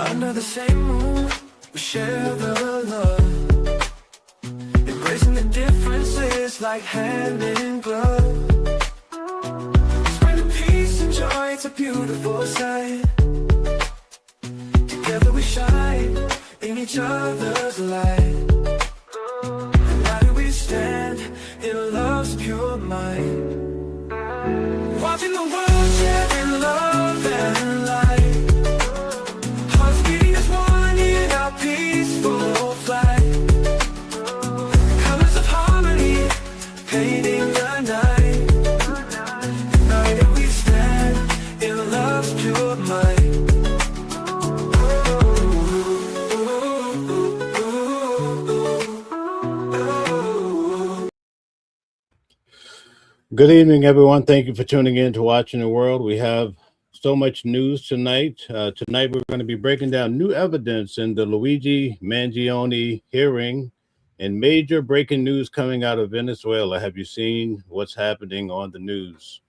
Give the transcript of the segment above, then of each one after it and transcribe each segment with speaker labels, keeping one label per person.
Speaker 1: Under the same moon, we share the love. Embracing the differences like hand in glove. Spreading peace and joy, it's a beautiful sight. Together we shine in each other's light. And now do we stand in love's pure might. Watching the world share in love and light. Hearts beating as one in our peaceful flight. Colors of harmony painting the night. United we stand in love's pure might.
Speaker 2: Good evening, everyone. Thank you for tuning in to Watching the World. We have so much news tonight. Tonight, we're going to be breaking down new evidence in the Luigi Mangione hearing and major breaking news coming out of Venezuela. Have you seen what's happening on the news?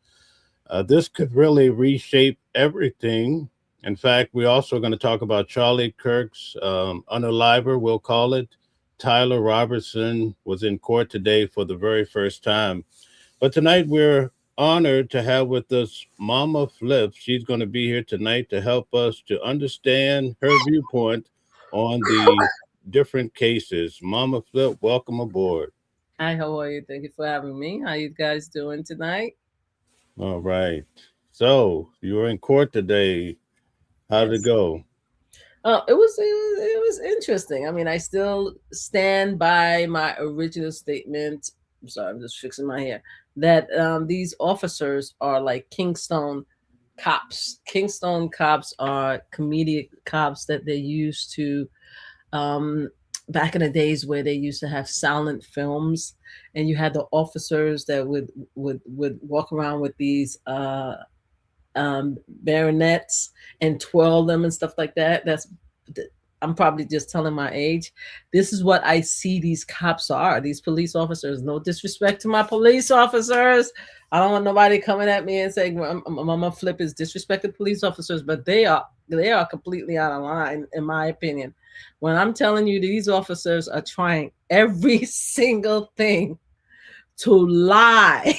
Speaker 2: This could really reshape everything. In fact, we're also going to talk about Charlie Kirk's unaliver, we'll call it. Tyler Robertson was in court today for the very first time. But tonight we're honored to have with us Mama Flip. She's going to be here tonight to help us to understand her viewpoint on the different cases. Mama Flip, welcome aboard.
Speaker 3: Hi, how are you? Thank you for having me. How you guys doing tonight?
Speaker 2: All right. So you were in court today. How did it go?
Speaker 3: It was interesting. I mean, I still stand by my original statement. I'm sorry, I'm just fixing my hair. That these officers are like Kingstone cops. Kingstone cops are comedic cops that they used to back in the days where they used to have silent films, and you had the officers that would walk around with these baronets and twirl them and stuff like that. I'm probably just telling my age. This is what I see these cops are, these police officers. No disrespect to my police officers. I don't want nobody coming at me and saying Mama Flip is disrespecting police officers, but they are completely out of line, in my opinion. When I'm telling you these officers are trying every single thing to lie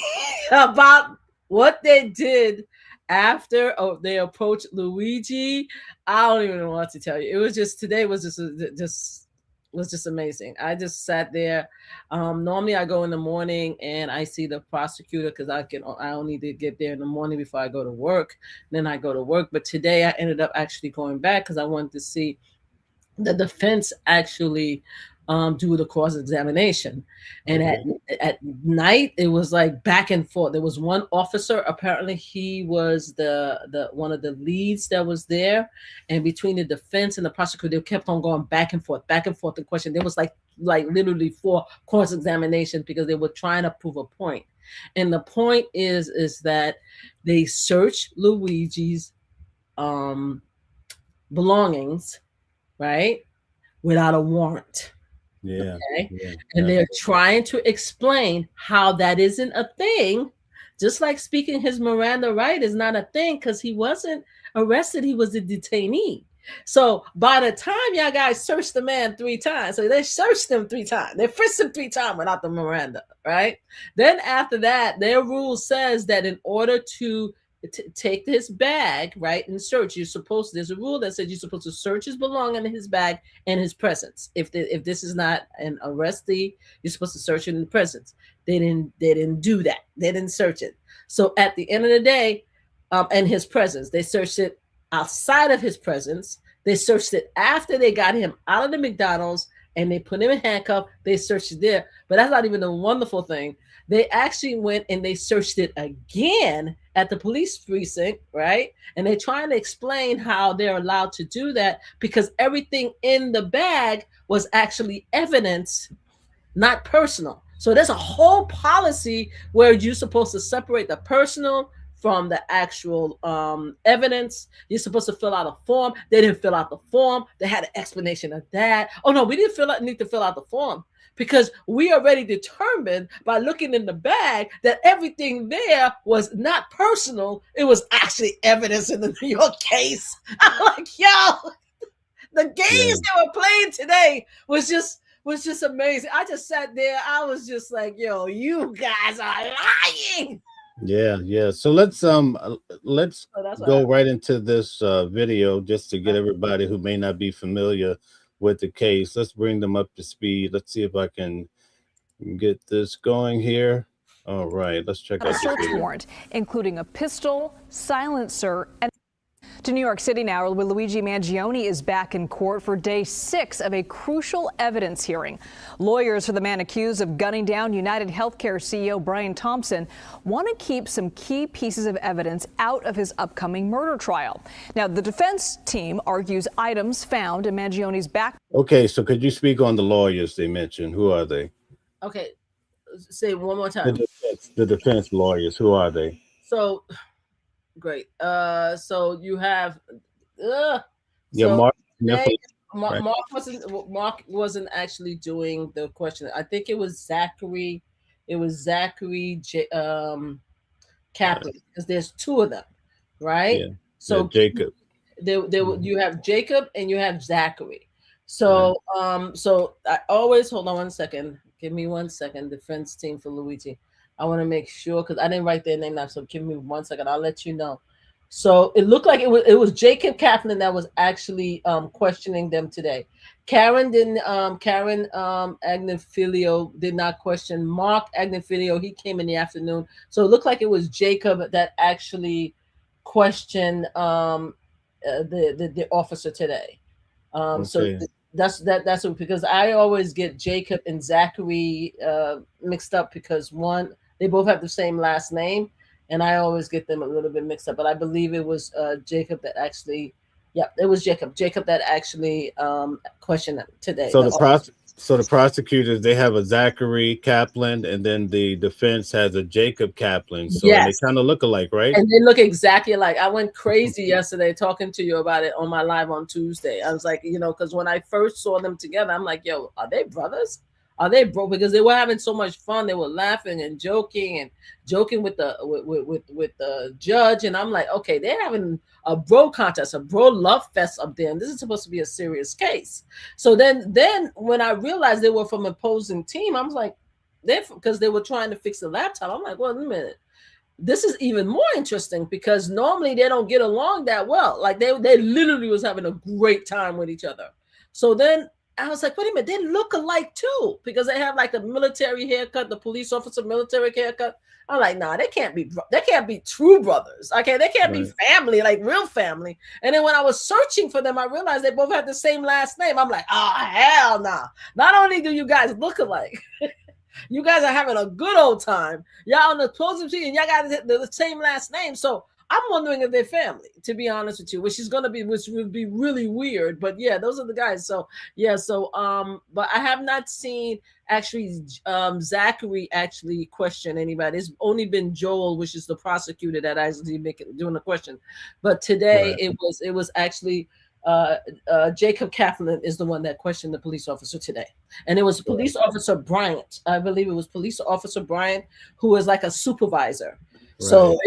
Speaker 3: about what they did after they approached Luigi. I don't even know what to tell you. It was just, today was just amazing. I just sat there. Normally I go in the morning and I see the prosecutor because I only need to get there in the morning before I go to work. Then I go to work. But today I ended up actually going back because I wanted to see the defense actually do the cross-examination. And at night it was like back and forth. There was one officer, apparently he was the one of the leads that was there, and between the defense and the prosecutor, they kept on going back and forth the question. There was like literally 4 cross-examinations because they were trying to prove a point. And the point is that they searched Luigi's belongings, right, without a warrant.
Speaker 2: Yeah.
Speaker 3: Okay. Yeah. And they're trying to explain how that isn't a thing. Just like speaking his Miranda right is not a thing because he wasn't arrested, he was a detainee. So by the time y'all guys searched the man 3 times, so they searched him 3 times, they frisked him 3 times without the Miranda, right? Then after that, their rule says that in order to take his bag, right, and search, there's a rule that says you're supposed to search his belongings in his bag and his presence. If this is not an arrestee, you're supposed to search it in the presence. They didn't do that. They didn't search it. So at the end of the day, and his presence, they searched it outside of his presence. They searched it after they got him out of the McDonald's and they put him in handcuffs. They searched it there. But that's not even the wonderful thing. They actually went and they searched it again at the police precinct, right? And they're trying to explain how they're allowed to do that because everything in the bag was actually evidence, not personal. So there's a whole policy where you're supposed to separate the personal from the actual evidence. You're supposed to fill out a form. They didn't fill out the form. They had an explanation of that. Oh no, we didn't need to fill out the form because we already determined by looking in the bag that everything there was not personal. It was actually evidence in the New York case. I'm like, yo, The games they were playing today was just amazing. I just sat there. I was just like, yo, you guys are lying.
Speaker 2: Yeah. So let's go right into this video just to get everybody who may not be familiar with the case. Let's bring them up to speed. Let's see if I can get this going here. All right, let's check out
Speaker 4: a search warrant, including a pistol, silencer, and to New York City now, where Luigi Mangione is back in court for day 6 of a crucial evidence hearing. Lawyers for the man accused of gunning down United Healthcare CEO Brian Thompson want to keep some key pieces of evidence out of his upcoming murder trial. Now, the defense team argues items found in Mangione's back.
Speaker 2: Okay, so could you speak on the lawyers they mentioned? Who are they?
Speaker 3: Okay, say it one more time.
Speaker 2: The defense lawyers, who are they?
Speaker 3: So great. So you have
Speaker 2: Mark.
Speaker 3: Mark wasn't actually doing the question. I think it was Zachary. It was Zachary Kaplan, because there's 2 of them, right?
Speaker 2: Yeah.
Speaker 3: So
Speaker 2: Jacob.
Speaker 3: You have Jacob and you have Zachary. So so I always hold on one second. Give me 1 second. Defense team for Luigi. I want to make sure, because I didn't write their name down. So give me 1 second. I'll let you know. So it looked like it was Jacob Kaplan that was actually questioning them today. Karen didn't. Karen Agnifilio did not question. Mark Agnifilio, he came in the afternoon. So it looked like it was Jacob that actually questioned the officer today. So that's because I always get Jacob and Zachary mixed up, because one, they both have the same last name, and I always get them a little bit mixed up. But I believe it was Jacob that actually, it was Jacob that actually questioned them today.
Speaker 2: So the prosecutors, they have a Zachary Kaplan, and then the defense has a Jacob Kaplan. So they kind of look alike, right?
Speaker 3: And they look exactly alike. I went crazy yesterday talking to you about it on my live on Tuesday. I was like, because when I first saw them together, I'm like, yo, are they brothers? Are they bro? Because they were having so much fun. They were laughing and joking with the judge. And I'm like, okay, they're having a bro contest, a bro love fest up there. And this is supposed to be a serious case. So then when I realized they were from opposing team, I was like, because they were trying to fix the laptop. I'm like, well, wait a minute. This is even more interesting, because normally they don't get along that well. Like they literally was having a great time with each other. So then I was like, wait a minute, they look alike too, because they have like the military haircut, the police officer military haircut. I'm like, nah, they can't be true brothers. Okay, they can't be family, like real family. And then when I was searching for them, I realized they both had the same last name. I'm like, oh, hell nah. Not only do you guys look alike, you guys are having a good old time. Y'all on the closing scene, and y'all got the same last name. So I'm wondering if they're family, to be honest with you, which would be really weird. But yeah, those are the guys. So yeah, but I have not seen actually Zachary actually question anybody. It's only been Joel, which is the prosecutor, that actually doing the question. But today it was actually Jacob Kaplan is the one that questioned the police officer today. And it was police officer Bryant. I believe it was police officer Bryant, who was like a supervisor. So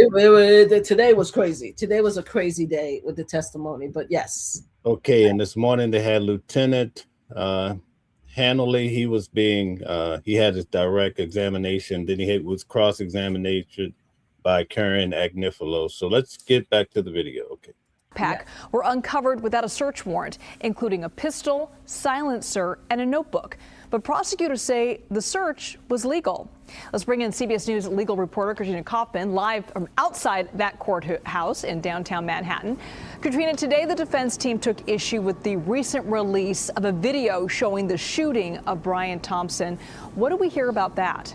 Speaker 3: today was crazy. Today was a crazy day with the testimony, but yes. Okay,
Speaker 2: and this morning they had Lieutenant Hanley. He was he had his direct examination. Then he was cross-examination by Karen Agnifilo. So let's get back to the video. Okay.
Speaker 4: Pack were uncovered without a search warrant, including a pistol, silencer, and a notebook. But prosecutors say the search was legal. Let's bring in CBS News legal reporter Katrina Kaufman live from outside that courthouse in downtown Manhattan. Katrina, today the defense team took issue with the recent release of a video showing the shooting of Brian Thompson. What do we hear about that?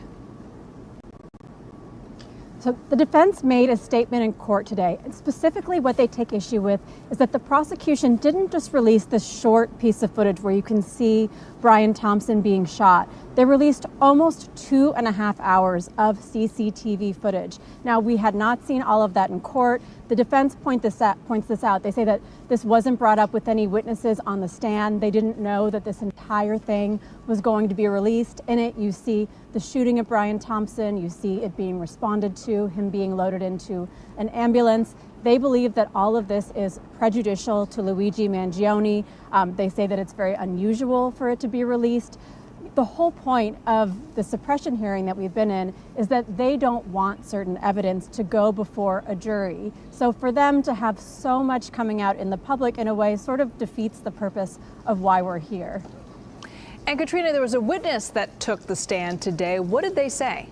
Speaker 5: So the defense made a statement in court today, and specifically what they take issue with is that the prosecution didn't just release this short piece of footage where you can see Brian Thompson being shot. They released almost 2.5 hours of CCTV footage. Now, we had not seen all of that in court. The defense points this out. They say that this wasn't brought up with any witnesses on the stand. They didn't know that this entire thing was going to be released. In it, you see the shooting of Brian Thompson. You see it being responded to, him being loaded into an ambulance. They believe that all of this is prejudicial to Luigi Mangione. They say that it's very unusual for it to be released. The whole point of the suppression hearing that we've been in is that they don't want certain evidence to go before a jury. So for them to have so much coming out in the public in a way sort of defeats the purpose of why we're here.
Speaker 4: And Katrina, there was a witness that took the stand today. What did they say?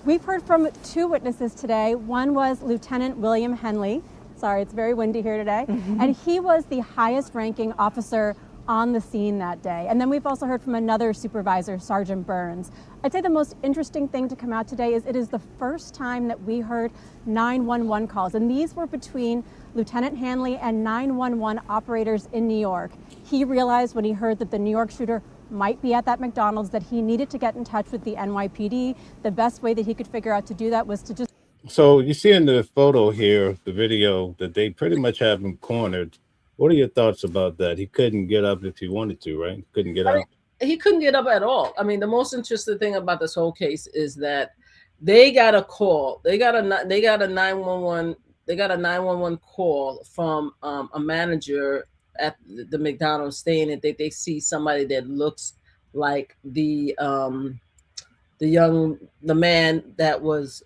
Speaker 5: We've heard from two witnesses today. One was Lieutenant William Henley. Sorry, it's very windy here today. And he was the highest ranking officer on the scene that day. And then we've also heard from another supervisor, Sergeant Burns. I'd say the most interesting thing to come out today is it is the first time that we heard 911 calls. And these were between Lieutenant Hanley and 911 operators in New York. He realized when he heard that the New York shooter might be at that McDonald's that he needed to get in touch with the NYPD. The best way that he could figure out to do that was to just...
Speaker 2: So you see in the photo here, the video, that they pretty much have him cornered. What are your thoughts about that? He couldn't get up if he wanted to, right? Couldn't get up.
Speaker 3: He couldn't get up at all. I mean, the most interesting thing about this whole case is that they got a call. They got a 911 call from a manager at the McDonald's saying that they see somebody that looks like the man that was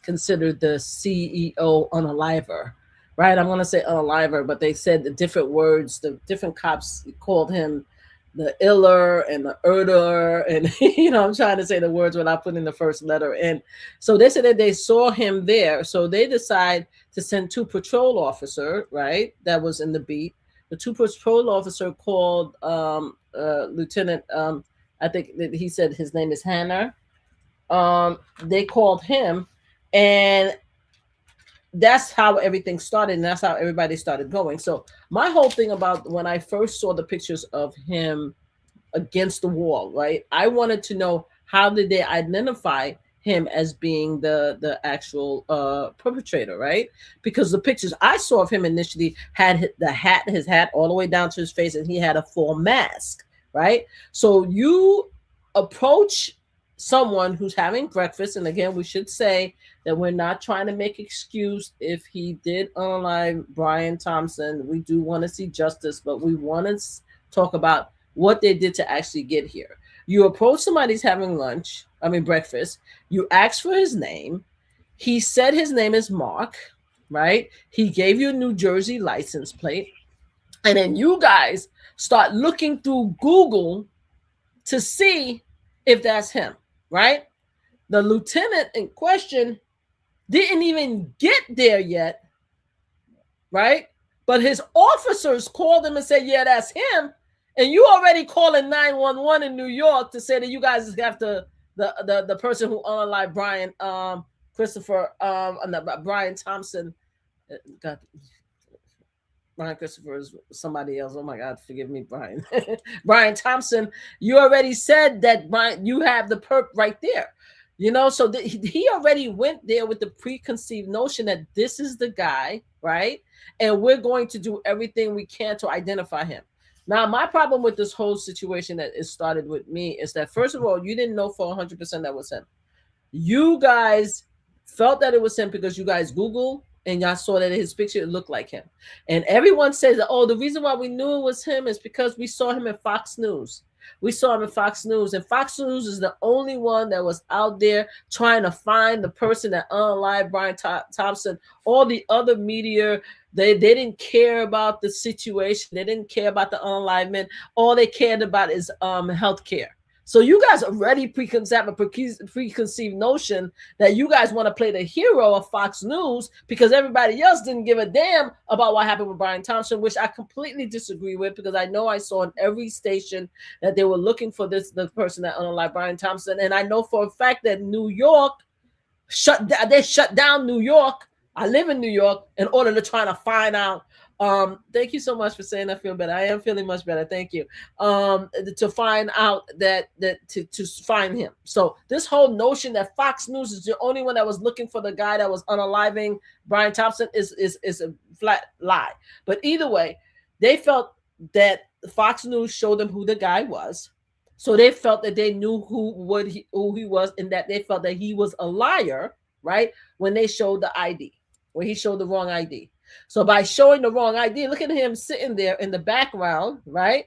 Speaker 3: considered the CEO unaliver. Right, I'm going to say unaliver, but they said the different words. The different cops called him the iller and the erder, and I'm trying to say the words without putting the first letter in. So they said that they saw him there. So they decide to send two patrol officers, right, that was in the beat. The two patrol officer called Lieutenant. I think that he said his name is Hanner. They called him, and that's how everything started, and that's how everybody started going. So my whole thing about when I first saw the pictures of him against the wall, right, I wanted to know how did they identify him as being the actual perpetrator, right? Because the pictures I saw of him initially had his hat all the way down to his face, and he had a full mask, right? So you approach someone who's having breakfast, and again, we should say that we're not trying to make excuse if he did unalive Brian Thompson. We do want to see justice, but we want to talk about what they did to actually get here. You approach somebody's having breakfast. You ask for his name. He said his name is Mark, right? He gave you a New Jersey license plate. And then you guys start looking through Google to see if that's him, right? The lieutenant in question didn't even get there yet, right? But his officers called him and said, yeah, that's him. And you already calling 911 in New York to say that you guys have the person who unalived Brian Brian Thompson. God, Brian Christopher is somebody else. Oh my God, forgive me, Brian. Brian Thompson, you already said that Brian, you have the perp right there. So he already went there with the preconceived notion that this is the guy, right? And we're going to do everything we can to identify him. Now, my problem with this whole situation that it started with me is that, first of all, you didn't know for 100% that was him. You guys felt that it was him because you guys Googled and y'all saw that his picture looked like him. And everyone says that, oh, the reason why we knew it was him is because we saw him in Fox News. We saw him in Fox News, and Fox News is the only one that was out there trying to find the person that unalived Brian Thompson. All the other media, they didn't care about the situation. They didn't care about the unalivement. All they cared about is health care. So you guys already have a preconceived notion that you guys want to play the hero of Fox News because everybody else didn't give a damn about what happened with Brian Thompson, which I completely disagree with, because I know I saw in every station that they were looking for the person that unalived Brian Thompson. And I know for a fact that New York shut down New York. I live in New York in order to try to find out. Thank you so much for saying I feel better. I am feeling much better. Thank you. To find out to find him. So this whole notion that Fox News is the only one that was looking for the guy that was unaliving Brian Thompson is a flat lie. But either way, they felt that Fox News showed them who the guy was. So they felt that they knew who he was, and that they felt that he was a liar, right? When they showed the ID, when he showed the wrong ID. So by showing the wrong ID, look at him sitting there in the background, right?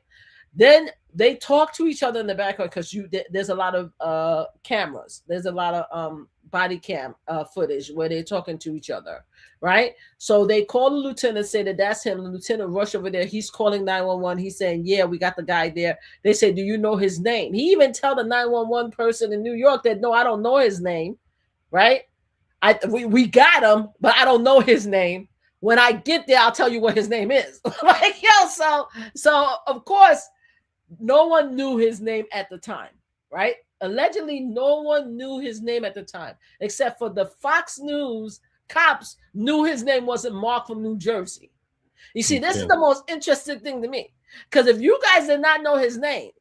Speaker 3: Then they talk to each other in the background because there's a lot of cameras. There's a lot of body cam footage where they're talking to each other, right? So they call the lieutenant, say that that's him. The lieutenant rush over there. He's calling 911. He's saying, yeah, we got the guy there. They say, do you know his name? He even tell the 911 person in New York that, no, I don't know his name, right? We got him, but I don't know his name. When I get there, I'll tell you what his name is. Like, yo, so of course, no one knew his name at the time, right? Allegedly, no one knew his name at the time, except for the Fox News cops knew his name wasn't Mark from New Jersey. You see, this is the most interesting thing to me, because if you guys did not know his name,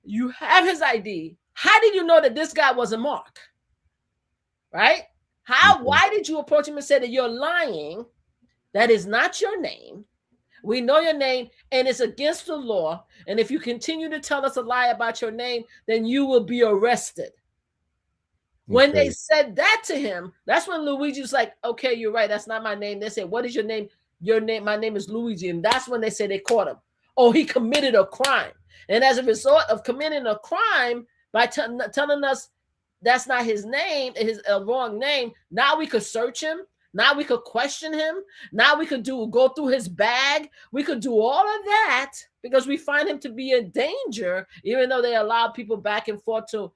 Speaker 3: you have his ID. How did you know that this guy wasn't Mark? Right? Why did you approach him and say that you're lying? That is not your name. We know your name, and it's against the law. And if you continue to tell us a lie about your name, then you will be arrested. When they said that to him, that's when Luigi was like, okay, you're right. That's not my name. They said, what is your name? Your name, my name is Luigi. And that's when they said they caught him. Oh, he committed a crime. And as a result of committing a crime, by telling us that's not his name, his wrong name, now we could search him. Now we could question him. Now we could go through his bag. We could do all of that because we find him to be a danger, even though they allowed people back and forth to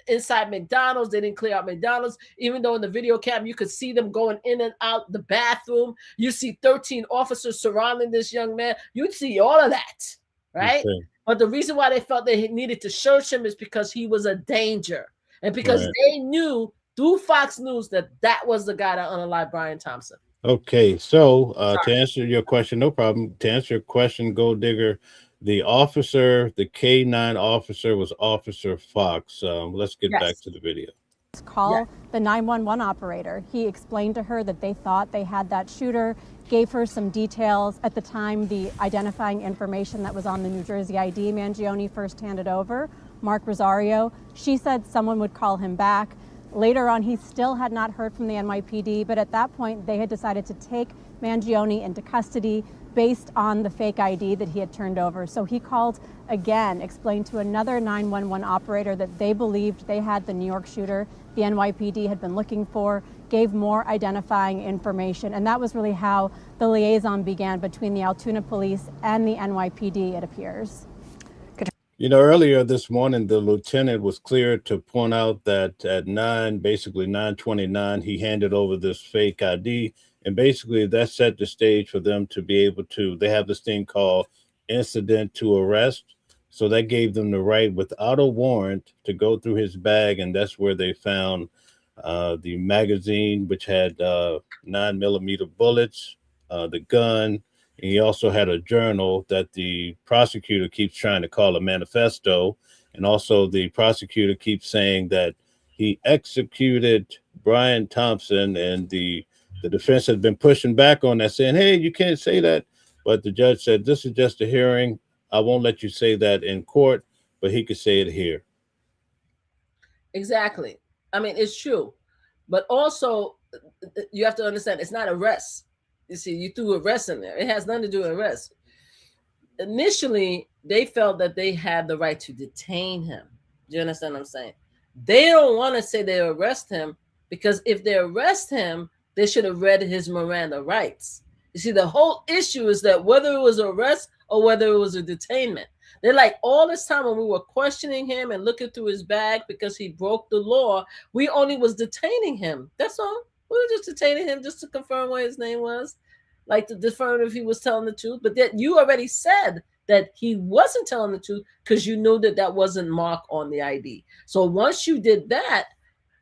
Speaker 3: inside McDonald's. They didn't clear out McDonald's, even though in the video cam you could see them going in and out the bathroom. You see 13 officers surrounding this young man. You'd see all of that, right? Okay. But the reason why they felt they needed to search him is because he was a danger, and because they knew through Fox News that was the guy that unalived Brian Thompson.
Speaker 2: Okay, so to answer your question, no problem. To answer your question, Gold Digger, the officer, the K9 officer was Officer Fox. Let's get back to the video.
Speaker 5: Call the 911 operator. He explained to her that they thought they had that shooter, gave her some details. At the time, the identifying information that was on the New Jersey ID Mangione first handed over, Mark Rosario. She said someone would call him back. Later on, he still had not heard from the NYPD, but at that point, they had decided to take Mangione into custody based on the fake ID that he had turned over. So he called again, explained to another 911 operator that they believed they had the New York shooter the NYPD had been looking for, gave more identifying information, and that was really how the liaison began between the Altoona police and the NYPD, it appears.
Speaker 2: You know, earlier this morning, the lieutenant was clear to point out that at 9:29, he handed over this fake ID. And basically that set the stage for them to be able to, they have this thing called incident to arrest. So that gave them the right without a warrant to go through his bag. And that's where they found the magazine, which had 9mm bullets, the gun. And he also had a journal that the prosecutor keeps trying to call a manifesto. And also the prosecutor keeps saying that he executed Brian Thompson, and the defense has been pushing back on that, saying, hey, you can't say that. But the judge said, this is just a hearing. I won't let you say that in court, but he could say it here.
Speaker 3: Exactly. I mean, it's true. But also, you have to understand, it's not arrest. You see, you threw arrest in there. It has nothing to do with arrest. Initially, they felt that they had the right to detain him. Do you understand what I'm saying? They don't want to say they arrest him, because if they arrest him, they should have read his Miranda rights. You see, the whole issue is that whether it was arrest or whether it was a detainment, they're like, all this time when we were questioning him and looking through his bag because he broke the law, we only was detaining him. That's all. We were just detaining him just to confirm what his name was, like to confirm if he was telling the truth. But that you already said that he wasn't telling the truth because you knew that that wasn't Mark on the ID. So once you did that,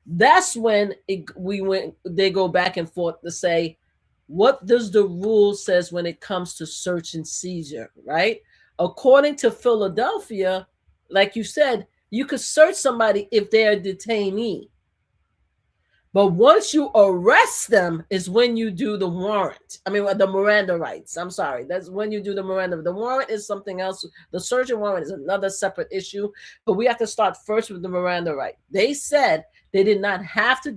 Speaker 3: that's when they go back and forth to say, what does the rule says when it comes to search and seizure, right? According to Philadelphia, like you said, you could search somebody if they're a detainee. But once you arrest them is when you do the warrant. I mean, the Miranda rights. I'm sorry. That's when you do the Miranda. The warrant is something else. The search and warrant is another separate issue. But we have to start first with the Miranda right. They said they did not have to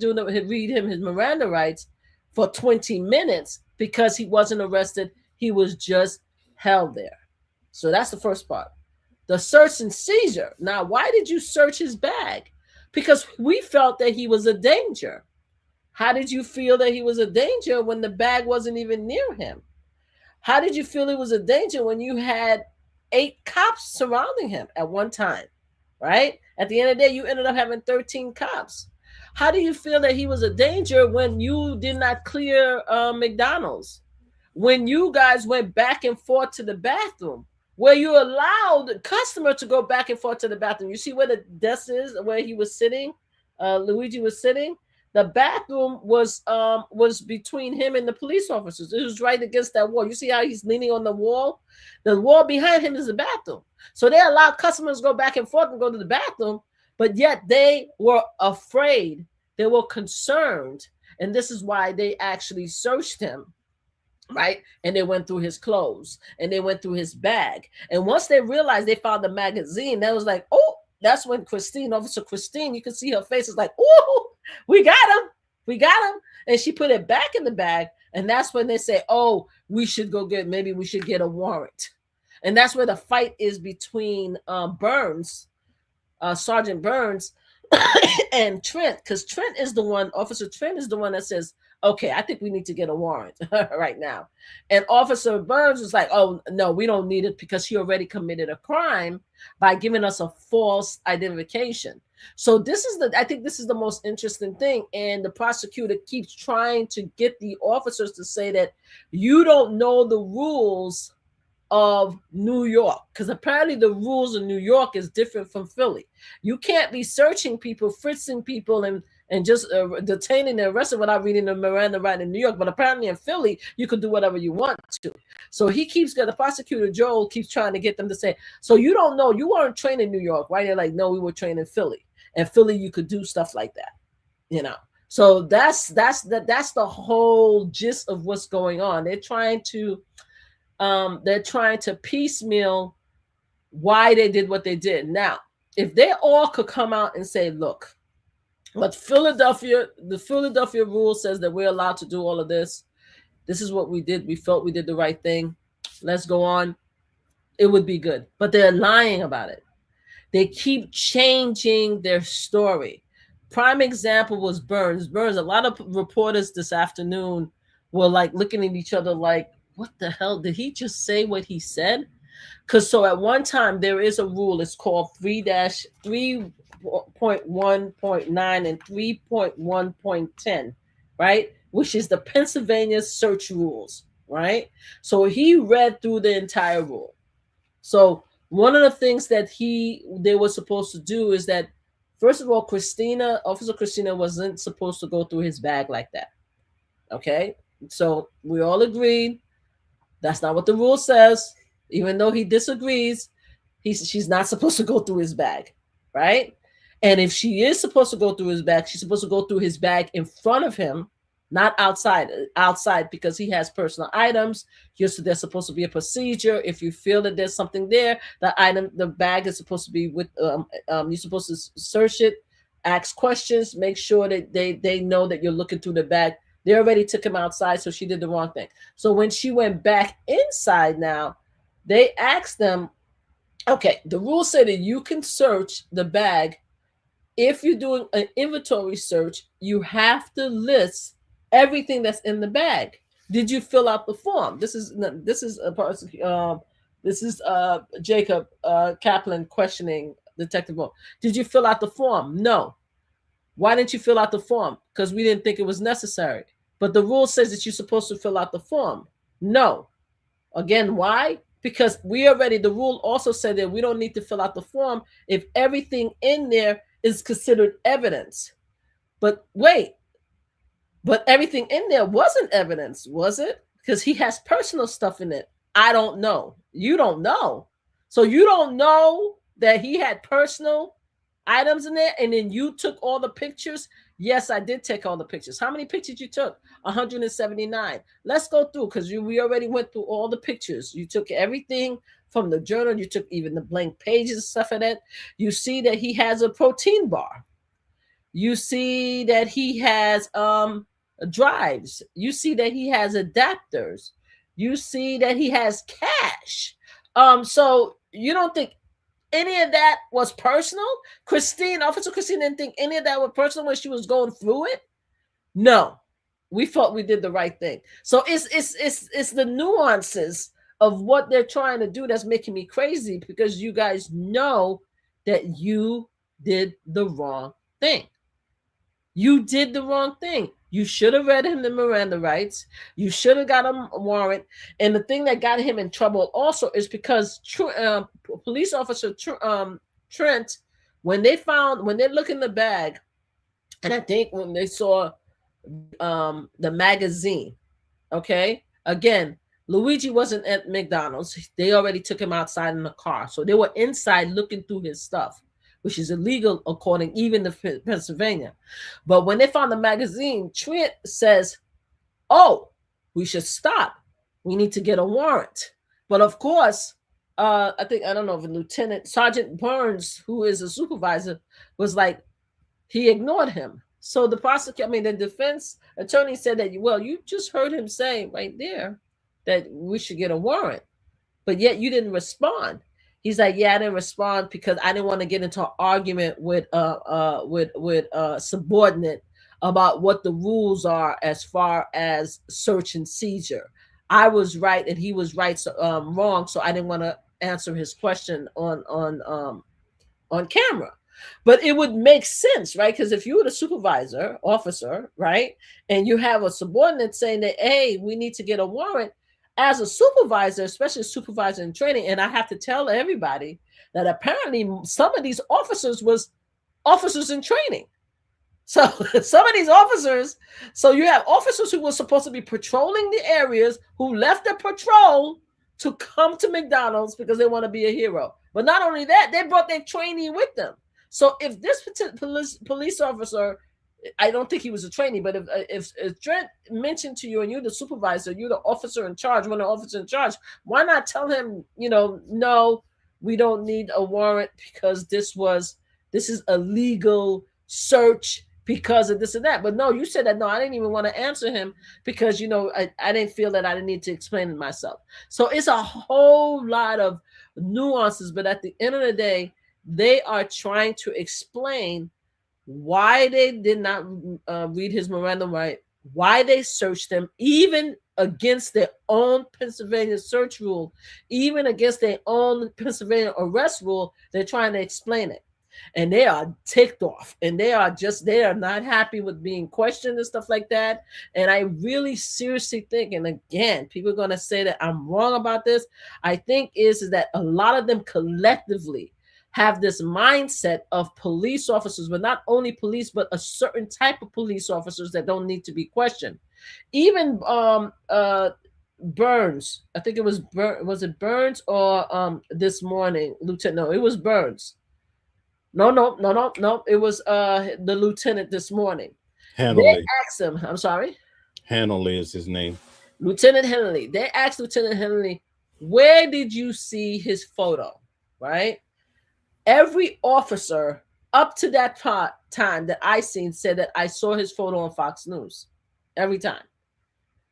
Speaker 3: read him his Miranda rights for 20 minutes because he wasn't arrested. He was just held there. So that's the first part. The search and seizure. Now, why did you search his bag? Because we felt that he was a danger. How did you feel that he was a danger when the bag wasn't even near him? How did you feel he was a danger when you had 8 cops surrounding him at one time, right? At the end of the day, you ended up having 13 cops. How do you feel that he was a danger when you did not clear McDonald's? When you guys went back and forth to the bathroom, where you allowed the customer to go back and forth to the bathroom. You see where the desk is, where he was sitting, Luigi was sitting? The bathroom was between him and the police officers. It was right against that wall. You see how he's leaning on the wall? The wall behind him is the bathroom. So they allowed customers to go back and forth and go to the bathroom, but yet they were afraid. They were concerned. And this is why they actually searched him, right? And they went through his clothes and they went through his bag. And once they realized they found the magazine, that was like, oh, that's when Officer Christine, you can see her face is like, oh, we got him. We got him. And she put it back in the bag. And that's when they say, oh, maybe we should get a warrant. And that's where the fight is between Sergeant Burns and Trent, because Officer Trent is the one that says, okay, I think we need to get a warrant right now. And Officer Burns was like, oh, no, we don't need it because he already committed a crime by giving us a false identification. So I think this is the most interesting thing. And the prosecutor keeps trying to get the officers to say that you don't know the rules of New York, because apparently the rules in New York is different from Philly. You can't be searching people, fritzing people, and just detaining and arresting without reading the Miranda right in New York. But apparently in Philly, you could do whatever you want to. So the prosecutor, Joel, keeps trying to get them to say, so you don't know, you weren't trained in New York, right? They're like, no, we were trained in Philly. And Philly, you could do stuff like that, you know? So that's the whole gist of what's going on. They're trying to piecemeal why they did what they did. Now, if they all could come out and say, look, but the Philadelphia rule says that we're allowed to do all of this. This is what we did. We felt we did the right thing. Let's go on. It would be good. But they're lying about it. They keep changing their story. Prime example was Burns. A lot of reporters this afternoon were like looking at each other like, what the hell? Did he just say what he said? Because so at one time there is a rule. It's called 3-3.1.9 and 3.1.10, right? Which is the Pennsylvania search rules, right? So he read through the entire rule. So one of the things that they were supposed to do is that, first of all, Officer Christina wasn't supposed to go through his bag like that. Okay? So we all agreed that's not what the rule says. Even though he disagrees, she's not supposed to go through his bag, right? And if she is supposed to go through his bag, she's supposed to go through his bag in front of him, not outside because he has personal items. There's supposed to be a procedure. If you feel that there's something there, the bag is supposed to be with, you're supposed to search it, ask questions, make sure that they know that you're looking through the bag. They already took him outside, so she did the wrong thing. So when she went back inside now, they asked them, okay, the rules say that you can search the bag. If you're doing an inventory search, you have to list everything that's in the bag. Did you fill out the form? This is Jacob Kaplan questioning Detective Moore. Did you fill out the form? No. Why didn't you fill out the form? Because we didn't think it was necessary. But the rule says that you're supposed to fill out the form. No. Again, why? Because the rule also said that we don't need to fill out the form if everything in there is considered evidence. But wait, but everything in there wasn't evidence, was it? Because he has personal stuff in it. I don't know. You don't know. So you don't know that he had personal items in there, and then you took all the pictures. Yes, I did take all the pictures. How many pictures you took? 179. Let's go through, because we already went through all the pictures. You took everything from the journal. You took even the blank pages and stuff like that. You see that he has a protein bar. You see that he has drives. You see that he has adapters. You see that he has cash. So you don't think any of that was personal? Officer Christine didn't think any of that was personal when she was going through it? No. We thought we did the right thing. So it's the nuances of what they're trying to do that's making me crazy, because you guys know that you did the wrong thing. You did the wrong thing. You should have read him the Miranda rights. You should have got him a warrant. And the thing that got him in trouble also is because police officer Trent, when they look in the bag, and I think when they saw the magazine, okay, again, Luigi wasn't at McDonald's. They already took him outside in the car. So they were inside looking through his stuff, which is illegal according even to Pennsylvania. But when they found the magazine, Trent says, oh, we should stop. We need to get a warrant. But of course, I don't know if Lieutenant Sergeant Burns, who is a supervisor, was like, he ignored him. So the the defense attorney said that, well, you just heard him say right there that we should get a warrant, but yet you didn't respond. He's like, yeah, I didn't respond because I didn't want to get into an argument with subordinate about what the rules are as far as search and seizure. I was right and he was wrong, so I didn't want to answer his question on camera. But it would make sense, right? Because if you were the supervisor, officer, right, and you have a subordinate saying that, hey, we need to get a warrant, as a supervisor, especially a supervisor in training, and I have to tell everybody that apparently some of these officers was officers in training. So some of these officers, so you have officers who were supposed to be patrolling the areas who left their patrol to come to McDonald's because they want to be a hero. But not only that, they brought their trainee with them. So if this police officer, I don't think he was a trainee, but if Trent mentioned to you and you're the supervisor, you're the officer in charge, one of the officers in charge, why not tell him, no, we don't need a warrant because this is a legal search because of this and that. But no, you said that, no, I didn't even want to answer him because, I didn't feel that I didn't need to explain it myself. So it's a whole lot of nuances, but at the end of the day, they are trying to explain why they did not read his Miranda right, why they searched him, even against their own Pennsylvania search rule, even against their own Pennsylvania arrest rule. They're trying to explain it. And they are ticked off, and they are not happy with being questioned and stuff like that. And I really seriously think, and again, people are going to say that I'm wrong about this. I think is that a lot of them collectively have this mindset of police officers, but not only police, but a certain type of police officers that don't need to be questioned. Even Burns, I think it was it Burns or this morning, Lieutenant? No, it was Burns. No, it was the lieutenant this morning.
Speaker 2: Hanley.
Speaker 3: They asked him, I'm sorry?
Speaker 2: Hanley is his name.
Speaker 3: Lieutenant Henley. They asked Lieutenant Henley, where did you see his photo, right? Every officer up to that time that I seen said that I saw his photo on Fox News. Every time.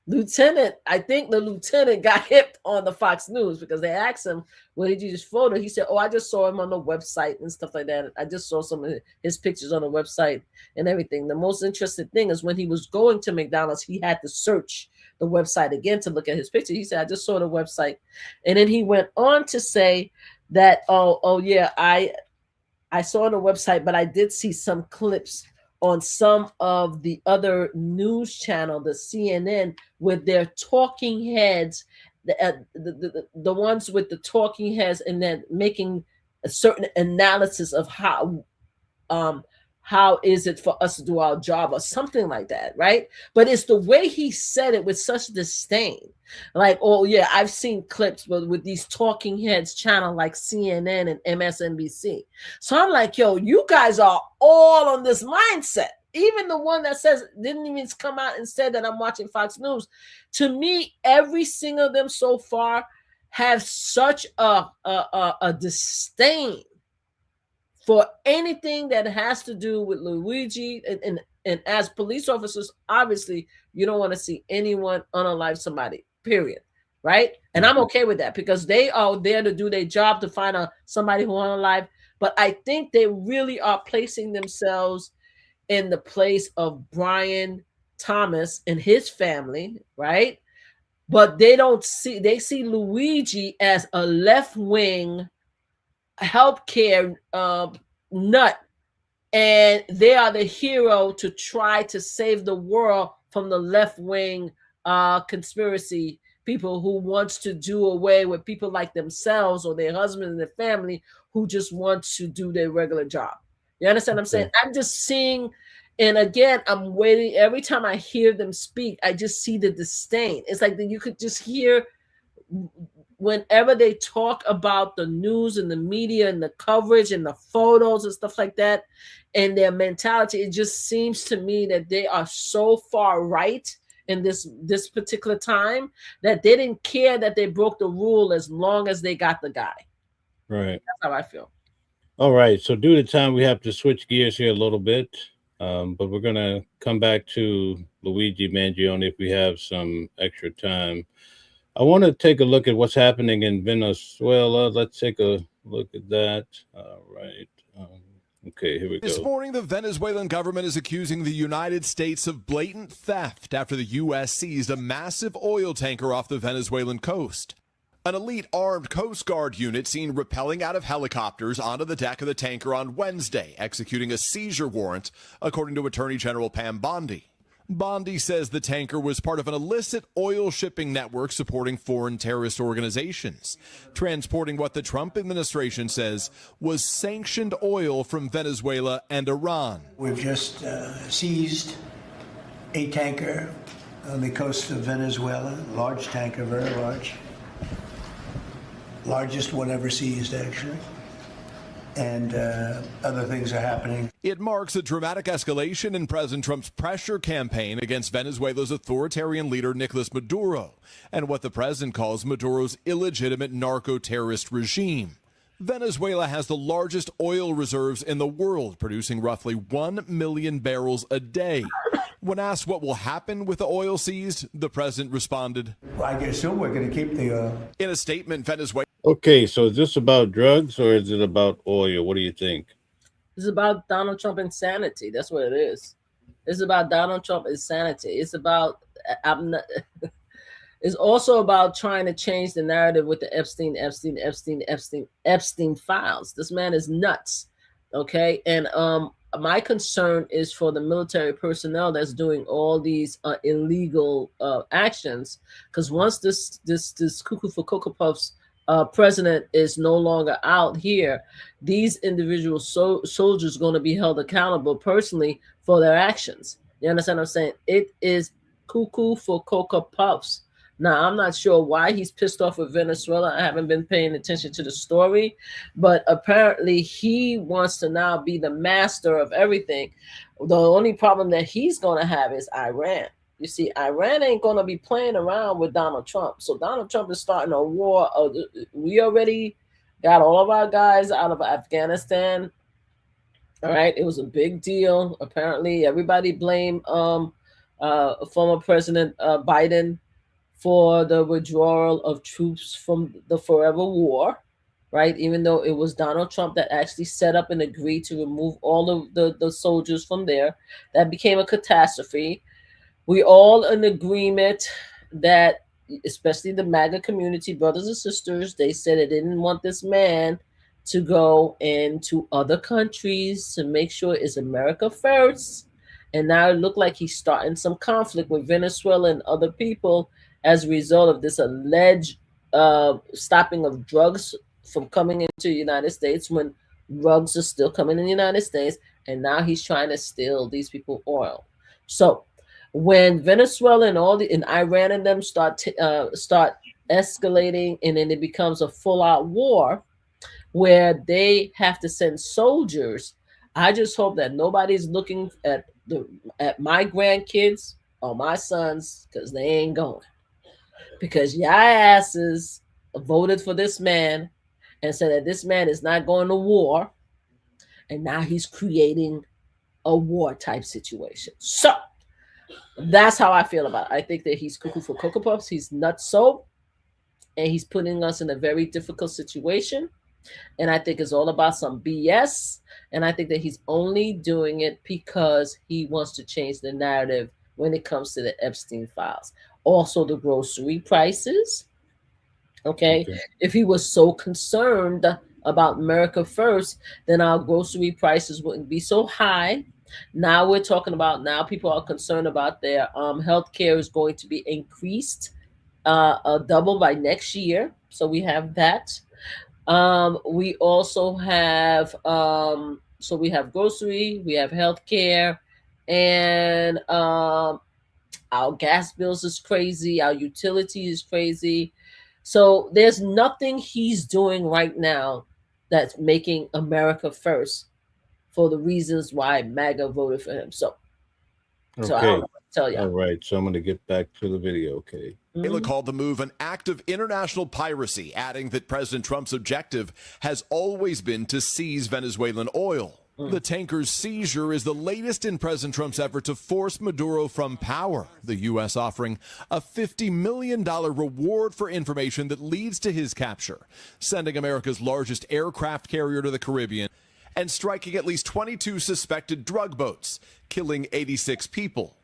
Speaker 3: I think the lieutenant got hit on the Fox News because they asked him, where did you just photo? He said, oh, I just saw him on the website and stuff like that. I just saw some of his pictures on the website and everything. The most interesting thing is when he was going to McDonald's, he had to search the website again to look at his picture. He said, I just saw the website. And then he went on to say that, oh yeah, I saw on the website, but I did see some clips on some of the other news channel, the CNN, with their talking heads, the ones with the talking heads, and then making a certain analysis of how is it for us to do our job or something like that, right? But it's the way he said it with such disdain. Like, oh yeah, I've seen clips with these talking heads channel like CNN and MSNBC. So I'm like, yo, you guys are all on this mindset. Even the one that says didn't even come out and said that I'm watching Fox News. To me, every single of them so far have such a disdain for anything that has to do with Luigi. And as police officers, obviously, you don't want to see anyone unalive somebody, period. Right? And I'm okay with that because they are there to do their job to find somebody who unalive. But I think they really are placing themselves in the place of Brian Thomas and his family, right? But they see Luigi as a left-wing healthcare nut, and they are the hero to try to save the world from the left-wing conspiracy people who wants to do away with people like themselves or their husband and their family who just want to do their regular job. You understand what I'm saying? I'm just seeing, and again, I'm waiting. Every time I hear them speak, I just see the disdain. It's like that you could just hear whenever they talk about the news and the media and the coverage and the photos and stuff like that and their mentality, it just seems to me that they are so far right in this particular time that they didn't care that they broke the rule as long as they got the guy.
Speaker 2: Right.
Speaker 3: That's how I feel.
Speaker 2: All right. So due to time, we have to switch gears here a little bit, but we're going to come back to Luigi Mangione if we have some extra time. I want to take a look at what's happening in Venezuela. Let's take a look at that. All right. Okay, here we go.
Speaker 6: This morning, the Venezuelan government is accusing the United States of blatant theft after the U.S. seized a massive oil tanker off the Venezuelan coast. An elite armed Coast Guard unit seen rappelling out of helicopters onto the deck of the tanker on Wednesday, executing a seizure warrant, according to Attorney General Pam Bondi. Bondi says the tanker was part of an illicit oil shipping network supporting foreign terrorist organizations, transporting what the Trump administration says was sanctioned oil from Venezuela and Iran.
Speaker 7: We've just seized a tanker on the coast of Venezuela, large tanker, very large. Largest one ever seized, actually. And other things are happening.
Speaker 6: It marks a dramatic escalation in President Trump's pressure campaign against Venezuela's authoritarian leader, Nicolas Maduro, and what the president calls Maduro's illegitimate narco-terrorist regime. Venezuela has the largest oil reserves in the world, producing roughly 1 million barrels a day. When asked what will happen with the oil seized, the president responded,
Speaker 7: I assume we're going to keep the oil.
Speaker 6: In a statement, Venezuela...
Speaker 2: Okay, so is this about drugs or is it about oil? What do you think?
Speaker 3: It's about Donald Trump insanity. That's what it is. It's about Donald Trump insanity. It's about it's also about trying to change the narrative with the Epstein files. This man is nuts. Okay, and my concern is for the military personnel that's doing all these illegal actions, because once this cuckoo for Cocoa Puffs president is no longer out here, these individual soldiers are going to be held accountable personally for their actions. You understand what I'm saying? It is cuckoo for Cocoa Puffs. Now, I'm not sure why he's pissed off with Venezuela. I haven't been paying attention to the story, but apparently he wants to now be the master of everything. The only problem that he's going to have is Iran. You see, Iran ain't going to be playing around with Donald Trump. So Donald Trump is starting a war. We already got all of our guys out of Afghanistan. All right. It was a big deal. Apparently, everybody blamed former President Biden for the withdrawal of troops from the forever war. Right. Even though it was Donald Trump that actually set up and agreed to remove all of the soldiers from there. That became a catastrophe. We all in agreement that, especially the MAGA community, brothers and sisters, they said they didn't want this man to go into other countries to make sure it's America first. And now it looked like he's starting some conflict with Venezuela and other people as a result of this alleged stopping of drugs from coming into the United States when drugs are still coming in the United States. and now he's trying to steal these people oil. So when Venezuela and Iran and them start escalating, and then it becomes a full-out war where they have to send soldiers, I just hope that nobody's looking at my grandkids or my sons, because they ain't going. Because y'all asses voted for this man and said that this man is not going to war, and now he's creating a war type situation. So that's how I feel about it. I think that he's cuckoo for Cocoa Puffs. He's nutso, and he's putting us in a very difficult situation. And I think it's all about some BS. And I think that he's only doing it because he wants to change the narrative when it comes to the Epstein files. Also, the grocery prices. Okay. If he was so concerned about America first, then our grocery prices wouldn't be so high. Now we're talking about, now people are concerned about their health care is going to be increased double by next year. So we have that. We also have so we have grocery, we have health care, and our gas bills is crazy, our utility is crazy. So there's nothing he's doing right now that's making America first for the reasons why MAGA voted for him. So I don't know what to tell you.
Speaker 2: All right, so I'm going to get back to the video, okay?
Speaker 6: Venezuela called the move an act of international piracy, adding that President Trump's objective has always been to seize Venezuelan oil. The tanker's seizure is the latest in President Trump's effort to force Maduro from power, the U.S. offering a $50 million reward for information that leads to his capture, sending America's largest aircraft carrier to the Caribbean, and striking at least 22 suspected drug boats, killing 86 people.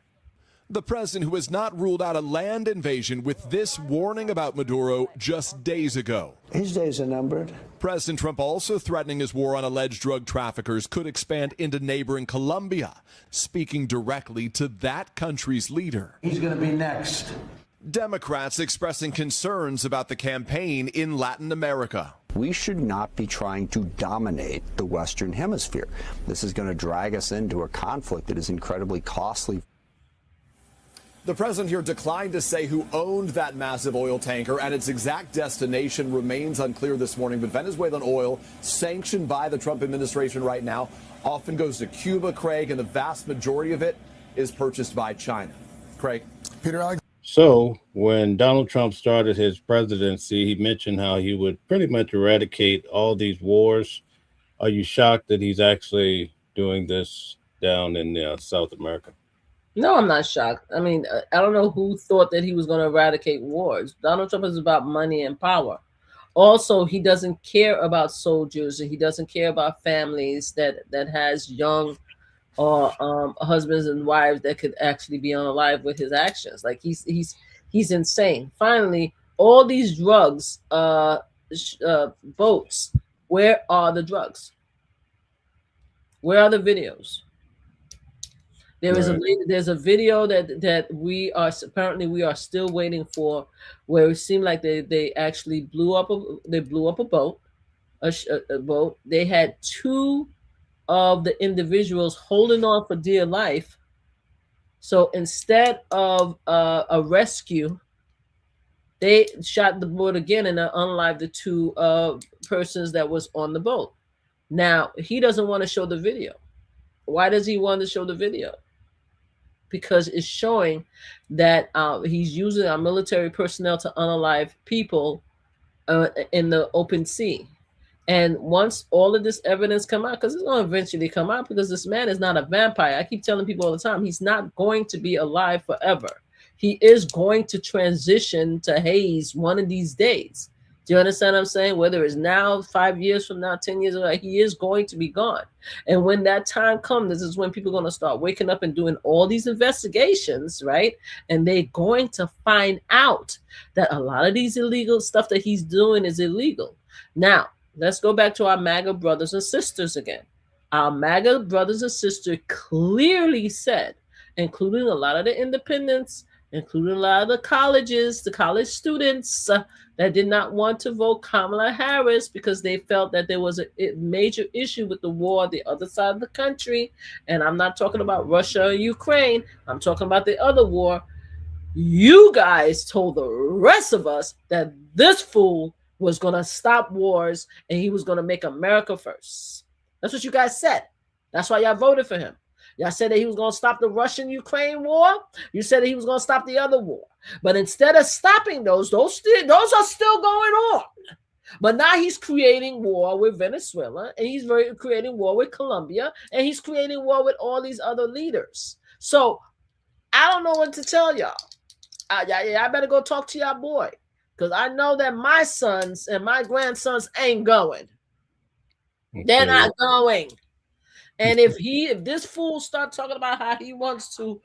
Speaker 6: The president, who has not ruled out a land invasion, with this warning about Maduro just days ago.
Speaker 7: His days are numbered.
Speaker 6: President Trump also threatening his war on alleged drug traffickers could expand into neighboring Colombia, speaking directly to that country's leader.
Speaker 7: He's going to be next.
Speaker 6: Democrats expressing concerns about the campaign in Latin America.
Speaker 8: We should not be trying to dominate the Western Hemisphere. This is going to drag us into a conflict that is incredibly costly.
Speaker 6: The president here declined to say who owned that massive oil tanker, and its exact destination remains unclear this morning. But Venezuelan oil, sanctioned by the Trump administration right now, often goes to Cuba, Craig, and the vast majority of it is purchased by China. Craig?
Speaker 9: Peter Alex.
Speaker 2: So when Donald Trump started his presidency, he mentioned how he would pretty much eradicate all these wars. Are you shocked that he's actually doing this down in South America?
Speaker 3: No, I'm not shocked. I mean, I don't know who thought that he was going to eradicate wars. Donald Trump is about money and power. Also, he doesn't care about soldiers, and he doesn't care about families that has young or husbands and wives that could actually be unalive with his actions. Like he's insane. Finally, all these drugs, boats. Where are the drugs? Where are the videos? There's a video that we are still waiting for, where it seemed like they actually blew up a boat, a boat. They had two of the individuals holding on for dear life. So instead of a rescue, they shot the boat again and unalived the two persons that was on the boat. Now he doesn't want to show the video. Why does he want to show the video? Because it's showing that he's using our military personnel to unalive people in the open sea. And once all of this evidence come out, because it's going to eventually come out, because this man is not a vampire. I keep telling people all the time, he's not going to be alive forever. He is going to transition to Haze one of these days. Do you understand what I'm saying? Whether it's now, 5 years from now, 10 years ago, he is going to be gone. And when that time comes, this is when people are going to start waking up and doing all these investigations, right? And they're going to find out that a lot of these illegal stuff that he's doing is illegal. Now, let's go back to our MAGA brothers and sisters again. Our MAGA brothers and sisters clearly said, including a lot of the independents including a lot of the colleges, the college students that did not want to vote Kamala Harris because they felt that there was a major issue with the war on the other side of the country. And I'm not talking about Russia or Ukraine. I'm talking about the other war. You guys told the rest of us that this fool was going to stop wars and he was going to make America first. That's what you guys said. That's why y'all voted for him. Y'all said that he was going to stop the Russian-Ukraine war. You said that he was going to stop the other war. But instead of stopping those are still going on. But now he's creating war with Venezuela, and he's creating war with Colombia, and he's creating war with all these other leaders. So I don't know what to tell y'all. I better go talk to y'all boy, because I know that my sons and my grandsons ain't going. Okay. They're not going. And if this fool start talking about how he wants to,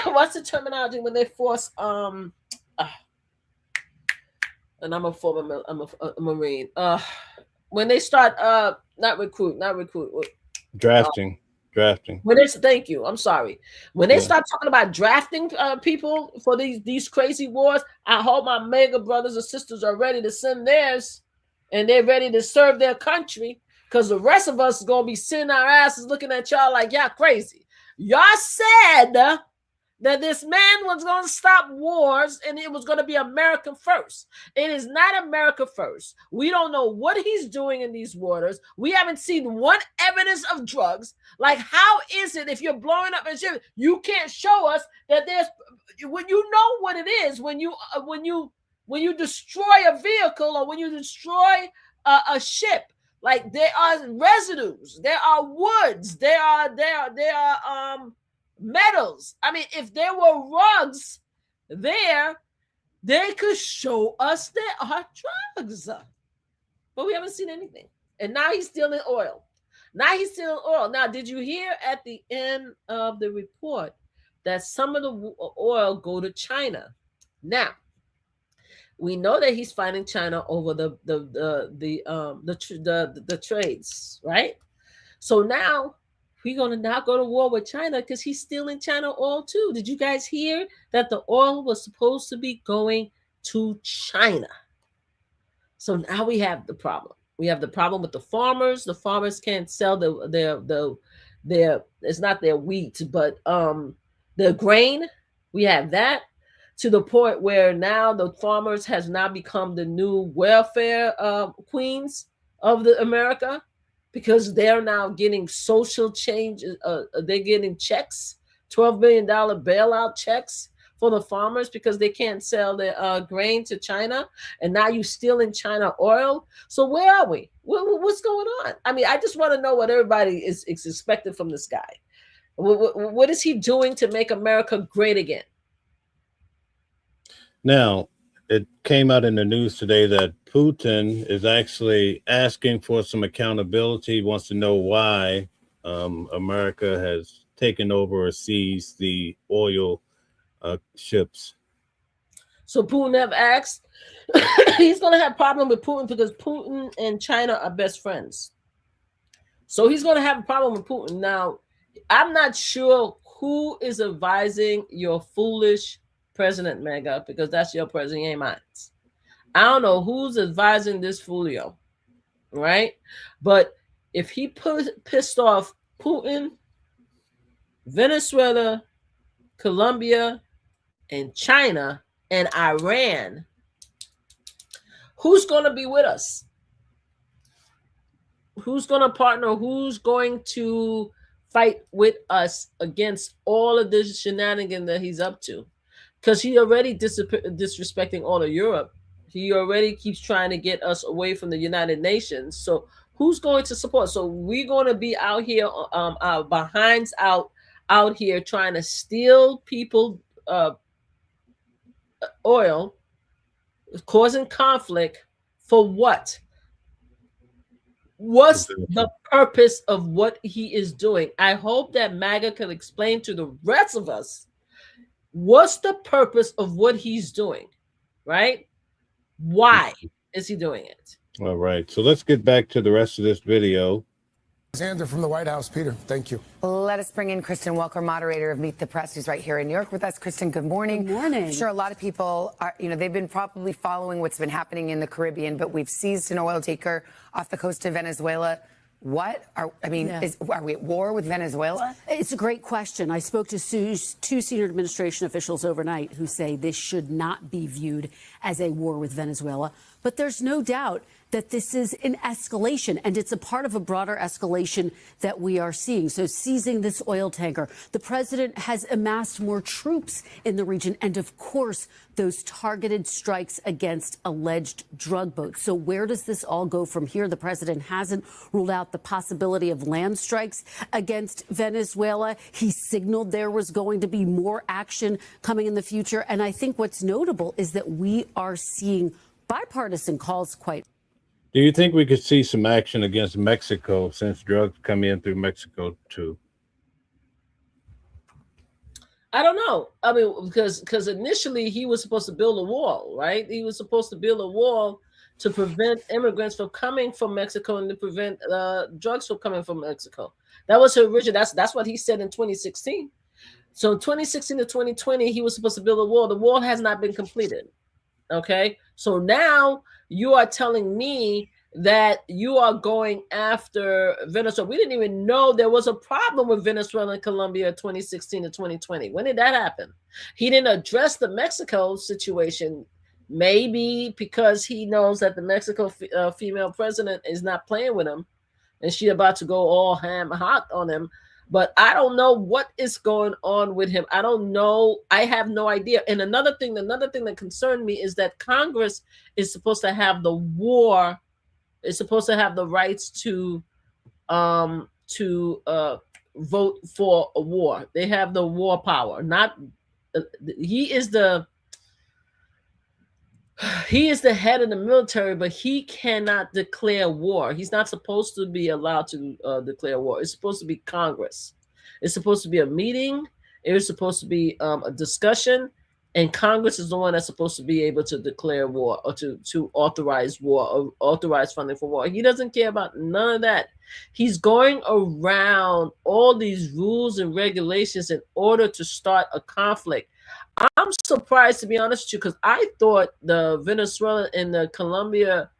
Speaker 3: what's the terminology when they force and I'm a Marine. When they start not recruit.
Speaker 2: Drafting.
Speaker 3: Thank you. I'm sorry. When they start talking about drafting people for these crazy wars, I hope my mega brothers and sisters are ready to send theirs, and they're ready to serve their country. Because the rest of us is going to be sitting our asses looking at y'all like y'all crazy. Y'all said that this man was going to stop wars and it was going to be America first. It is not America first. We don't know what he's doing in these waters. We haven't seen one evidence of drugs. Like, how is it if you're blowing up a ship, you can't show us that there's, when you know what it is, when you destroy a vehicle or when you destroy a ship. Like, there are residues, there are woods, there are metals. I mean, if there were rugs there, they could show us there are drugs. But we haven't seen anything. And now he's stealing oil. Now, did you hear at the end of the report that some of the oil go to China? Now, we know that he's fighting China over the trades, right? So now we're going to now go to war with China because he's stealing China oil too. Did you guys hear that the oil was supposed to be going to China? So now we have the problem. We have the problem with the farmers. The farmers can't sell their it's not their wheat, but their grain. We have that. To the point where now the farmers has now become the new welfare queens of America, because they're now getting social change. They're getting checks, $12 billion bailout checks for the farmers because they can't sell their grain to China. And now you're stealing China oil. So where are we? What's going on? I mean, I just want to know what everybody is expecting from this guy. What is he doing to make America great again?
Speaker 2: Now, it came out in the news today that Putin is actually asking for some accountability. He wants to know why America has taken over or seized the oil ships.
Speaker 3: So Putin have asked, he's going to have a problem with Putin because Putin and China are best friends. So he's going to have a problem with Putin. Now, I'm not sure who is advising your foolish president, Mega, because that's your president, ain't mine. I don't know who's advising this foolio, right? But if he pissed off Putin, Venezuela, Colombia, and China, and Iran, who's going to be with us? Who's going to partner? Who's going to fight with us against all of this shenanigan that he's up to? Because he already disrespecting all of Europe. He already keeps trying to get us away from the United Nations. So who's going to support? So we're going to be out here, our behinds out here trying to steal people oil, causing conflict for what? What's the purpose of what he is doing? I hope that MAGA can explain to the rest of us what's the purpose of what he's doing, right? Why is he doing it?
Speaker 2: All right. So let's get back to the rest of this video.
Speaker 9: Alexander from the White House. Peter, thank you.
Speaker 10: Let us bring in Kristen Welker, moderator of Meet the Press, who's right here in New York with us. Kristen, good morning.
Speaker 11: Good morning.
Speaker 10: I'm sure a lot of people are, they've been probably following what's been happening in the Caribbean, but we've seized an oil tanker off the coast of Venezuela. Are we at war with Venezuela?
Speaker 11: It's a great question. I spoke to two senior administration officials overnight who say this should not be viewed as a war with Venezuela. But there's no doubt that this is an escalation, and it's a part of a broader escalation that we are seeing. So seizing this oil tanker, the president has amassed more troops in the region, and of course, those targeted strikes against alleged drug boats. So where does this all go from here? The president hasn't ruled out the possibility of land strikes against Venezuela. He signaled there was going to be more action coming in the future. And I think what's notable is that we are seeing bipartisan calls quite.
Speaker 2: Do you think we could see some action against Mexico since drugs come in through Mexico too?
Speaker 3: I don't know. I mean, because initially he was supposed to build a wall, right? He was supposed to build a wall to prevent immigrants from coming from Mexico and to prevent drugs from coming from Mexico. That was her original. That's what he said in 2016. So 2016 to 2020, he was supposed to build a wall. The wall has not been completed. Okay, so now you are telling me that you are going after Venezuela. We didn't even know there was a problem with Venezuela and Colombia 2016 to 2020. When did that happen? He didn't address the Mexico situation, maybe because he knows that the Mexico female president is not playing with him and she's about to go all ham hot on him. But I don't know what is going on with him. I don't know. I have no idea. And another thing that concerned me is that Congress is supposed to have the war, is supposed to have the rights to vote for a war. They have the war power. Not he is the head of the military, but he cannot declare war. He's not supposed to be allowed to declare war. It's supposed to be Congress. It's supposed to be a meeting. It's supposed to be a discussion, and Congress is the one that's supposed to be able to declare war or to authorize war or authorize funding for war. He doesn't care about none of that. He's going around all these rules and regulations in order to start a conflict. I'm surprised, to be honest with you, because I thought the Venezuela and the Colombia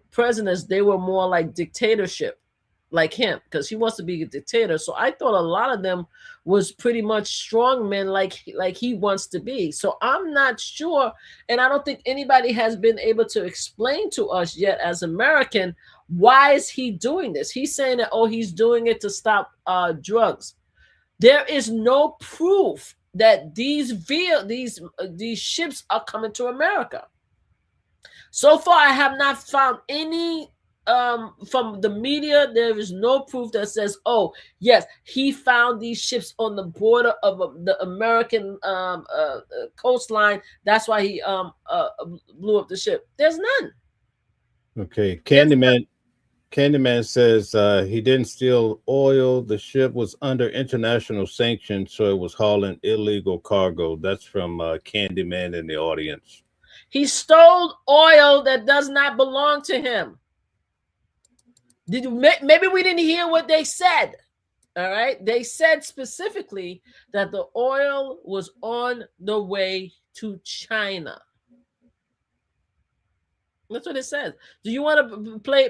Speaker 3: presidents, they were more like dictatorship, like him, because he wants to be a dictator. So I thought a lot of them was pretty much strong men like he wants to be. So I'm not sure, and I don't think anybody has been able to explain to us yet as American, why is he doing this? He's saying that, oh, he's doing it to stop drugs. There is no proof that these ships are coming to America. So far, I have not found any from the media. There is no proof that says, oh, yes, he found these ships on the border of the American coastline. That's why he blew up the ship. There's none.
Speaker 2: Okay, Candyman says he didn't steal oil. The ship was under international sanctions, so it was hauling illegal cargo. That's from Candyman in the audience.
Speaker 3: He stole oil that does not belong to him. Maybe we didn't hear what they said. All right. They said specifically that the oil was on the way to China. That's what it says. Do you want to play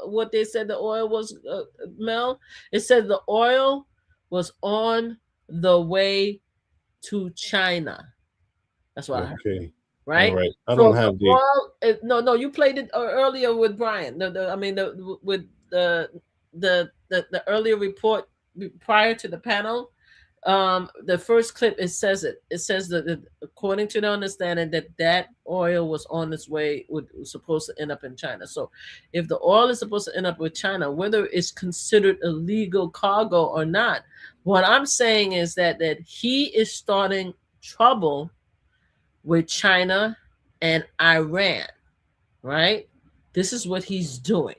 Speaker 3: what they said the oil was, Mel? It said the oil was on the way to China. That's what I heard. Okay. Right?
Speaker 2: All right. I don't have the
Speaker 3: oil, no, you played it earlier with Brian. With the earlier report prior to the panel. The first clip, it says that according to the understanding that oil was on its way, was supposed to end up in China. So if the oil is supposed to end up with China, whether it's considered illegal cargo or not, what I'm saying is that he is starting trouble with China and Iran, right? This is what he's doing.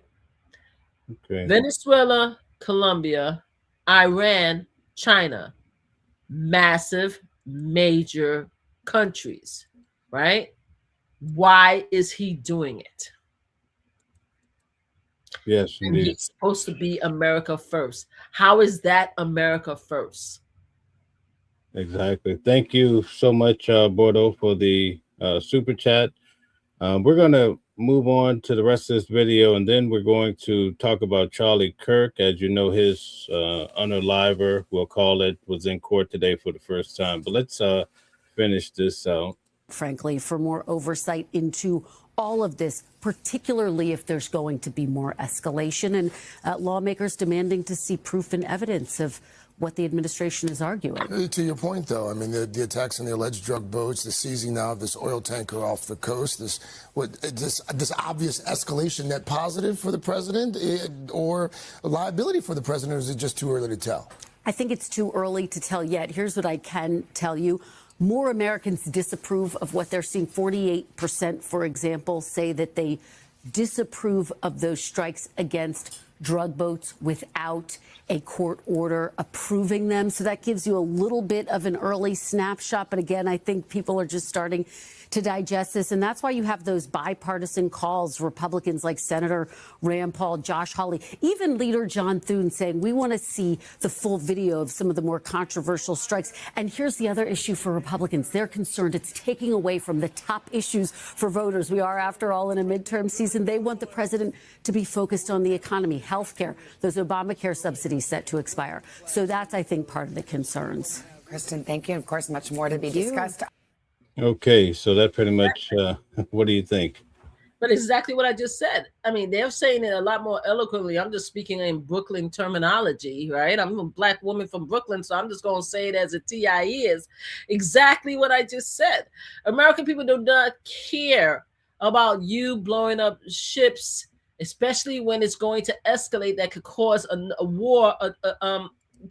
Speaker 3: Okay. Venezuela, Colombia, Iran, China. Massive, major countries, right? Why is he doing it?
Speaker 2: Yes,
Speaker 3: And
Speaker 2: indeed.
Speaker 3: he's supposed to be America first. How is that America first?
Speaker 2: Exactly. Thank you so much, Bordeaux, for the super chat. We're going to move on to the rest of this video, and then we're going to talk about Charlie Kirk. As you know, his unaliver, we'll call it, was in court today for the first time. But let's finish this out.
Speaker 11: Frankly, for more oversight into all of this, particularly if there's going to be more escalation, and lawmakers demanding to see proof and evidence of what the administration is arguing.
Speaker 9: To your point, though, I mean, the attacks on the alleged drug boats, the seizing now of this oil tanker off the coast, this obvious escalation, net positive for the president or a liability for the president, or is it just too early to tell?
Speaker 11: I think it's too early to tell yet. Here's what I can tell you. More Americans disapprove of what they're seeing. 48%, for example, say that they disapprove of those strikes against drug boats without a court order approving them. So that gives you a little bit of an early snapshot. But again, I think people are just starting to digest this. And that's why you have those bipartisan calls, Republicans like Senator Rand Paul, Josh Hawley, even Leader John Thune saying we want to see the full video of some of the more controversial strikes. And here's the other issue for Republicans. They're concerned it's taking away from the top issues for voters. We are, after all, in a midterm season. They want the president to be focused on the economy, health care, those Obamacare subsidies set to expire. So that's, I think, part of the concerns.
Speaker 10: Kristen, thank you. Of course, much more to be discussed.
Speaker 2: Okay, so that pretty much, what do you think?
Speaker 3: But exactly what I just said. I mean, they're saying it a lot more eloquently. I'm just speaking in Brooklyn terminology, right? I'm a Black woman from Brooklyn, so I'm just going to say it as a TIE is exactly what I just said. American people do not care about you blowing up ships, especially when it's going to escalate that could cause a war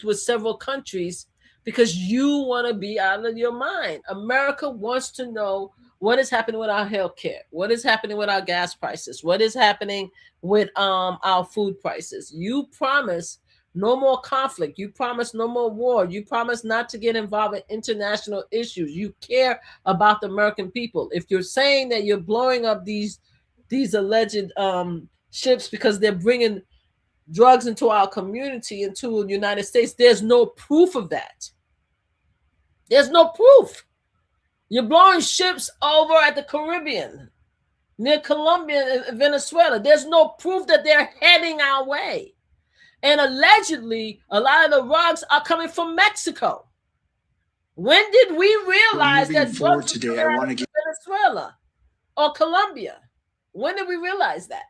Speaker 3: with several countries, because you want to be out of your mind. America wants to know what is happening with our health care, what is happening with our gas prices, what is happening with our food prices. You promise no more conflict. You promise no more war. You promise not to get involved in international issues. You care about the American people. If you're saying that you're blowing up these alleged ships because they're bringing drugs into our community, into the United States, there's no proof of that. There's no proof. You're blowing ships over at the Caribbean, near Colombia and Venezuela. There's no proof that they're heading our way. And allegedly, a lot of the drugs are coming from Mexico. When did we realize that drugs today, were coming out of Venezuela or Colombia? When did we realize that?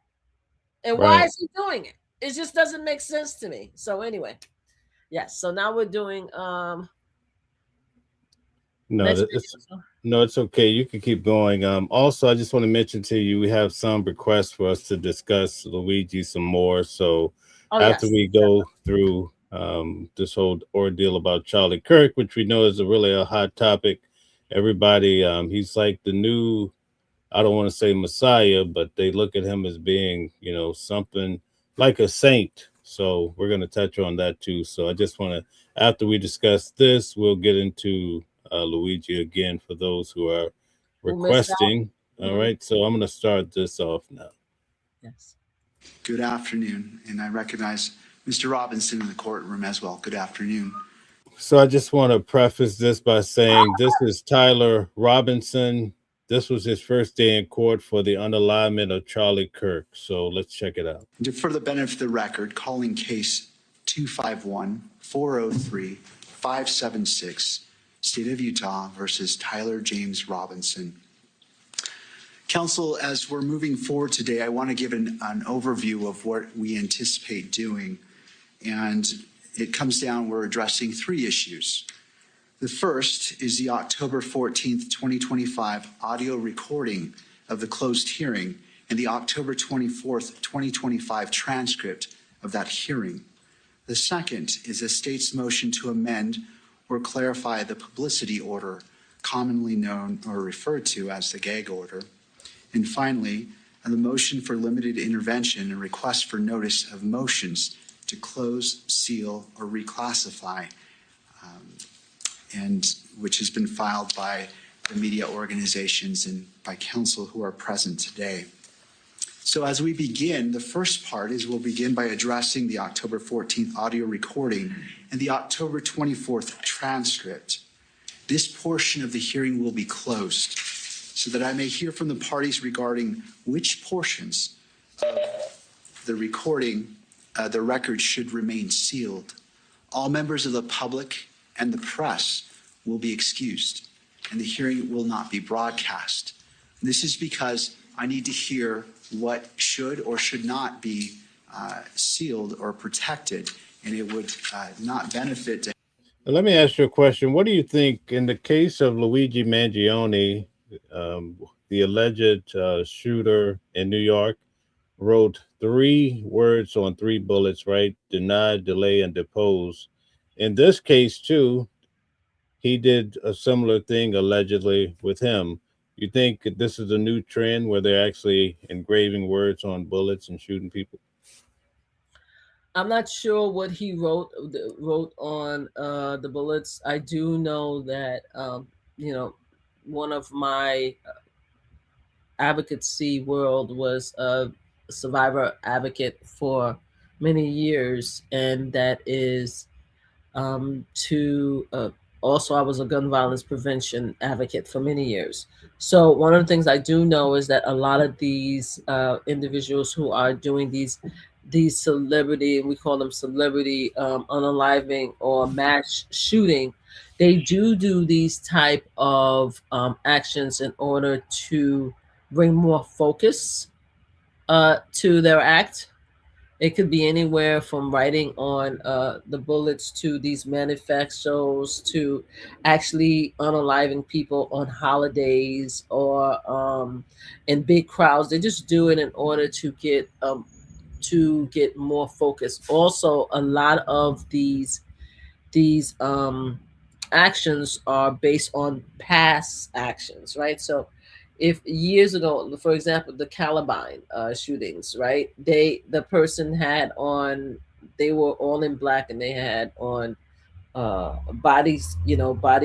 Speaker 3: And why is he doing it? It just doesn't make sense to me. So anyway, yes. So now we're doing
Speaker 2: No, it's okay. You can keep going. Also, I just want to mention to you, we have some requests for us to discuss Luigi some more. So after we go through this whole ordeal about Charlie Kirk, which we know is really a hot topic, everybody, he's like the new, I don't want to say Messiah, but they look at him as being, something like a saint. So we're going to touch on that too. So I just want to, after we discuss this, we'll get into Luigi again for those who are requesting. All right, so I'm going to start this off now.
Speaker 3: Yes.
Speaker 12: Good afternoon, and I recognize Mr. Robinson in the courtroom as well. Good afternoon.
Speaker 2: So I just want to preface this by saying this is Tyler Robertson. This was his first day in court for the unalignment of Charlie Kirk. So let's check it out.
Speaker 12: For the benefit of the record, calling case 251-403-576, State of Utah versus Tyler James Robinson. Counsel, as we're moving forward today, I want to give an overview of what we anticipate doing. And it comes down, we're addressing three issues. The first is the October 14th, 2025 audio recording of the closed hearing and the October 24th, 2025 transcript of that hearing. The second is the state's motion to amend or clarify the publicity order, commonly known or referred to as the gag order. And finally, the motion for limited intervention and request for notice of motions to close, seal, or reclassify, and which has been filed by the media organizations and by counsel who are present today. So as we begin, the first part is we'll begin by addressing the October 14th audio recording and the October 24th transcript. This portion of the hearing will be closed so that I may hear from the parties regarding which portions of the recording, the record should remain sealed. All members of the public and the press will be excused, and the hearing will not be broadcast. This is because I need to hear what should or should not be sealed or protected, and it would not benefit to.
Speaker 2: Let me ask you a question. What do you think in the case of Luigi Mangione, the alleged shooter in New York, wrote 3 words on 3 bullets, right? Deny, delay, and depose. In this case, too, he did a similar thing allegedly with him. You think this is a new trend where they're actually engraving words on bullets and shooting people?
Speaker 3: I'm not sure what he wrote on the bullets. I do know that one of my advocacy world was a survivor advocate for many years, and that is also I was a gun violence prevention advocate for many years. So one of the things I do know is that a lot of these individuals who are doing these celebrity, and we call them celebrity unaliving or mass shooting, they do these type of actions in order to bring more focus to their act. It could be anywhere from writing on the bullets to these manifestos to actually unaliving people on holidays or in big crowds. They just do it in order to get more focus. Also, a lot of these actions are based on past actions, right? So if years ago, for example, the Columbine shootings, right? The person had on, they were all in black and they had on body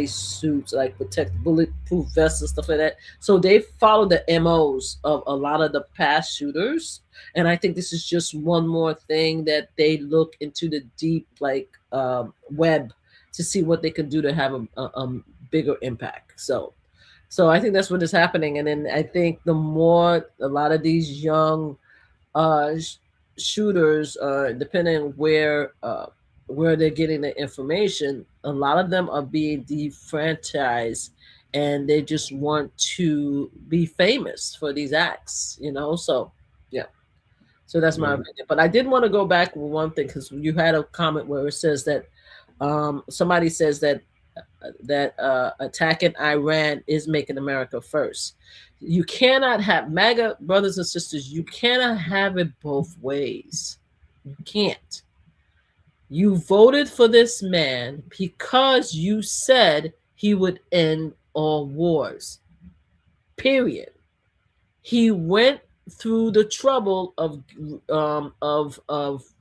Speaker 3: suits, like bulletproof vests and stuff like that. So they follow the MOs of a lot of the past shooters. And I think this is just one more thing that they look into the deep web to see what they can do to have a bigger impact. So I think that's what is happening. And then I think the more a lot of these young shooters, depending on where they're getting the information, a lot of them are being defranchised and they just want to be famous for these acts, So, yeah. So that's my opinion. But I did want to go back with one thing, because you had a comment where it says that somebody says that attacking Iran is making America first. You cannot have, MAGA brothers and sisters, you cannot have it both ways. You can't. You voted for this man because you said he would end all wars. Period. He went through the trouble of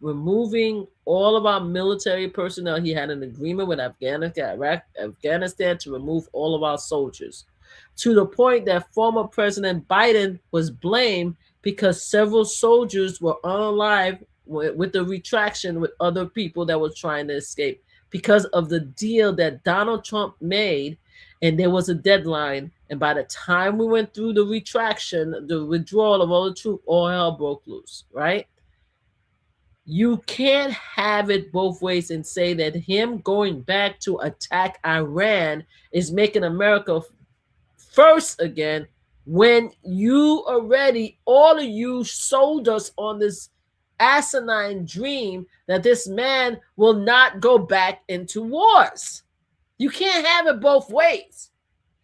Speaker 3: removing all of our military personnel. He had an agreement with Afghanistan to remove all of our soldiers, to the point that former President Biden was blamed because several soldiers were unalive with the retraction with other people that were trying to escape because of the deal that Donald Trump made. And there was a deadline. And by the time we went through the retraction, the withdrawal of all the troops, all hell broke loose, right? You can't have it both ways and say that him going back to attack Iran is making America first again, when you already, all of you sold us on this asinine dream that this man will not go back into wars. You can't have it both ways.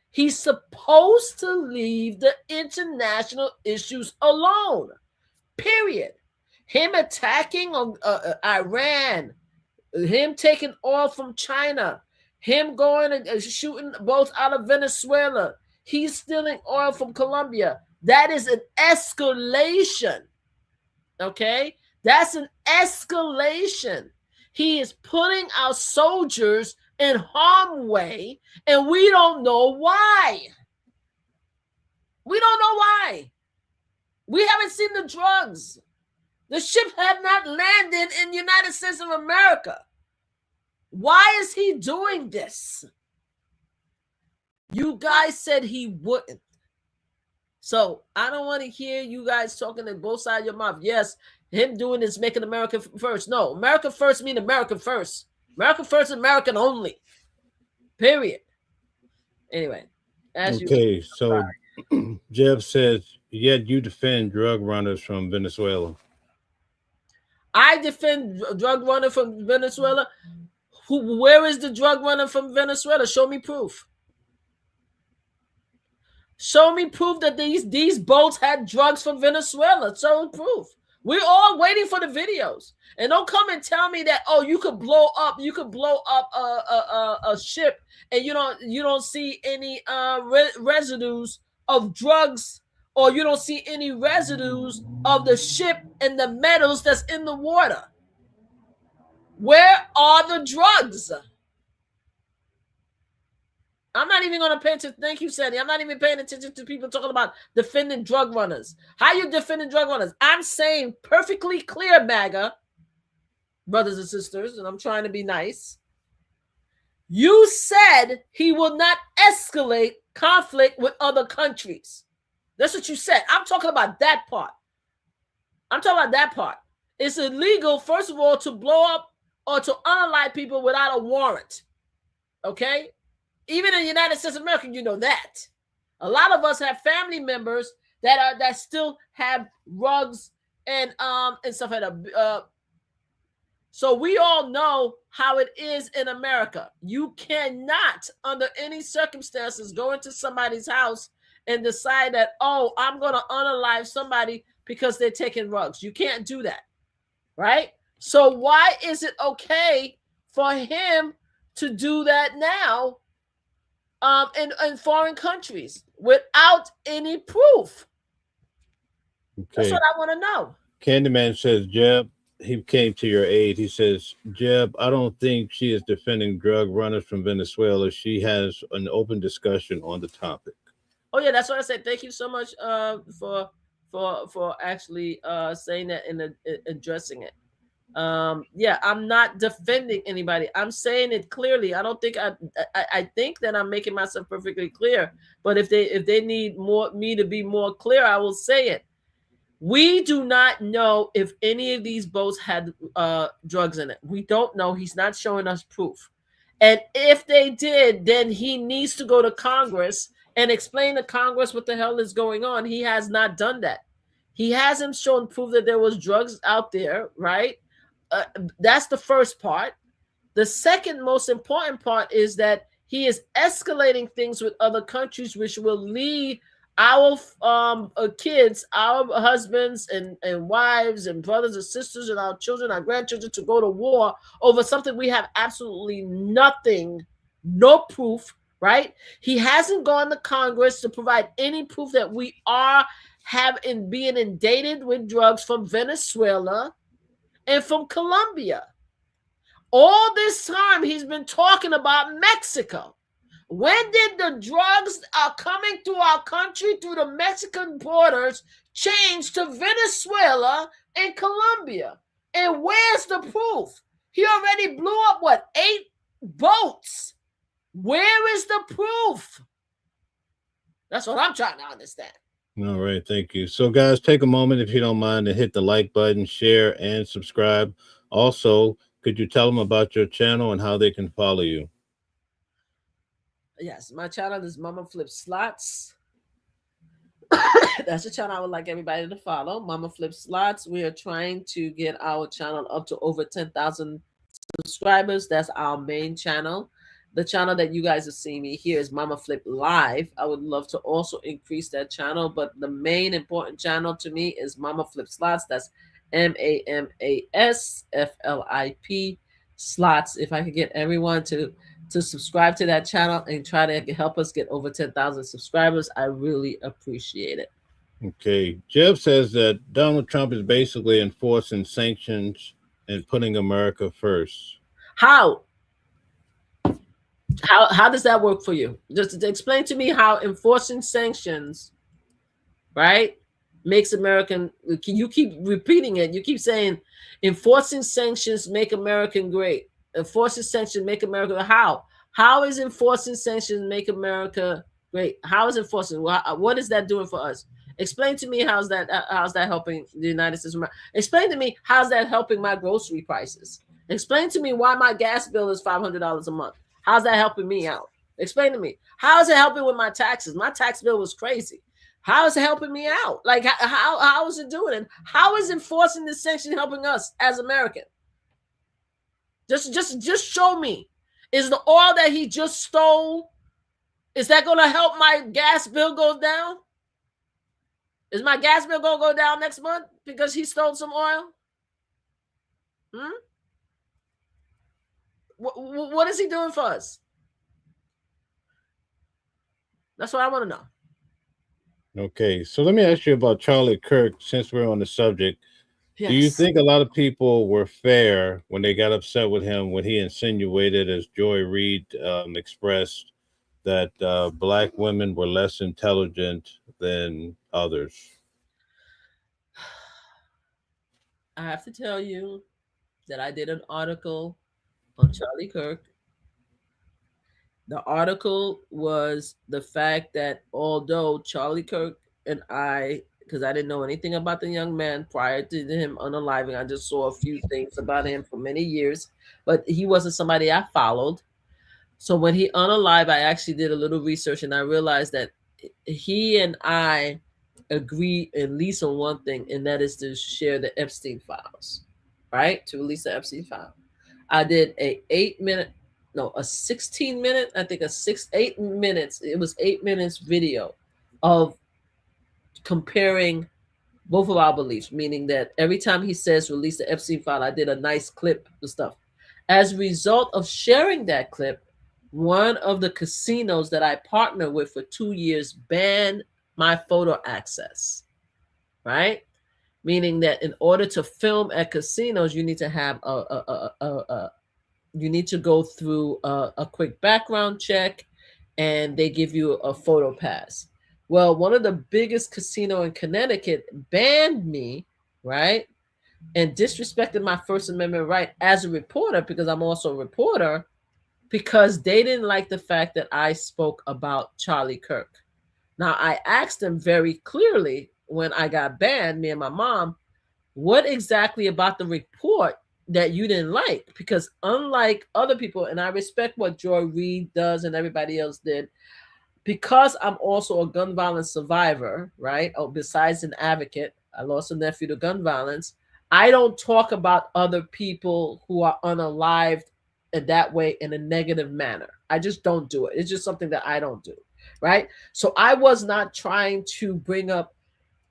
Speaker 3: He's supposed to leave the international issues alone, period. Him attacking Iran, him taking oil from China, him going and shooting both out of Venezuela, he's stealing oil from Colombia. That is an escalation, okay? That's an escalation. He is putting our soldiers in harm's way, and we don't know why. We don't know why. We haven't seen the drugs. The ship have not landed in the United States of America. Why is he doing this? You guys said he wouldn't. So I don't want to hear you guys talking at both sides of your mouth. Yes, him doing this making America first. No, America first mean America first. America first, American only. Period. Anyway.
Speaker 2: Okay, so Jeb says, yet you defend drug runners from Venezuela.
Speaker 3: I defend drug runner from Venezuela. Where is the drug runner from Venezuela? Show me proof. Show me proof that these boats had drugs from Venezuela. Show proof. We're all waiting for the videos. And don't come and tell me that, oh, you could blow up a ship and you don't see any residues of drugs, or you don't see any residues of the ship and the metals that's in the water. Where are the drugs? I'm not even going to pay attention. Thank you, Sandy. I'm not even paying attention to people talking about defending drug runners. How you defending drug runners? I'm saying perfectly clear, MAGA, brothers and sisters, and I'm trying to be nice. You said he will not escalate conflict with other countries. That's what you said. I'm talking about that part. It's illegal, first of all, to blow up or to unalive people without a warrant. Okay? Even in the United States of America, you know that. A lot of us have family members that still have rugs and stuff like that. So we all know how it is in America. You cannot, under any circumstances, go into somebody's house and decide that, oh, I'm going to unalive somebody because they're taking rugs. You can't do that, right? So why is it okay for him to do that now in foreign countries without any proof?
Speaker 2: Okay.
Speaker 3: That's what I want to know.
Speaker 2: Candyman says, Jeb, he came to your aid. He says, Jeb, I don't think she is defending drug runners from Venezuela. She has an open discussion on the topic.
Speaker 3: Oh yeah, that's what I said. Thank you so much for actually saying that and addressing it. Yeah, I'm not defending anybody. I'm saying it clearly. I don't think I think that I'm making myself perfectly clear. But if they need me to be more clear, I will say it. We do not know if any of these boats had drugs in it. We don't know. He's not showing us proof. And if they did, then he needs to go to Congress and explain to Congress what the hell is going on. He has not done that. He hasn't shown proof that there was drugs out there, right? That's the first part. The second most important part is that he is escalating things with other countries, which will lead our kids, our husbands and wives and brothers and sisters and our children, our grandchildren to go to war over something we have absolutely no proof, right? He hasn't gone to Congress to provide any proof that we are being inundated with drugs from Venezuela and from Colombia. All this time he's been talking about Mexico. When did the drugs are coming through our country through the Mexican borders change to Venezuela and Colombia? And where's the proof? He already blew up, 8 boats? Where is the proof? That's what I'm trying to understand.
Speaker 2: All right, thank you. So, guys, take a moment, if you don't mind, to hit the like button, share, and subscribe. Also, could you tell them about your channel and how they can follow you?
Speaker 3: Yes, my channel is Mama Flip Slots. That's the channel I would like everybody to follow. Mama Flip Slots. We are trying to get our channel up to over 10,000 subscribers. That's our main channel. The channel that you guys are seeing me here is Mama Flip Live. I would love to also increase that channel, but the main important channel to me is Mama Flip Slots. That's MAMASFLIP Slots. If I could get everyone to subscribe to that channel and try to help us get over 10,000 subscribers, I really appreciate it.
Speaker 2: Okay. Jeff says that Donald Trump is basically enforcing sanctions and putting America first.
Speaker 3: How does that work for you? Just explain to me how enforcing sanctions, right, makes American, you keep repeating it. You keep saying enforcing sanctions make America great. Enforcing sanctions make America, how? How is enforcing sanctions make America great? How is enforcing? What is that doing for us? Explain to me how's that helping the United States of America? Explain to me how's that helping my grocery prices? Explain to me why my gas bill is $500 a month. How's that helping me out? Explain to me. How is it helping with my taxes? My tax bill was crazy. How is it helping me out? Like, how is it doing it? How is enforcing this sanction helping us as Americans? Just show me. Is the oil that he just stole, is that going to help my gas bill go down? Is my gas bill going to go down next month because he stole some oil? What is he doing for us? That's what I want to know.
Speaker 2: Okay, so let me ask you about Charlie Kirk, since we're on the subject.
Speaker 3: Yes.
Speaker 2: Do you think a lot of people were fair when they got upset with him when he insinuated, as Joy Reid expressed, that Black women were less intelligent than others?
Speaker 3: I have to tell you that I did an article on Charlie Kirk. The article was the fact that although Charlie Kirk and I, because I didn't know anything about the young man prior to him unaliving, I just saw a few things about him for many years, but he wasn't somebody I followed. So when he unalived, I actually did a little research and I realized that he and I agree at least on one thing, and that is to share the Epstein files, right? To release the Epstein file. I did a 16 minute, I think 8 minutes. It was 8 minutes video of comparing both of our beliefs, meaning that every time he says release the Epstein file, I did a nice clip of stuff. As a result of sharing that clip, one of the casinos that I partnered with for 2 years banned my photo access, right? Meaning that in order to film at casinos, you need to have you need to go through a quick background check, and they give you a photo pass. Well, one of the biggest casino in Connecticut banned me, right? And disrespected my First Amendment right as a reporter, because I'm also a reporter, because they didn't like the fact that I spoke about Charlie Kirk. Now, I asked them very clearly when I got banned, me and my mom, what exactly about the report that you didn't like? Because unlike other people, and I respect what Joy Reid does and everybody else did, because I'm also a gun violence survivor, right? Oh, besides an advocate, I lost a nephew to gun violence. I don't talk about other people who are unalived in that way in a negative manner. I just don't do it. It's just something that I don't do, right? So I was not trying to bring up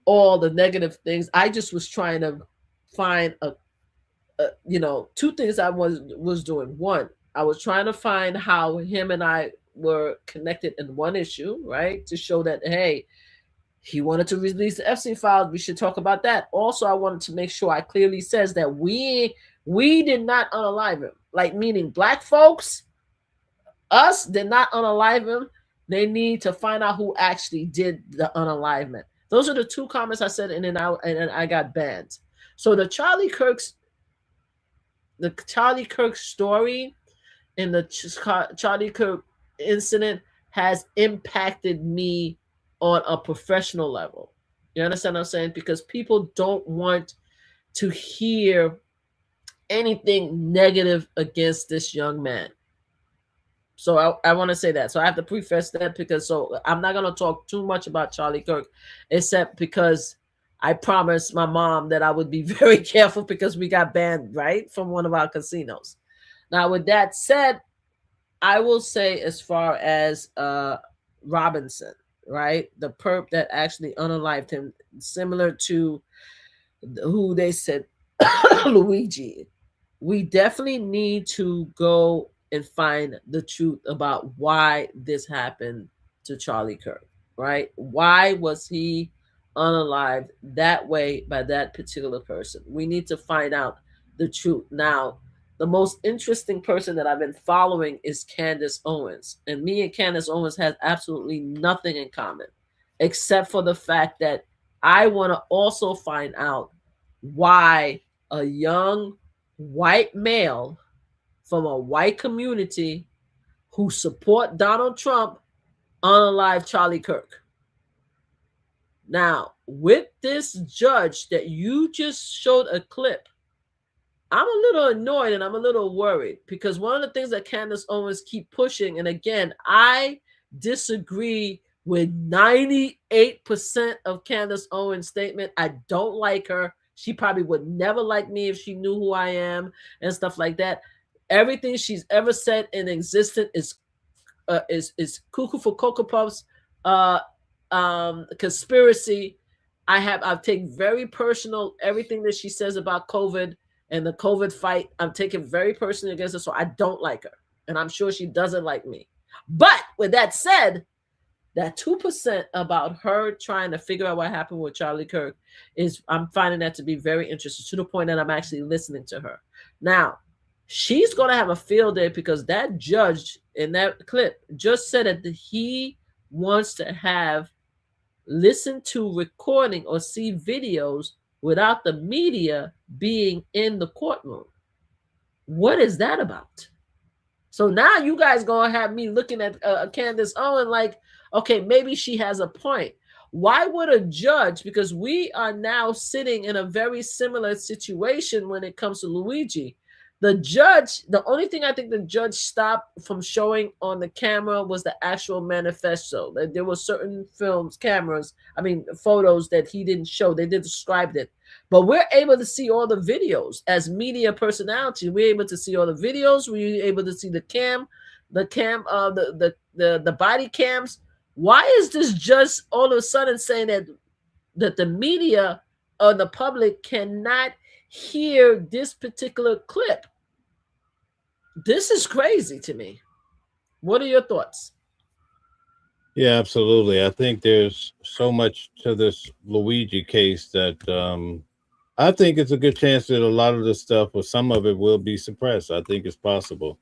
Speaker 3: all the negative things. I just was trying to find two things I was doing. One, I was trying to find how him and I were connected in one issue, right? To show that, hey, he wanted to release the Epstein files. We should talk about that. Also, I wanted to make sure I clearly says that we did not unalive him. Like, meaning Black folks, us did not unalive him. They need to find out who actually did the unalivement. Those are the two comments I said, and then I got banned. So the Charlie Kirk story and the Charlie Kirk incident has impacted me on a professional level. You understand what I'm saying? Because people don't want to hear anything negative against this young man. So I want to say that. So I have to preface that, because I'm not going to talk too much about Charlie Kirk, except because I promised my mom that I would be very careful, because we got banned, right, from one of our casinos. Now, with that said, I will say, as far as Robinson, right, the perp that actually unalived him, similar to who they said Luigi, we definitely need to go and find the truth about why this happened to Charlie Kirk, right? Why was he unalived that way by that particular person? We need to find out the truth. Now, the most interesting person that I've been following is Candace Owens. And me and Candace Owens has absolutely nothing in common, except for the fact that I want to also find out why a young white male from a white community who support Donald Trump unalive Charlie Kirk. Now, with this judge that you just showed a clip, I'm a little annoyed and I'm a little worried because one of the things that Candace Owens keep pushing, and again, I disagree with 98% of Candace Owens' statement. I don't like her. She probably would never like me if she knew who I am and stuff like that. Everything she's ever said in existence is cuckoo for Cocoa Puffs, conspiracy. I've taken very personal everything that she says about COVID and the COVID fight. I'm taking very personally against her, so I don't like her, and I'm sure she doesn't like me. But with that said, that 2% about her trying to figure out what happened with Charlie Kirk I'm finding that to be very interesting, to the point that I'm actually listening to her. Now, she's going to have a field day because that judge in that clip just said that he wants to have listen to recording or see videos without the media being in the courtroom. What is that about? So now you guys going to have me looking at Candace Owen like, okay, maybe she has a point. Why would a judge, because we are now sitting in a very similar situation when it comes to Luigi. The judge, the only thing I think the judge stopped from showing on the camera was the actual manifesto. There were certain photos that he didn't show. They did describe it. But we're able to see all the videos as media personality. We're able to see all the videos. We're able to see the body cams. Why is this judge all of a sudden saying that the media or the public cannot hear this particular clip? This is crazy to me. What are your thoughts?
Speaker 2: Yeah, absolutely. I think there's so much to this Luigi case that I think it's a good chance that a lot of this stuff or some of it will be suppressed. I think it's possible.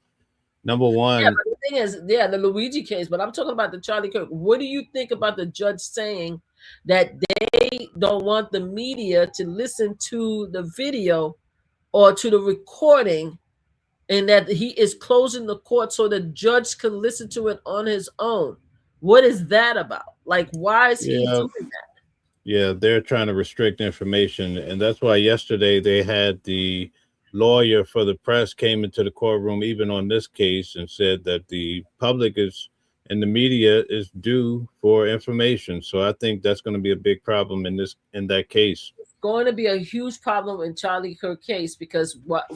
Speaker 2: Number one.
Speaker 3: Yeah, but the thing is, the Luigi case, but I'm talking about the Charlie Kirk. What do you think about the judge saying that they don't want the media to listen to the video or to the recording, and that he is closing the court so the judge can listen to it on his own? What is that about? Like, why is he doing that?
Speaker 2: Yeah, they're trying to restrict information, and that's why yesterday they had the lawyer for the press came into the courtroom, even on this case, and said that the public is and the media is due for information. So I think that's going to be a big problem in that case.
Speaker 3: It's going to be a huge problem in Charlie Kirk case because what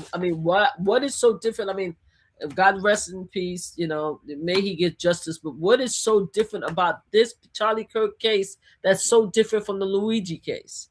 Speaker 3: is so different? I mean, God rest in peace, may he get justice. But what is so different about this Charlie Kirk case that's so different from the Luigi case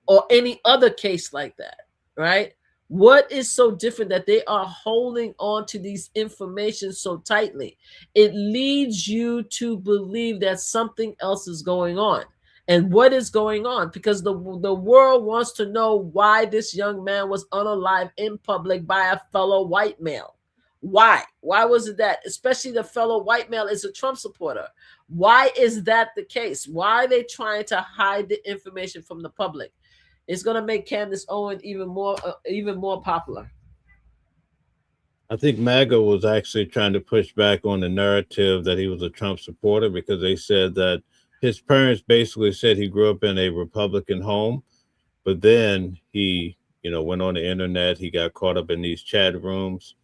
Speaker 3: or any other case like that, right? What is so different that they are holding on to these information so tightly? It leads you to believe that something else is going on. And what is going on? Because the world wants to know why this young man was unalive in public by a fellow white male. Why? Why was it that? Especially the fellow white male is a Trump supporter. Why is that the case? Why are they trying to hide the information from the public? It's going to make Candace Owen even more popular.
Speaker 2: I think MAGA was actually trying to push back on the narrative that he was a Trump supporter because they said that his parents basically said he grew up in a Republican home, but then he, went on the internet. He got caught up in these chat rooms,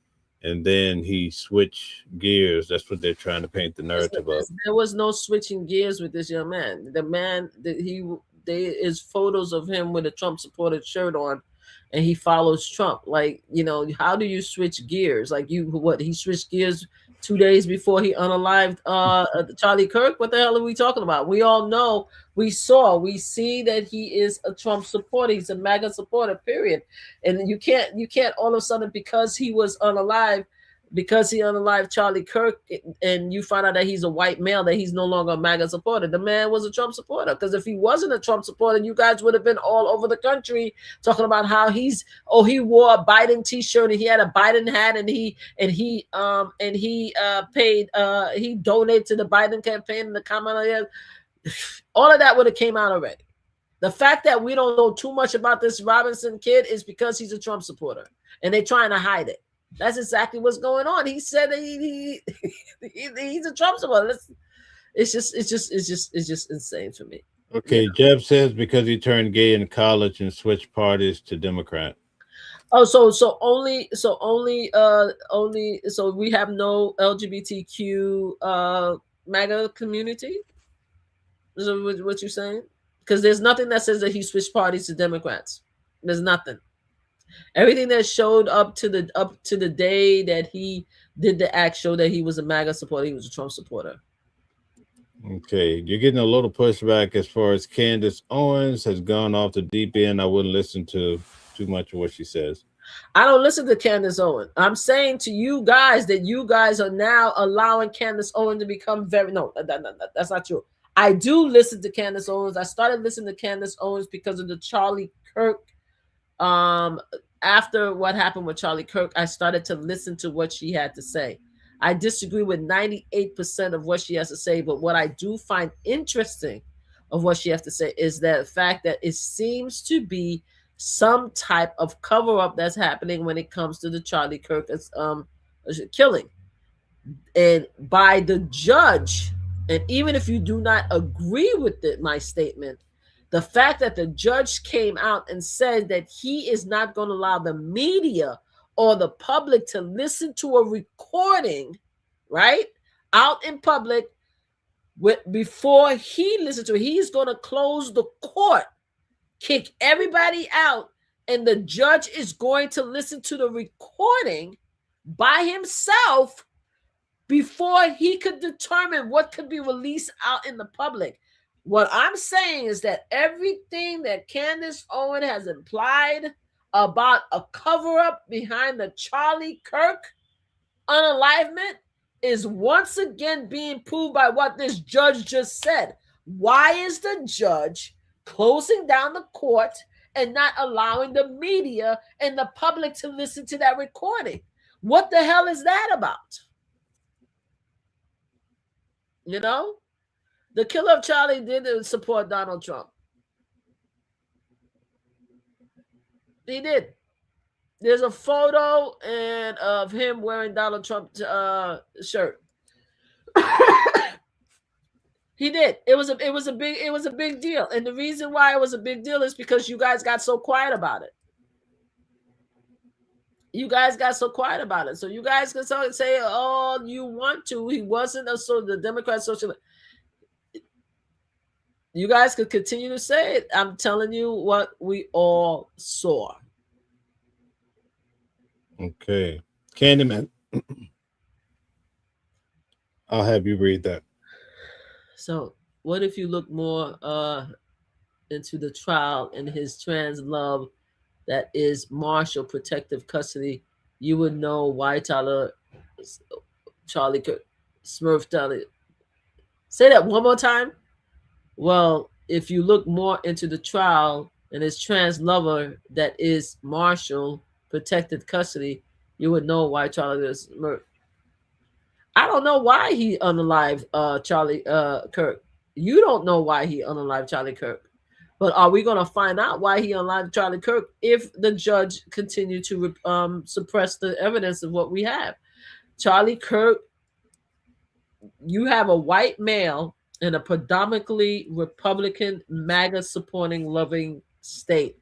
Speaker 2: and then he switched gears. That's what they're trying to paint the narrative of.
Speaker 3: There was no switching gears with this young man. The man that there is photos of him with a Trump supported shirt on, and he follows Trump. Like, how do you switch gears? Like he switched gears 2 days before he unalived Charlie Kirk? What the hell are we talking about? We all know, we see that he is a Trump supporter. He's a MAGA supporter, period. And you can't all of a sudden, because he unalived Charlie Kirk and you find out that he's a white male, that he's no longer a MAGA supporter. The man was a Trump supporter, because if he wasn't a Trump supporter, you guys would have been all over the country talking about how he wore a Biden t-shirt and he had a Biden hat and he donated to the Biden campaign in the comment. All of that would have came out already. The fact that we don't know too much about this Robinson kid is because he's a Trump supporter, and they're trying to hide it. That's exactly what's going on. He said that he's a Trump supporter. It's just insane for me.
Speaker 2: Okay, yeah. Jeff says because he turned gay in college and switched parties to Democrat.
Speaker 3: Oh, so we have no LGBTQ MAGA community? Is that what you're saying? Because there's nothing that says that he switched parties to Democrats. There's nothing. Everything that showed up to the day that he did the act showed that he was a MAGA supporter. He was a Trump supporter.
Speaker 2: Okay, you're getting a little pushback as far as Candace Owens has gone off the deep end. I wouldn't listen to too much of what she says.
Speaker 3: I don't listen to Candace Owens. I'm saying to you guys that you guys are now allowing Candace Owens to become that's not true. I do listen to Candace Owens. I started listening to Candace Owens because of the Charlie Kirk. After what happened with Charlie Kirk, I started to listen to what she had to say. I disagree with 98% of what she has to say, but what I do find interesting of what she has to say is that fact that it seems to be some type of cover-up that's happening when it comes to the Charlie Kirk killing. And by the judge, and even if you do not agree with my statement, the fact that the judge came out and said that he is not going to allow the media or the public to listen to a recording, right, out in public before he listens to it. He's going to close the court, kick everybody out, and the judge is going to listen to the recording by himself before he could determine what could be released out in the public. What I'm saying is that everything that Candace Owens has implied about a cover-up behind the Charlie Kirk unalivement is once again being proved by what this judge just said. Why is the judge closing down the court and not allowing the media and the public to listen to that recording? What the hell is that about? You know? The killer of Charlie didn't support Donald Trump. He did. There's a photo of him wearing Donald Trump's shirt. He did. It was a big deal. And the reason why it was a big deal is because you guys got so quiet about it. You guys got so quiet about it. So you guys can say all you want to. He wasn't the Democrat social. You guys could continue to say it. I'm telling you what we all saw.
Speaker 2: Okay. Candyman. I'll have you read that.
Speaker 3: So what if you look more into the trial and his trans love that is Marshall protective custody? You would know why Charlie Kirk, Smurf Charlie. Say that one more time. Well, if you look more into the trial and his trans lover that is Marshall protected custody, you would know why Charlie is murdered. I don't know why he unalived Charlie Kirk. You don't know why he unalived Charlie Kirk. But are we going to find out why he unalived Charlie Kirk if the judge continued to suppress the evidence of what we have? Charlie Kirk, you have a white male in a predominantly Republican, MAGA supporting, loving state,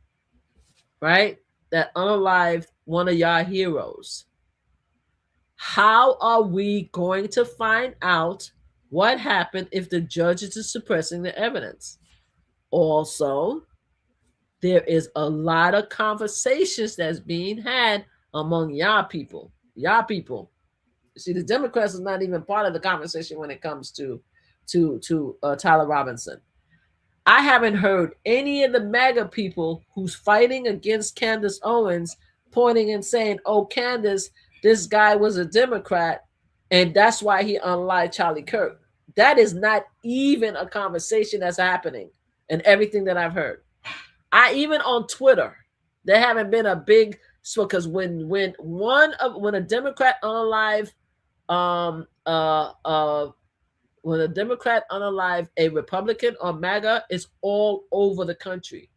Speaker 3: right? That unalived one of y'all heroes. How are we going to find out what happened if the judge is suppressing the evidence? Also, there is a lot of conversations that's being had among y'all people. Y'all people. See, the Democrats is not even part of the conversation when it comes to Tyler Robertson. I haven't heard any of the MAGA people who's fighting against Candace Owens pointing and saying, oh, Candace, this guy was a Democrat, and that's why he unalived Charlie Kirk. That is not even a conversation that's happening in everything that I've heard. Even on Twitter, there haven't been a big, because when a Democrat unalived when a Democrat unalive a Republican or MAGA, it's all over the country.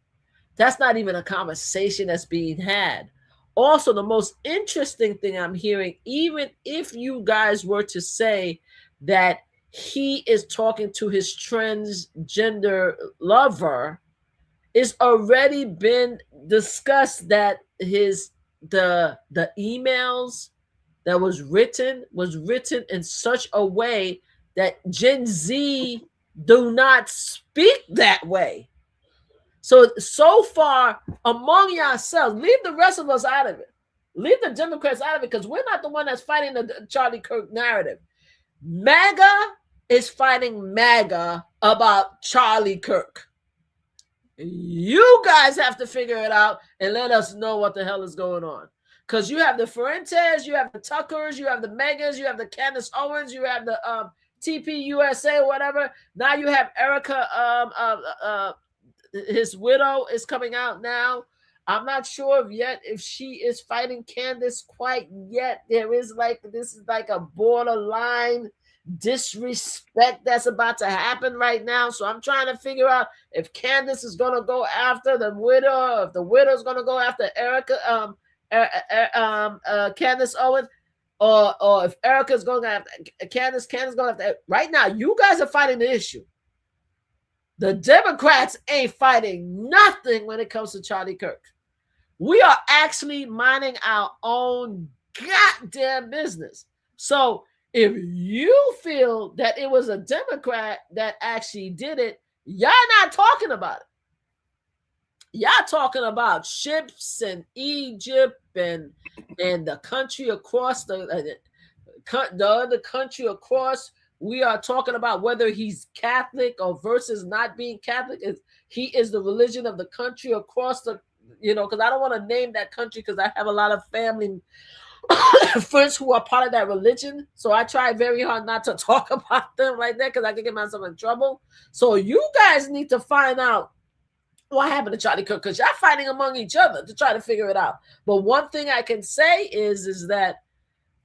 Speaker 3: That's not even a conversation that's being had. Also, the most interesting thing I'm hearing, even if you guys were to say that he is talking to his transgender lover, it's already been discussed that the emails that was written in such a way that Gen Z do not speak that way. So far, among yourselves, leave the rest of us out of it. Leave the Democrats out of it, because we're not the one that's fighting the Charlie Kirk narrative. MAGA is fighting MAGA about Charlie Kirk. You guys have to figure it out and let us know what the hell is going on. Because you have the Fuentes, you have the Tuckers, you have the Megas, you have the Candace Owens, you have the TPUSA, whatever. Now you have Erica, his widow is coming out now. I'm not sure yet if she is fighting Candace quite yet. This is like a borderline disrespect that's about to happen right now. So I'm trying to figure out if Candace is going to go after the widow, or if the widow is going to go after Erica, Candace Owens, or if Erica's going after Candace going after. Right now, you guys are fighting the issue. The Democrats ain't fighting nothing when it comes to Charlie Kirk. We are actually minding our own goddamn business. So if you feel that it was a Democrat that actually did it, y'all not talking about it. Y'all talking about ships and Egypt and the country across the other country across. We are talking about whether he's Catholic or versus not being Catholic. He is the religion of the country across the, because I don't want to name that country because I have a lot of family friends who are part of that religion. So I try very hard not to talk about them like that because I can get myself in trouble. So you guys need to find out what happened to Charlie Kirk, because y'all fighting among each other to try to figure it out. But one thing I can say is that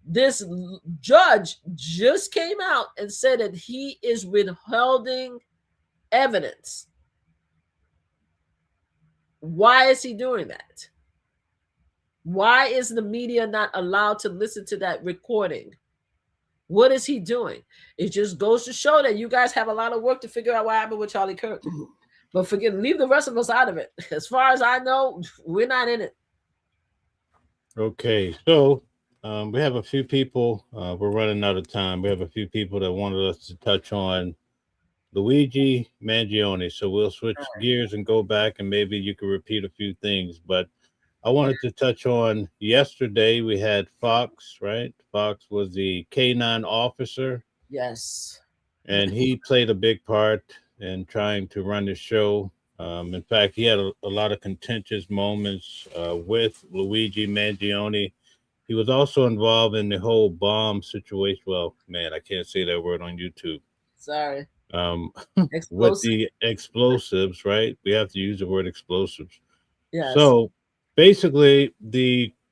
Speaker 3: this judge just came out and said that he is withholding evidence. Why is he doing that? Why is the media not allowed to listen to that recording? What is he doing? It just goes to show that you guys have a lot of work to figure out what happened with Charlie Kirk. But leave the rest of us out of it. As far as I know, we're not in it.
Speaker 2: Okay, so we have a few people. We're running out of time. We have a few people that wanted us to touch on Luigi Mangione. So we'll switch gears and go back, and maybe you can repeat a few things. But I wanted to touch on yesterday. We had Fox, right? Fox was the K9 officer.
Speaker 3: Yes.
Speaker 2: And he played a big part in trying to run the show. In fact, he had a lot of contentious moments with Luigi Mangione. He was also involved in the whole bomb situation. Well, man, I can't say that word on YouTube.
Speaker 3: Sorry.
Speaker 2: With the explosives, right? We have to use the word explosives.
Speaker 3: Yes.
Speaker 2: So basically,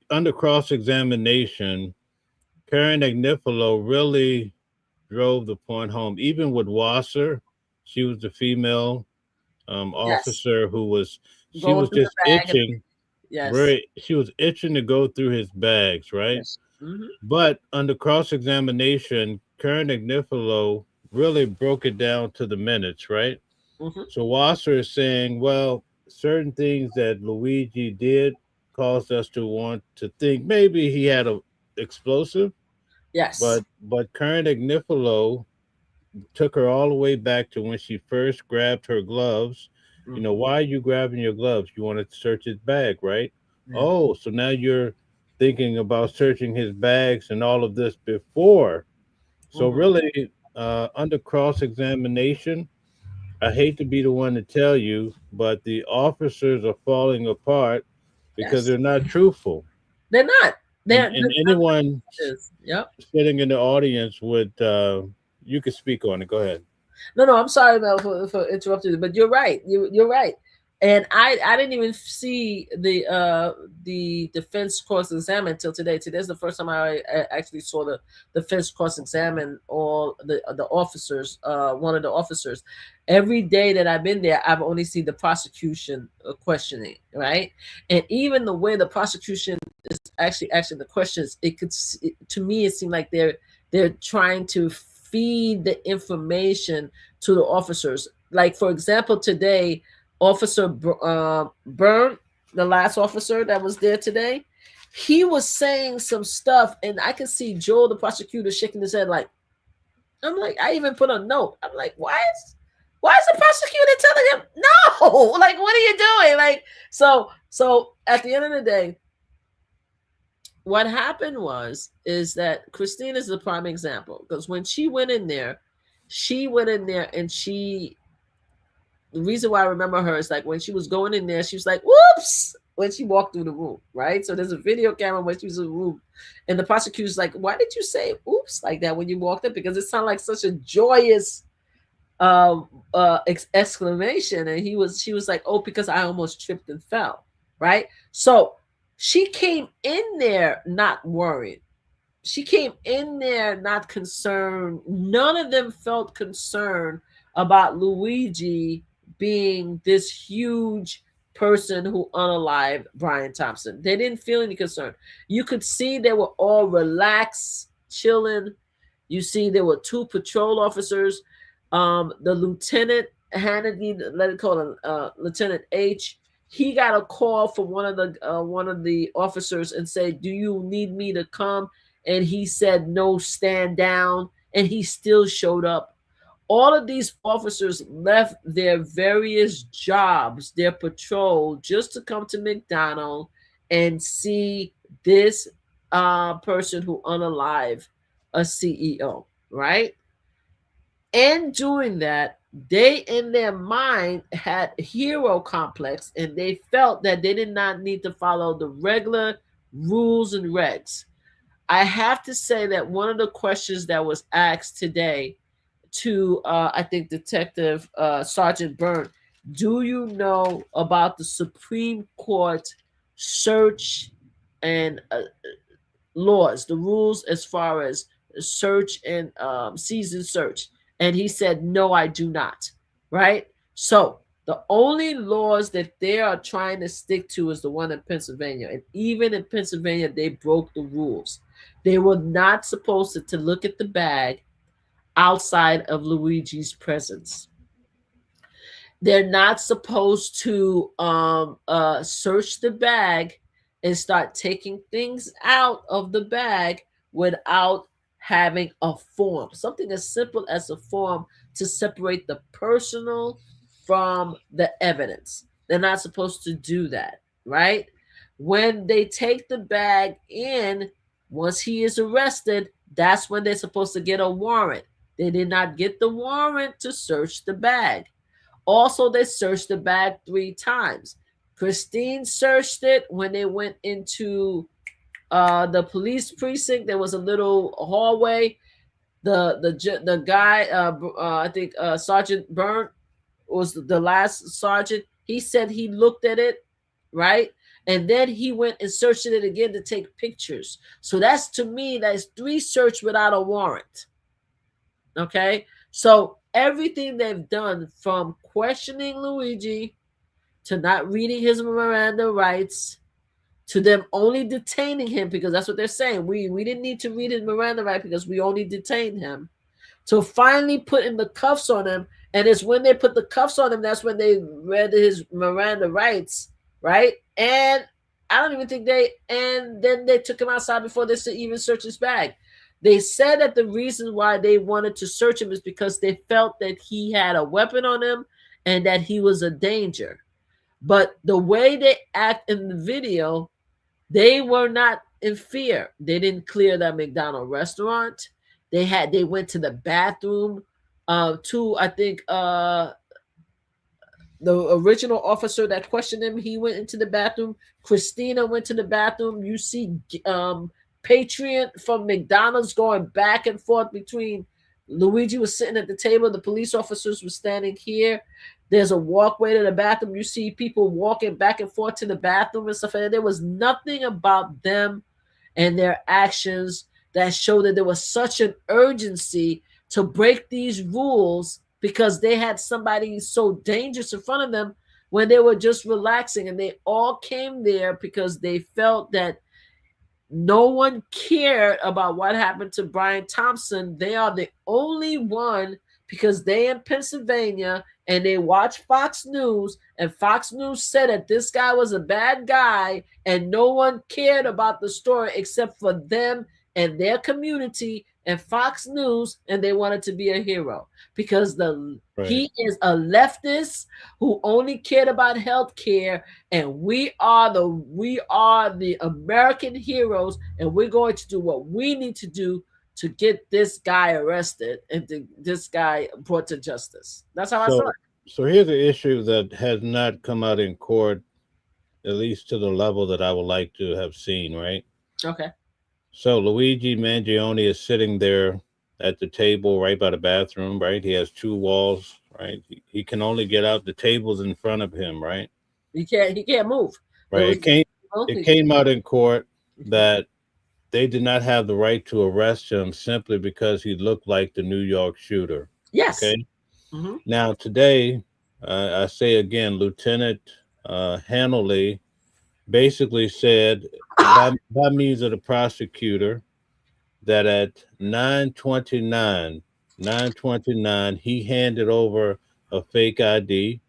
Speaker 2: under cross-examination, Karen Agnifilo really drove the point home. Even with Wasser, she was the female officer who was just itching. She was itching to go through his bags, right?
Speaker 3: Yes. Mm-hmm.
Speaker 2: But under cross-examination, Karen Agnifilo really broke it down to the minutes, right?
Speaker 3: Mm-hmm.
Speaker 2: So Wasser is saying, well, certain things that Luigi did caused us to want to think maybe he had an explosive.
Speaker 3: Yes.
Speaker 2: But Karen Agnifilo took her all the way back to when she first grabbed her gloves.
Speaker 3: Mm-hmm.
Speaker 2: Why are you grabbing your gloves? You want to search his bag, right?
Speaker 3: Yeah.
Speaker 2: Oh, so now you're thinking about searching his bags and all of this before. So really, under cross-examination, I hate to be the one to tell you, but the officers are falling apart because they're not truthful.
Speaker 3: They're not.
Speaker 2: And anyone sitting in the audience would, you could speak on it. Go ahead.
Speaker 3: No, I'm sorry, Mel, for interrupting you, but you're right. You're right. And I didn't even see the defense cross-examine until today. Today's the first time I actually saw the defense cross-examine all the officers, one of the officers. Every day that I've been there, I've only seen the prosecution questioning, right? And even the way the prosecution is actually asking the questions, to me it seemed like they're trying to feed the information to the officers. Like, for example, today, Officer Byrne, the last officer that was there today, he was saying some stuff, and I can see Joel, the prosecutor, shaking his head like, I'm like, I even put a note. I'm like, why is the prosecutor telling him no? Like, what are you doing? Like, so at the end of the day, what happened is that Christine is the prime example, because when she went in there and the reason why I remember her is like when she was going in there, she was like, whoops, when she walked through the room, right? So there's a video camera when she was in the room, and the prosecutor's like, why did you say oops like that when you walked up? Because it sounded like such a joyous exclamation. And she was like, oh, because I almost tripped and fell, right? So she came in there not worried. She came in there not concerned. None of them felt concerned about Luigi being this huge person who unalived Brian Thompson. They didn't feel any concern. You could see they were all relaxed, chilling. You see there were 2 patrol officers. The Lieutenant Hannity, let's call him Lieutenant H, he got a call from one of the officers and said, do you need me to come? And he said, no, stand down. And he still showed up. All of these officers left their various jobs, their patrol, just to come to McDonald and see this person who unalived a CEO, right? And doing that, they in their mind had hero complex, and they felt that they did not need to follow the regular rules and regs. I have to say that one of the questions that was asked today to I think Detective Sergeant Byrne, do you know about the Supreme Court search and laws, the rules as far as search and seize and search? And he said, no, I do not, right? So the only laws that they are trying to stick to is the one in Pennsylvania. And even in Pennsylvania, they broke the rules. They were not supposed to look at the bag outside of Luigi's presence. They're not supposed to search the bag and start taking things out of the bag without having a form, something as simple as a form to separate the personal from the evidence. They're not supposed to do that, right? When they take the bag in, once he is arrested, that's when they're supposed to get a warrant. They did not get the warrant to search the bag. Also, they searched the bag 3 times. Christine searched it when they went into the police precinct. There was a little hallway. The guy, I think Sergeant Byrne was the last sergeant. He said he looked at it, right? And then he went and searched it again to take pictures. So that's, to me, that's 3 search without a warrant. Okay, so everything they've done, from questioning Luigi to not reading his Miranda rights to them only detaining him, because that's what they're saying. We didn't need to read his Miranda right because we only detained him, to finally putting the cuffs on him. And it's when they put the cuffs on him, that's when they read his Miranda rights, right? And I don't even think and then they took him outside before they even search his bag. They said that the reason why they wanted to search him is because they felt that he had a weapon on him and that he was a danger. But the way they act in the video, they were not in fear. They didn't clear that McDonald's restaurant. They went to the bathroom. I think the original officer that questioned him, he went into the bathroom. Christina went to the bathroom. You see Patriot from McDonald's going back and forth between Luigi was sitting at the table. The police officers were standing here. There's a walkway to the bathroom. You see people walking back and forth to the bathroom and stuff. And there was nothing about them and their actions that showed that there was such an urgency to break these rules because they had somebody so dangerous in front of them when they were just relaxing. And they all came there because they felt that no one cared about what happened to Brian Thompson. They are the only one, because they in Pennsylvania and they watch Fox News, and Fox News said that this guy was a bad guy and no one cared about the story except for them and their community and Fox News, and they wanted to be a hero because he is a leftist who only cared about health care, and we are the American heroes, and we're going to do what we need to do to get this guy arrested and this guy brought to justice. That's how I saw it.
Speaker 2: So here's an issue that has not come out in court, at least to the level that I would like to have seen, right?
Speaker 3: Okay.
Speaker 2: So Luigi Mangione is sitting there at the table right by the bathroom, right? He has two walls, right? He can only get out the tables in front of him, right?
Speaker 3: He can't move.
Speaker 2: Right. It came out in court that they did not have the right to arrest him simply because he looked like the New York shooter.
Speaker 3: Yes.
Speaker 2: Okay.
Speaker 3: Mm-hmm.
Speaker 2: Now today, I say again, Lieutenant Hanley basically said by means of the prosecutor that at 9:29, he handed over a fake ID,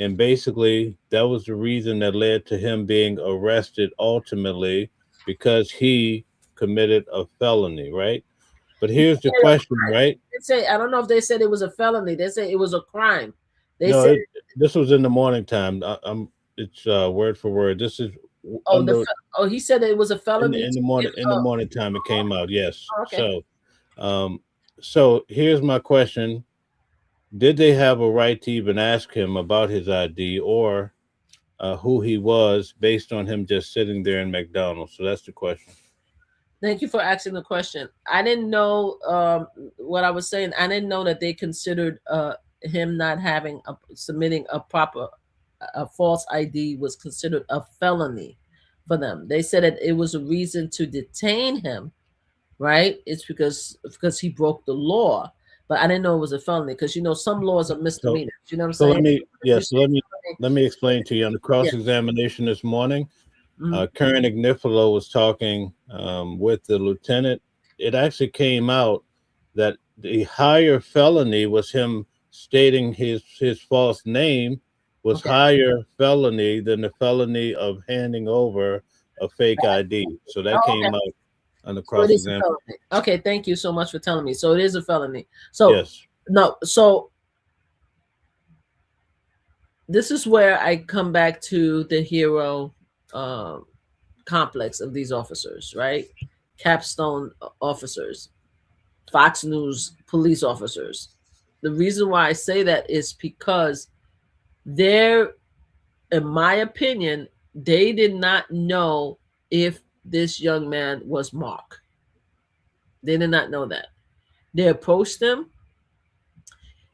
Speaker 2: and basically that was the reason that led to him being arrested ultimately, because he committed a felony, right? But here's the question, right?
Speaker 3: They say, I don't know if they said it was a felony. They say it was a crime. They
Speaker 2: No,
Speaker 3: said
Speaker 2: this was in the morning time. It's word for word. This is
Speaker 3: he said it was a felony
Speaker 2: in the morning. In the morning time, it came out. Yes.
Speaker 3: Okay.
Speaker 2: So here's my question: did they have a right to even ask him about his ID or who he was based on him just sitting there in McDonald's? So that's the question.
Speaker 3: Thank you for asking the question. I didn't know what I was saying. I didn't know that they considered him not having submitting a false ID was considered a felony for them. They said that it was a reason to detain him, right? It's because he broke the law. But I didn't know it was a felony because some laws are misdemeanors. You know what I'm saying?
Speaker 2: Let me explain to you on the cross-examination this morning. Karen Ignifilo was talking with the lieutenant. It actually came out that the higher felony was him stating his false name was higher felony than the felony of handing over a fake ID. So that came out on the cross-examination.
Speaker 3: Okay, thank you so much for telling me. So it is a felony. So
Speaker 2: yes.
Speaker 3: No, so this is where I come back to the hero complex of these officers, right? Capstone officers, Fox News police officers. The reason why I say that is because in my opinion, they did not know if this young man was Mark. They did not know that. They approached him.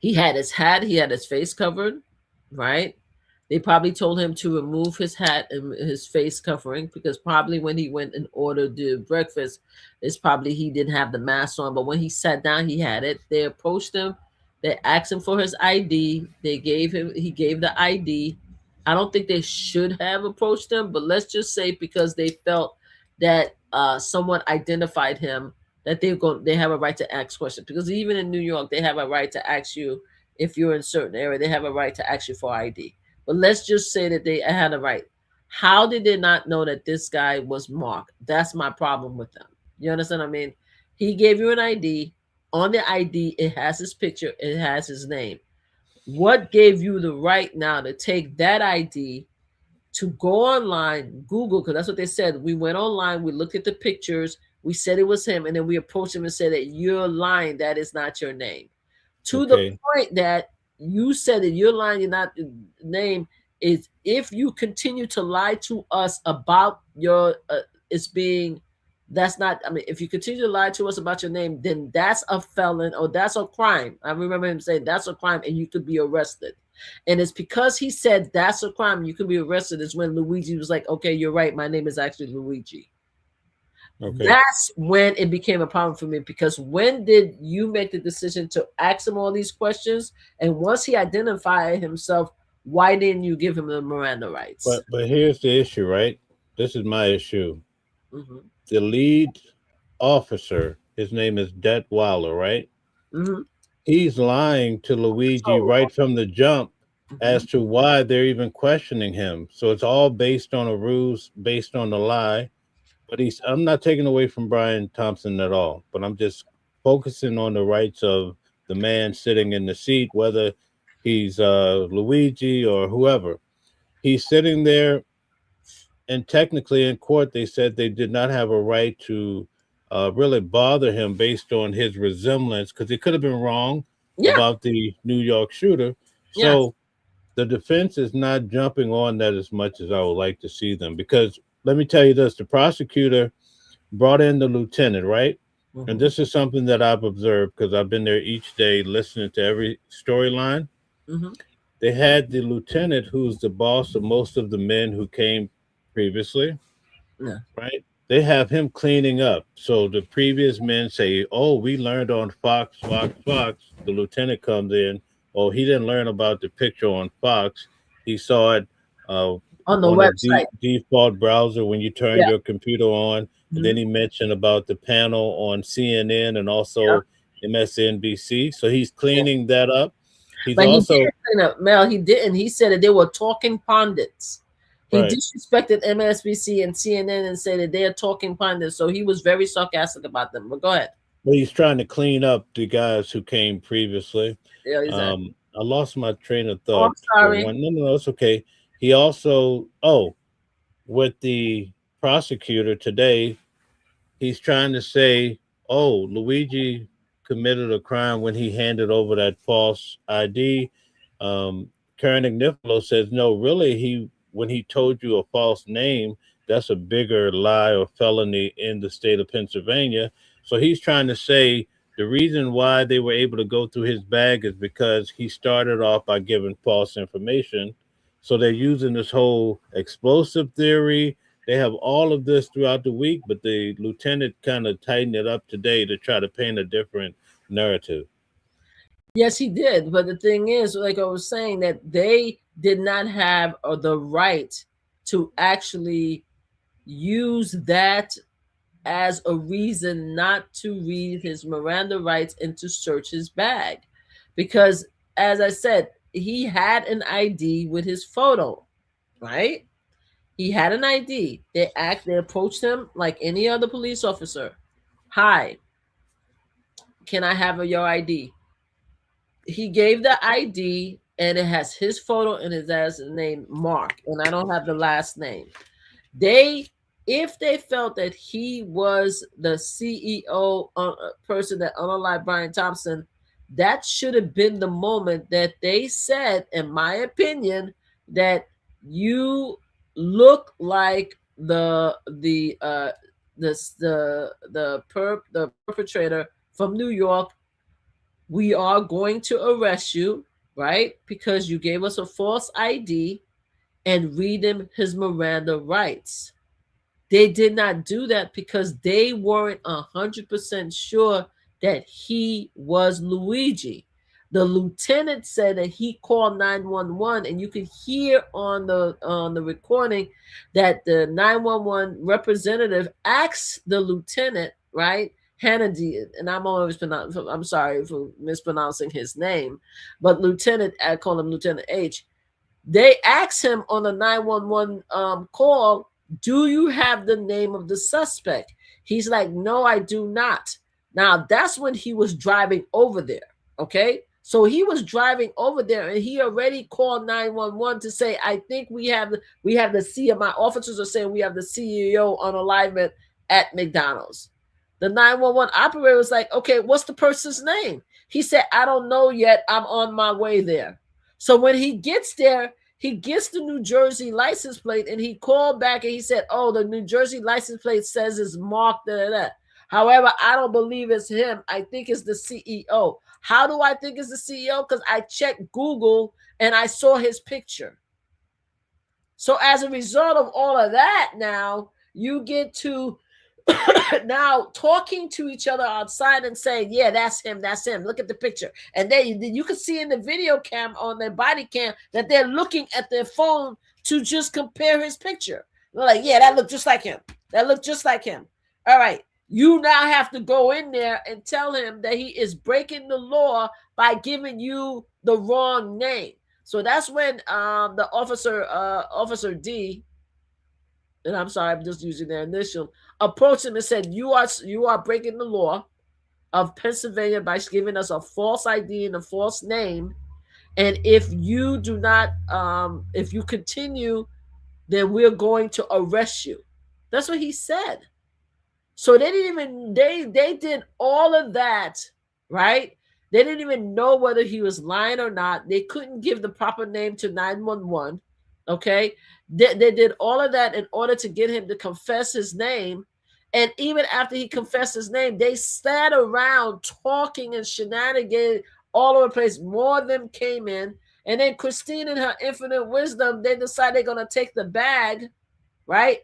Speaker 3: He had his hat, he had his face covered, right? They probably told him to remove his hat and his face covering because probably when he went and ordered the breakfast, it's probably he didn't have the mask on. But when he sat down, he had it. They approached him. They asked him for his ID. He gave the ID. I don't think they should have approached him, but let's just say because they felt that someone identified him, that they have a right to ask questions. Because even in New York, they have a right to ask you if you're in a certain area. They have a right to ask you for ID. But let's just say that they had a right. How did they not know that this guy was Mark? That's my problem with them. You understand what I mean? He gave you an ID. On the ID, it has his picture. It has his name. What gave you the right now to take that ID, to go online, Google, because that's what they said. We went online. We looked at the pictures. We said it was him. And then we approached him and said that you're lying. That is not your name. To the point that you said that you're lying, you're not name, is if you continue to lie to us about your if you continue to lie to us about your name, then that's a felon or that's a crime. I remember him saying that's a crime and you could be arrested. And it's because he said that's a crime, you can be arrested, is when Luigi was like, okay, you're right, my name is actually Luigi. Okay. That's when it became a problem for me, because when did you make the decision to ask him all these questions? And once he identified himself, why didn't you give him the Miranda rights?
Speaker 2: But here's the issue, right? This is my issue. Mm-hmm. The lead officer, his name is Det Waller, right? Mm-hmm. He's lying to Luigi right from the jump as to why they're even questioning him. So it's all based on a ruse, based on the lie. But I'm not taking away from Brian Thompson at all, but I'm just focusing on the rights of the man sitting in the seat, whether he's Luigi or whoever. He's sitting there, and technically in court, they said they did not have a right to really bother him based on his resemblance, because it could have been wrong about the New York shooter. So the defense is not jumping on that as much as I would like to see them, because let me tell you this, the prosecutor brought in the lieutenant, right? Mm-hmm. And this is something that I've observed because I've been there each day listening to every storyline. Mm-hmm. They had the lieutenant, who's the boss of most of the men who came previously, right? They have him cleaning up. So the previous men say, oh, we learned on Fox. The lieutenant comes in, oh, he didn't learn about the picture on Fox. He saw it on the website default browser when you turn your computer on. Mm-hmm. And then he mentioned about the panel on CNN and also MSNBC. So he's cleaning that up. He's
Speaker 3: but
Speaker 2: also
Speaker 3: he didn't, Mel. He didn't. He said that they were talking pundits. He disrespected MSNBC and CNN and said that they are talking pundits. So he was very sarcastic about them. But go ahead.
Speaker 2: Well, he's trying to clean up the guys who came previously.
Speaker 3: Yeah, exactly.
Speaker 2: I lost my train of thought.
Speaker 3: Oh, I'm sorry.
Speaker 2: No, it's okay. He also, with the prosecutor today, he's trying to say, Luigi committed a crime when he handed over that false ID. Karen Agnifilo says, no, really, when he told you a false name, that's a bigger lie or felony in the state of Pennsylvania. So he's trying to say the reason why they were able to go through his bag is because he started off by giving false information. So they're using this whole explosive theory. They have all of this throughout the week, but the lieutenant kind of tightened it up today to try to paint a different narrative.
Speaker 3: Yes, he did. But the thing is, like I was saying, that they did not have the right to actually use that as a reason not to read his Miranda rights and to search his bag. Because, as I said, he had an ID with his photo, right? He had an ID. They approached him like any other police officer. Hi, can I have your ID? He gave the ID, and it has his photo and it has his name, Mark, and I don't have the last name. If they felt that he was the CEO person that unalived Brian Thompson, that should have been the moment that they said, in my opinion, that you look like the perpetrator from New York. We are going to arrest you, right? Because you gave us a false ID, and read him his Miranda rights. They did not do that because they weren't 100% sure that he was Luigi. The lieutenant said that he called 911, and you could hear on the recording that the 911 representative asked the lieutenant, right, Hannity, and I'm sorry for mispronouncing his name, but Lieutenant, I call him Lieutenant H. They asked him on the 911 call, do you have the name of the suspect? He's like, no, I do not. Now, that's when he was driving over there, okay? So he was driving over there, and he already called 911 to say, I think we have the CEO. My officers are saying we have the CEO on alignment at McDonald's. The 911 operator was like, okay, what's the person's name? He said, I don't know yet. I'm on my way there. So when he gets there, he gets the New Jersey license plate, and he called back and he said, oh, the New Jersey license plate says it's marked, However, I don't believe it's him. I think it's the CEO. How do I think it's the CEO? Because I checked Google and I saw his picture. So as a result of all of that, now you get to now talking to each other outside and saying, yeah, that's him. Look at the picture. And you can see in the video cam on their body cam that they're looking at their phone to just compare his picture. They're like, yeah, that looked just like him. That looked just like him. All right. You now have to go in there and tell him that he is breaking the law by giving you the wrong name. So that's when the officer D, and I'm sorry, I'm just using their initial, approached him and said, you are breaking the law of Pennsylvania by giving us a false ID and a false name. And if you do not, if you continue, then we're going to arrest you. That's what he said. So they didn't even, they did all of that, right? They didn't even know whether he was lying or not. They couldn't give the proper name to 911. Okay. They did all of that in order to get him to confess his name. And even after he confessed his name, they sat around talking and shenanigans all over the place. More of them came in. And then Christine, in her infinite wisdom, they decided they're going to take the bag, right?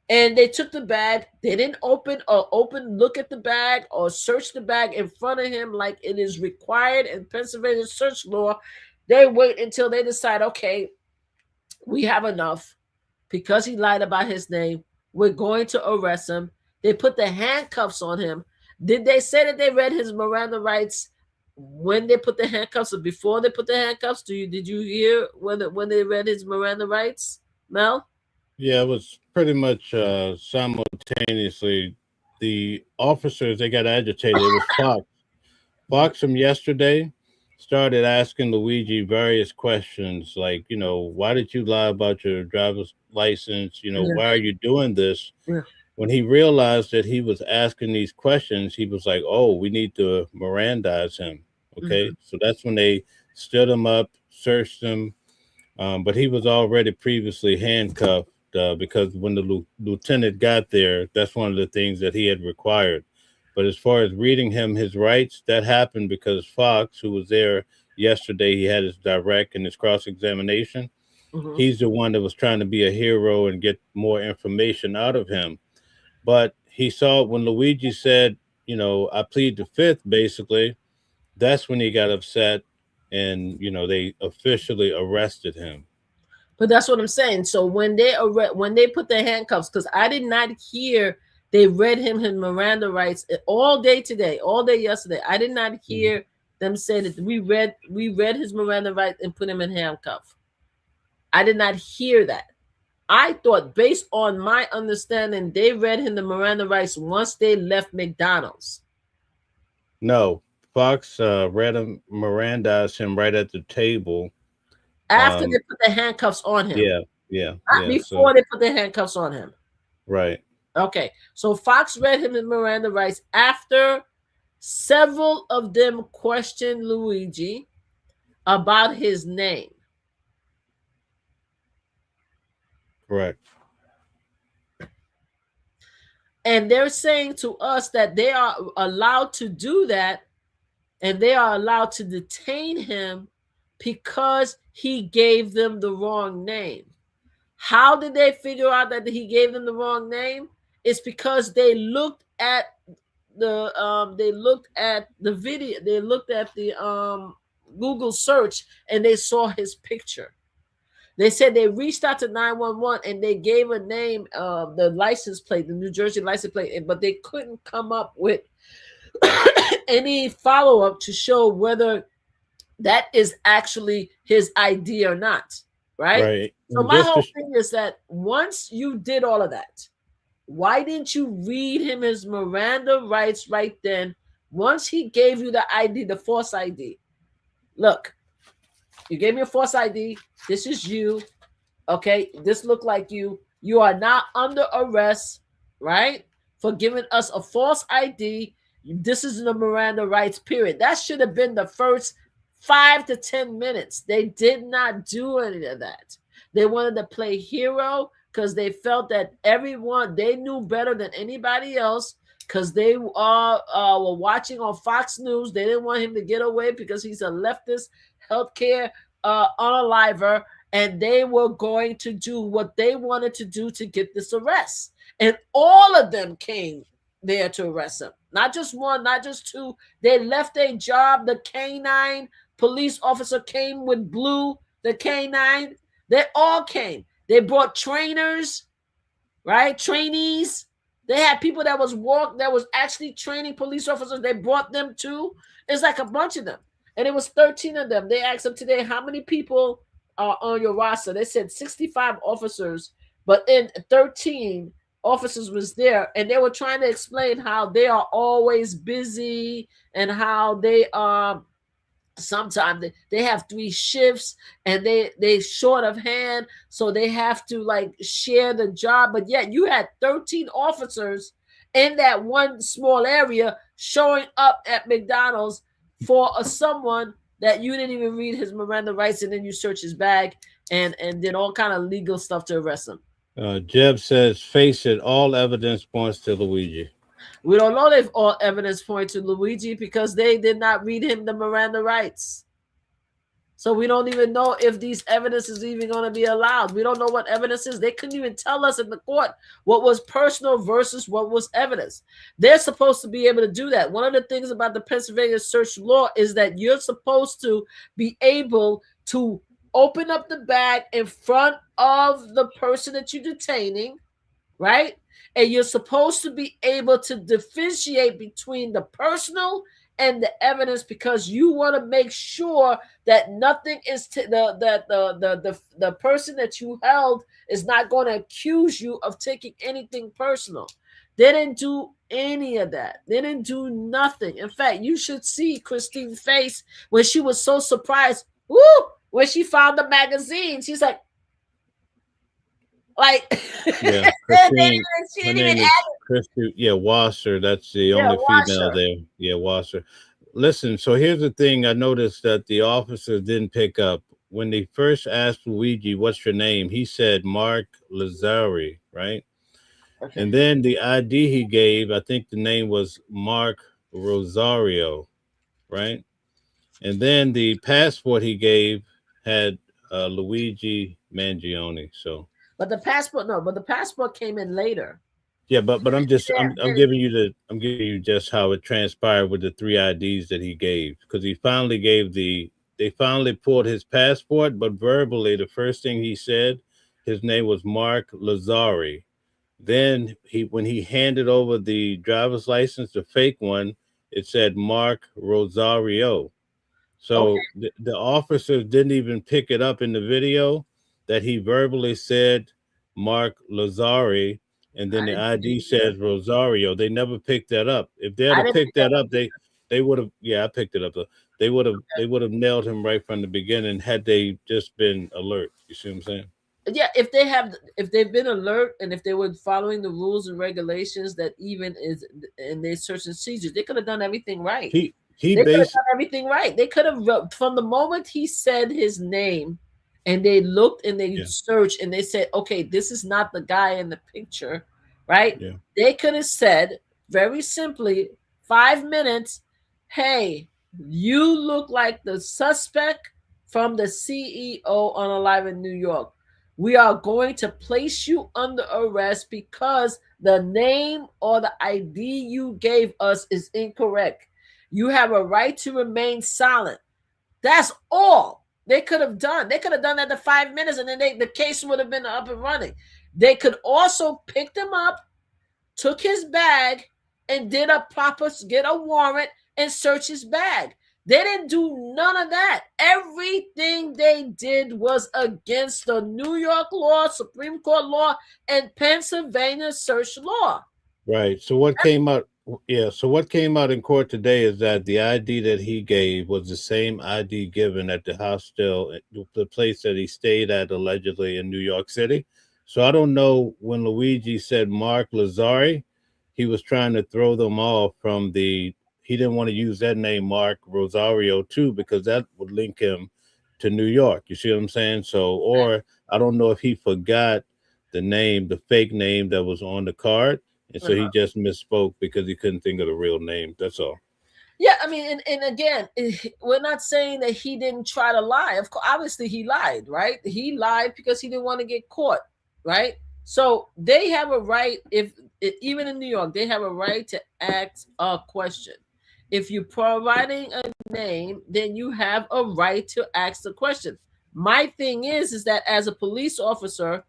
Speaker 3: And they took the bag. They didn't look at the bag or search the bag in front of him like it is required in Pennsylvania search law. They wait until they decide, okay, we have enough. Because he lied about his name, we're going to arrest him. They put the handcuffs on him. Did they say that they read his Miranda rights when they put the handcuffs or before they put the handcuffs? Did you hear when they read his Miranda rights, Mel?
Speaker 2: Yeah, it was pretty much simultaneously. The officers, they got agitated. It was Fox. Fox from yesterday started asking Luigi various questions like, why did you lie about your driver's license? Why are you doing this?
Speaker 3: Yeah.
Speaker 2: When he realized that he was asking these questions, he was like, oh, we need to Mirandize him. Okay. So that's when they stood him up, searched him. But he was already previously handcuffed because when the lieutenant got there, that's one of the things that he had required. But as far as reading him his rights, that happened because Fox, who was there yesterday, he had his direct and his cross-examination. He's the one that was trying to be a hero and get more information out of him. But he saw when Luigi said, I plead the fifth, basically, that's when he got upset and, they officially arrested him.
Speaker 3: But that's what I'm saying. So when they put the handcuffs, because I did not hear they read him his Miranda rights all day today, all day yesterday. I did not hear them say that we read his Miranda rights and put him in handcuff. I did not hear that. I thought, based on my understanding, they read him the Miranda rights once they left McDonald's.
Speaker 2: No, Fox read him, Mirandized him right at the table.
Speaker 3: After they put the handcuffs on him.
Speaker 2: Yeah.
Speaker 3: Before they put the handcuffs on him.
Speaker 2: Right.
Speaker 3: Okay. So Fox read him the Miranda rights after several of them questioned Luigi about his name.
Speaker 2: Correct.
Speaker 3: And they're saying to us that they are allowed to do that and they are allowed to detain him because he gave them the wrong name. How did they figure out that he gave them the wrong name? It's because they looked at the video, they looked at the Google search and they saw his picture. They said they reached out to 911 and they gave a name of the license plate, the New Jersey license plate, but they couldn't come up with any follow-up to show whether that is actually his ID or not, right? So my whole thing is that once you did all of that, why didn't you read him his Miranda rights right then? Once he gave you the ID, the false ID. Look, you gave me a false ID. This is you. Okay, this looked like you. You are now under arrest, right? For giving us a false ID. This is the Miranda rights, period. That should have been the first 5 to 10 minutes. They did not do any of that. They wanted to play hero because they felt that they knew better than anybody else. because they were watching on Fox News. They didn't want him to get away because he's a leftist healthcare unaliver, and they were going to do what they wanted to do to get this arrest. And all of them came there to arrest him. Not just one, not just two. They left their job. The canine police officer came with Blue, the canine. They all came. They brought trainers, right? Trainees. They had people that was actually training police officers. They brought them too. It's like a bunch of them. And it was 13 of them. They asked them today, how many people are on your roster? They said 65 officers, but in 13 officers was there, and they were trying to explain how they are always busy and how they sometimes they have 3 shifts and they short of hand, so they have to like share the job. But yet you had 13 officers in that one small area showing up at McDonald's for someone that you didn't even read his Miranda rights, and then you search his bag and did all kind of legal stuff to arrest him.
Speaker 2: Jeb says, face it, all evidence points to Luigi.
Speaker 3: We don't know if all evidence points to Luigi because they did not read him the Miranda rights. So we don't even know if these evidence is even going to be allowed. We don't know what evidence is. They couldn't even tell us in the court what was personal versus what was evidence. They're supposed to be able to do that. One of the things about the Pennsylvania search law is that you're supposed to be able to open up the bag in front of the person that you're detaining, right? And you're supposed to be able to differentiate between the personal and the evidence, because you want to make sure that nothing is the person that you held is not going to accuse you of taking anything personal. They didn't do any of that. They didn't do nothing. In fact, you should see Christine's face when she was so surprised. Woo! When she found the magazine, she's like
Speaker 2: yeah, Christine, her name is Christy, Wasser. That's the only female there. Yeah, Wasser. Listen, so here's the thing I noticed that the officers didn't pick up. When they first asked Luigi, what's your name? He said Mark Lazzari, right? Okay. And then the ID he gave, I think the name was Mark Rosario, right? And then the passport he gave had Luigi Mangione. So,
Speaker 3: but the passport came in later.
Speaker 2: Yeah, but I'm giving you just how it transpired with the 3 IDs that he gave, because they finally pulled his passport, but verbally the first thing he said, his name was Mark Lazzari. Then when he handed over the driver's license, the fake one, it said Mark Rosario. So okay. the officers didn't even pick it up in the video that he verbally said Mark Lazzari, and then the ID says Rosario. They never picked that up. If they had picked that up, they would have. Yeah, I picked it up. They would have nailed him right from the beginning had they just been alert. You see what I'm saying?
Speaker 3: Yeah, if they've been alert, and if they were following the rules and regulations that even is in their search and seizure, they could have done everything right. They could have done everything right. They could have, from the moment he said his name, and they looked and they searched and they said, okay, this is not the guy in the picture, right? Yeah. They could have said very simply, 5 minutes, hey, you look like the suspect from the CEO unalive in New York. We are going to place you under arrest because the name or the ID you gave us is incorrect. You have a right to remain silent. That's all they could have done. They could have done that in 5 minutes, and then the case would have been up and running. They could also pick him up, took his bag, and did get a warrant and search his bag. They didn't do none of that. Everything they did was against the New York law, Supreme Court law, and Pennsylvania search law.
Speaker 2: Right. So what came out? Yeah. So what came out in court today is that the ID that he gave was the same ID given at the hostel, the place that he stayed at allegedly in New York City. So I don't know, when Luigi said Mark Lazzari, he was trying to throw them off from he didn't want to use that name, Mark Rosario, too, because that would link him to New York. You see what I'm saying? So, or I don't know if he forgot the name, the fake name that was on the card. And so he just misspoke because he couldn't think of the real name. That's all.
Speaker 3: Yeah, I mean, and again, we're not saying that he didn't try to lie. Of course, obviously he lied, right? He lied because he didn't want to get caught, right? So they have a right, if even in New York, they have a right to ask a question. If you're providing a name, then you have a right to ask the question. My thing is that as a police officer,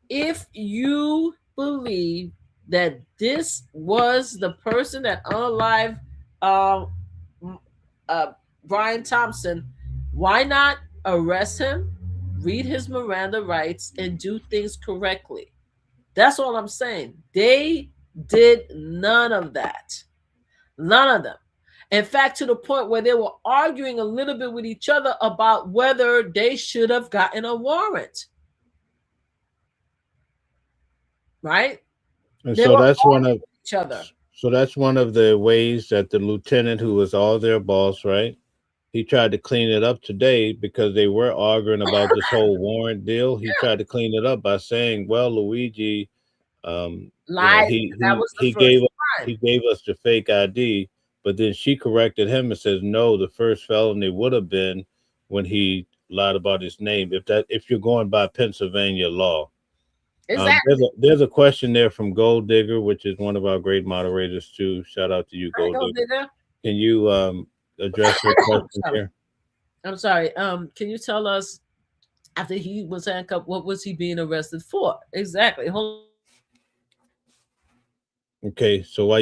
Speaker 3: if you believe that this was the person that unalived Brian Thompson, why not arrest him, read his Miranda rights, and do things correctly? That's all I'm saying. They did none of that. None of them. In fact, to the point where they were arguing a little bit with each other about whether they should have gotten a warrant. Right?
Speaker 2: And so that's one of
Speaker 3: each other.
Speaker 2: So that's one of the ways that the lieutenant, who was all their boss, right? He tried to clean it up today because they were arguing about this whole warrant deal. He tried to clean it up by saying, "Well, Luigi,
Speaker 3: lied.
Speaker 2: He gave us the fake ID." But then she corrected him and says, "No, the first felony would have been when he lied about his name. If you're going by Pennsylvania law."
Speaker 3: Exactly.
Speaker 2: There's a question there from Gold Digger, which is one of our great moderators too. Shout out to you, Gold Digger. Can you address your question here?
Speaker 3: I'm sorry. Can you tell us, after he was handcuffed, what was he being arrested for? Exactly. Hold
Speaker 2: on. Okay, so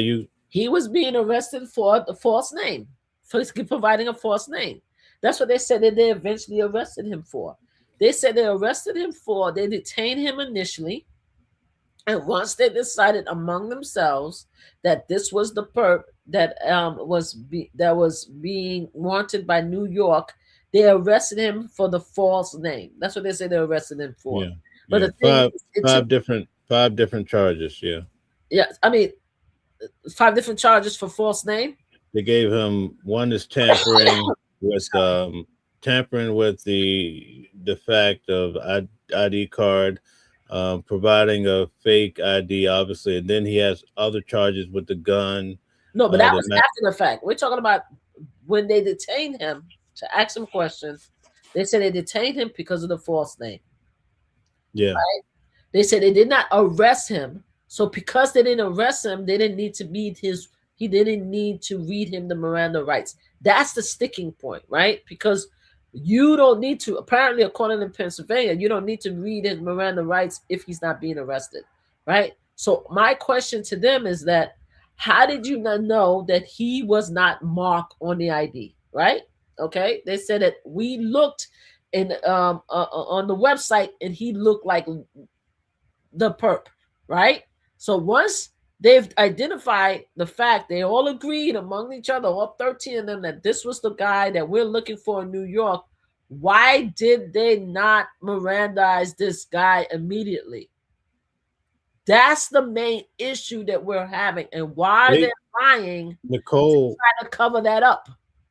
Speaker 3: he was being arrested for the false name, for providing a false name. That's what they said that they eventually arrested him for. They said they arrested him for, they detained him initially. And once they decided among themselves that this was the perp that was being wanted by New York, they arrested him for the false name. That's what they say they arrested him for.
Speaker 2: Yeah.
Speaker 3: But
Speaker 2: yeah. Five different charges. Yeah.
Speaker 3: Yeah. I mean, 5 different charges for false name.
Speaker 2: They gave him, one is tampering with the fact of ID card, providing a fake ID, obviously, and then he has other charges with the gun.
Speaker 3: No, but that was after the fact. We're talking about when they detained him to ask him questions. They said they detained him because of the false name.
Speaker 2: Yeah.
Speaker 3: Right? They said they did not arrest him. So because they didn't arrest him, they didn't need to he didn't need to read him the Miranda rights. That's the sticking point, right? Because you don't need to, apparently, according to Pennsylvania, you don't need to read his Miranda rights if he's not being arrested, right? So my question to them is that, how did you not know that he was not marked on the ID, right? Okay, they said that we looked in on the website and he looked like the perp, right? So once they've identified the fact, they all agreed among each other, all 13 of them, that this was the guy that we're looking for in New York. Why did they not Mirandize this guy immediately? That's the main issue that we're having. And why they're lying,
Speaker 2: Nicole,
Speaker 3: trying to cover that up.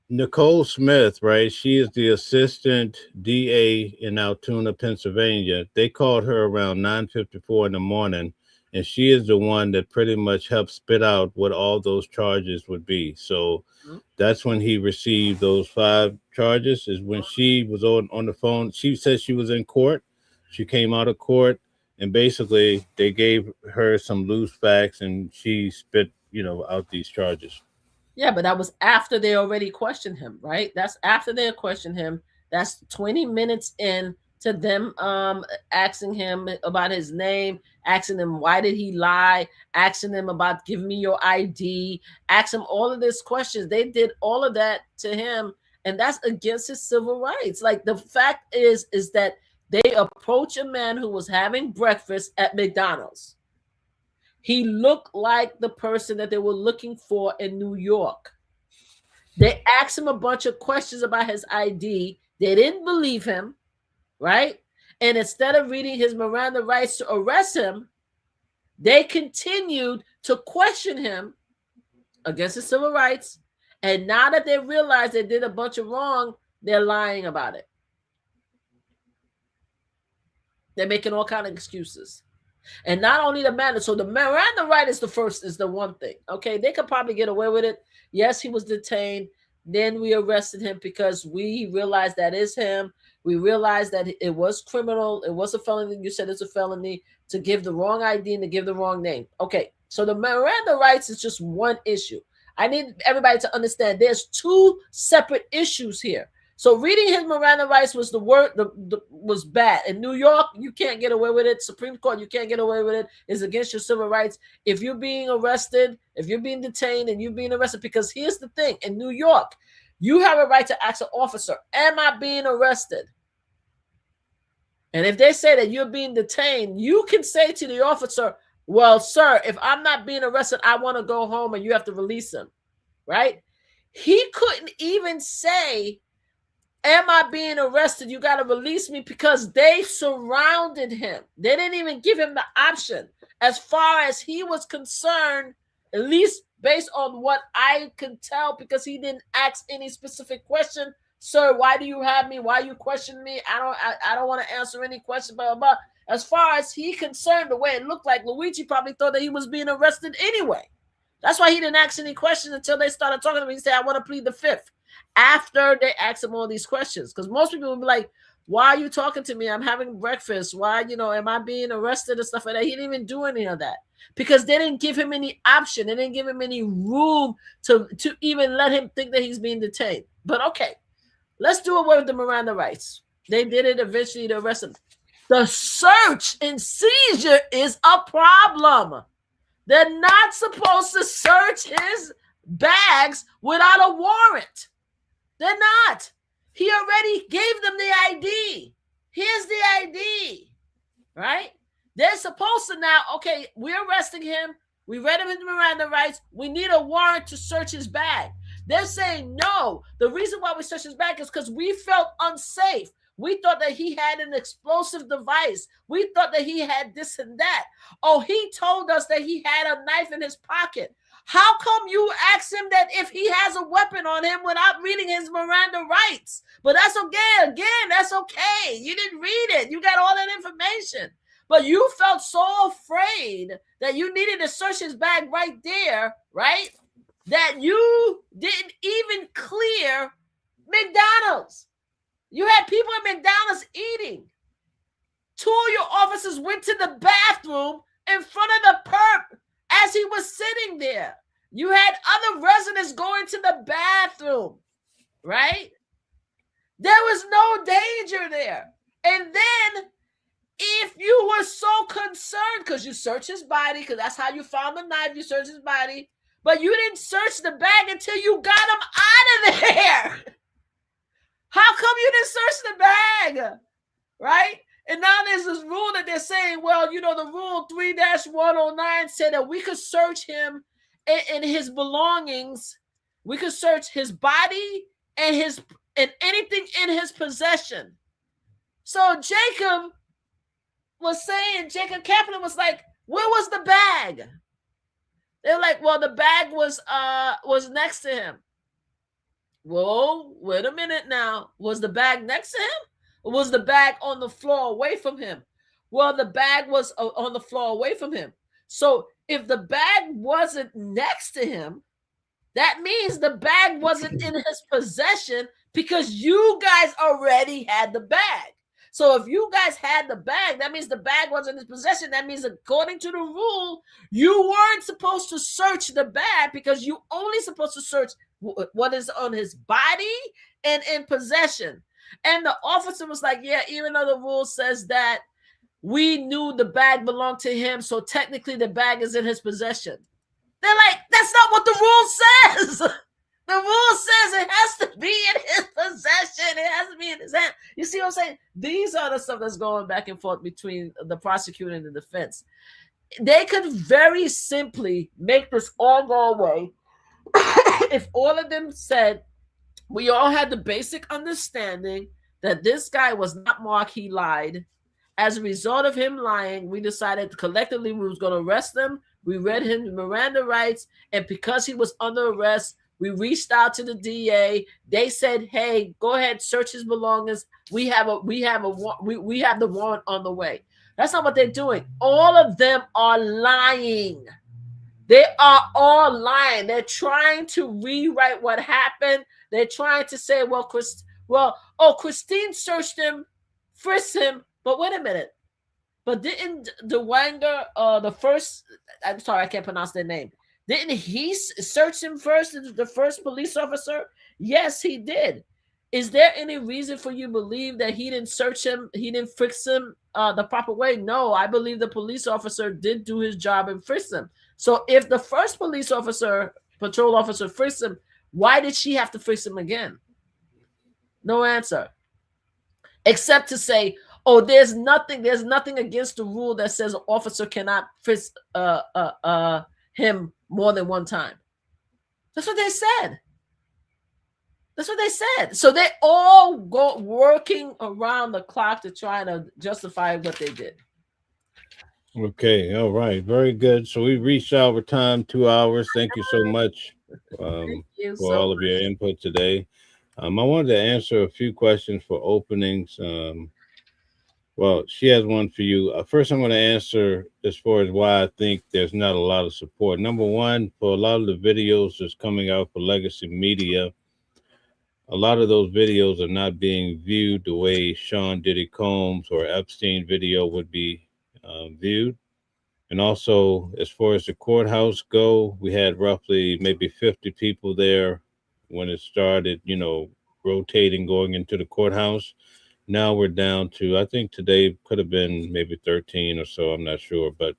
Speaker 2: Nicole Smith, right? She is the assistant DA in Altoona, Pennsylvania. They called her around 9:54 in the morning. And she is the one that pretty much helped spit out what all those charges would be. So that's when he received those 5 charges, is when she was on the phone. She said she was in court. She came out of court, and basically they gave her some loose facts, and she spit, out these charges.
Speaker 3: Yeah, but that was after they already questioned him, right? That's after they questioned him. That's 20 minutes in to them asking him about his name, asking him why did he lie, asking him about give me your ID, asking him all of these questions. They did all of that to him, and that's against his civil rights. Like, the fact is that they approach a man who was having breakfast at McDonald's. He looked like the person that they were looking for in New York. They asked him a bunch of questions about his ID. They didn't believe him. Right? And instead of reading his Miranda rights to arrest him, they continued to question him against his civil rights. And now that they realize they did a bunch of wrong, they're lying about it. They're making all kinds of excuses. And not only the Miranda, so the Miranda right is the one thing. Okay, they could probably get away with it. Yes, he was detained. Then we arrested him because we realized that is him. We realized that it was criminal. It was a felony. You said it's a felony to give the wrong ID and to give the wrong name. Okay, so the Miranda rights is just one issue. I need everybody to understand there's two separate issues here. So reading his Miranda rights was was bad. In New York, you can't get away with it. Supreme Court, you can't get away with it. It's against your civil rights. If you're being arrested, if you're being detained and you're being arrested, because here's the thing, in New York, you have a right to ask an officer, am I being arrested? And if they say that you're being detained, you can say to the officer, well, sir, if I'm not being arrested, I want to go home, and you have to release him, right? He couldn't even say, am I being arrested? You got to release me, because they surrounded him. They didn't even give him the option. As far as he was concerned, at least based on what I could tell, because he didn't ask any specific question. Sir, why do you have me? Why you question me? I don't want to answer any question, blah, blah, blah. As far as he concerned, the way it looked like, Luigi probably thought that he was being arrested anyway. That's why he didn't ask any questions until they started talking to him. He said, I want to plead the fifth. After they asked him all these questions. Because most people would be like, why are you talking to me? I'm having breakfast. Why, am I being arrested and stuff like that? He didn't even do any of that. Because they didn't give him any option. They didn't give him any room to even let him think that he's being detained. But okay, let's do away with the Miranda rights. They did it eventually to arrest him. The search and seizure is a problem. They're not supposed to search his bags without a warrant. They're not. He already gave them the ID. Here's the ID, right? They're supposed to now, okay, we're arresting him. We read him his Miranda rights. We need a warrant to search his bag. They're saying, no, the reason why we searched his bag is because we felt unsafe. We thought that he had an explosive device. We thought that he had this and that. Oh, he told us that he had a knife in his pocket. How come you ask him that if he has a weapon on him without reading his Miranda rights? But that's okay. Again, that's okay. You didn't read it. You got all that information. But you felt so afraid that you needed to search his bag right there, right? That you didn't even clear McDonald's. You had people at McDonald's eating. Two of your officers went to the bathroom in front of the perp as he was sitting there. You had other residents going to the bathroom, right? There was no danger there. And then if you were so concerned, because you searched his body, because that's how you found the knife, you searched his body, but you didn't search the bag until you got him out of there. How come you didn't search the bag, right? And now there's this rule that they're saying, well, the rule 3-109 said that we could search him and his belongings. We could search his body and anything in his possession. So Jacob Kaplan was like, where was the bag? They're like, well, the bag was next to him. Whoa, wait a minute now. Was the bag next to him? Or was the bag on the floor away from him? Well, the bag was on the floor away from him. So if the bag wasn't next to him, that means the bag wasn't in his possession because you guys already had the bag. So if you guys had the bag, that means the bag wasn't in his possession. That means according to the rule, you weren't supposed to search the bag because you only supposed to search what is on his body and in possession. And the officer was like, yeah, even though the rule says that we knew the bag belonged to him, so technically the bag is in his possession. They're like, that's not what the rule says. The rule says it has to be in his possession. It has to be in his hand. You see what I'm saying? These are the stuff that's going back and forth between the prosecutor and the defense. They could very simply make this all go away if all of them said, we all had the basic understanding that this guy was not Mark, he lied. As a result of him lying, we decided collectively we was going to arrest him. We read him Miranda rights, and because he was under arrest, we reached out to the DA. They said, "Hey, go ahead, search his belongings. We have the warrant on the way." That's not what they're doing. All of them are lying. They are all lying. They're trying to rewrite what happened. They're trying to say, Christine searched him, frisked him, but wait a minute. But didn't the Wanger, the first, I'm sorry, I can't pronounce their name. Didn't he search him first, the first police officer? Yes, he did. Is there any reason for you to believe that he didn't search him, he didn't frisk him the proper way? No, I believe the police officer did do his job and frisked him. So if the first police officer, patrol officer frisked him, why did she have to frisk him again? No answer. Except to say, there's nothing against the rule that says an officer cannot frisk him more than one time. That's what they said. That's what they said. So they all go working around the clock to try to justify what they did.
Speaker 2: Okay, all right, very good. So we reached our time, 2 hours. Thank you so much for all of your input today. I wanted to answer a few questions for openings. Well, she has one for you. First, I'm going to answer as far as why I think there's not a lot of support. Number one, for a lot of the videos that's coming out for legacy media, a lot of those videos are not being viewed the way Sean Diddy Combs or Epstein video would be viewed. And also, as far as the courthouse go, we had roughly maybe 50 people there when it started, rotating, going into the courthouse. Now we're down to, I think today could have been maybe 13 or so, I'm not sure, but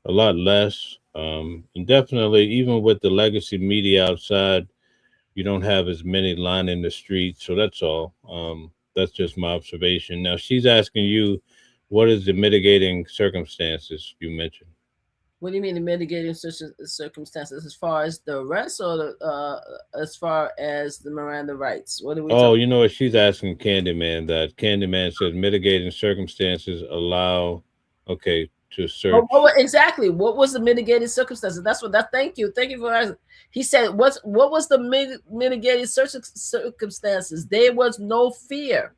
Speaker 2: a lot less. And definitely, even with the legacy media outside, you don't have as many lining the streets. So that's all. That's just my observation. Now, she's asking you, what is the mitigating circumstances you mentioned?
Speaker 3: What do you mean the mitigating circumstances, as far as the arrest or as far as the Miranda rights? What are we talking?
Speaker 2: You know what? She's asking Candyman that. Candyman says mitigating circumstances allow, to search.
Speaker 3: Exactly. What was the mitigating circumstances? Thank you for asking. He said, what was the mitigating circumstances? There was no fear.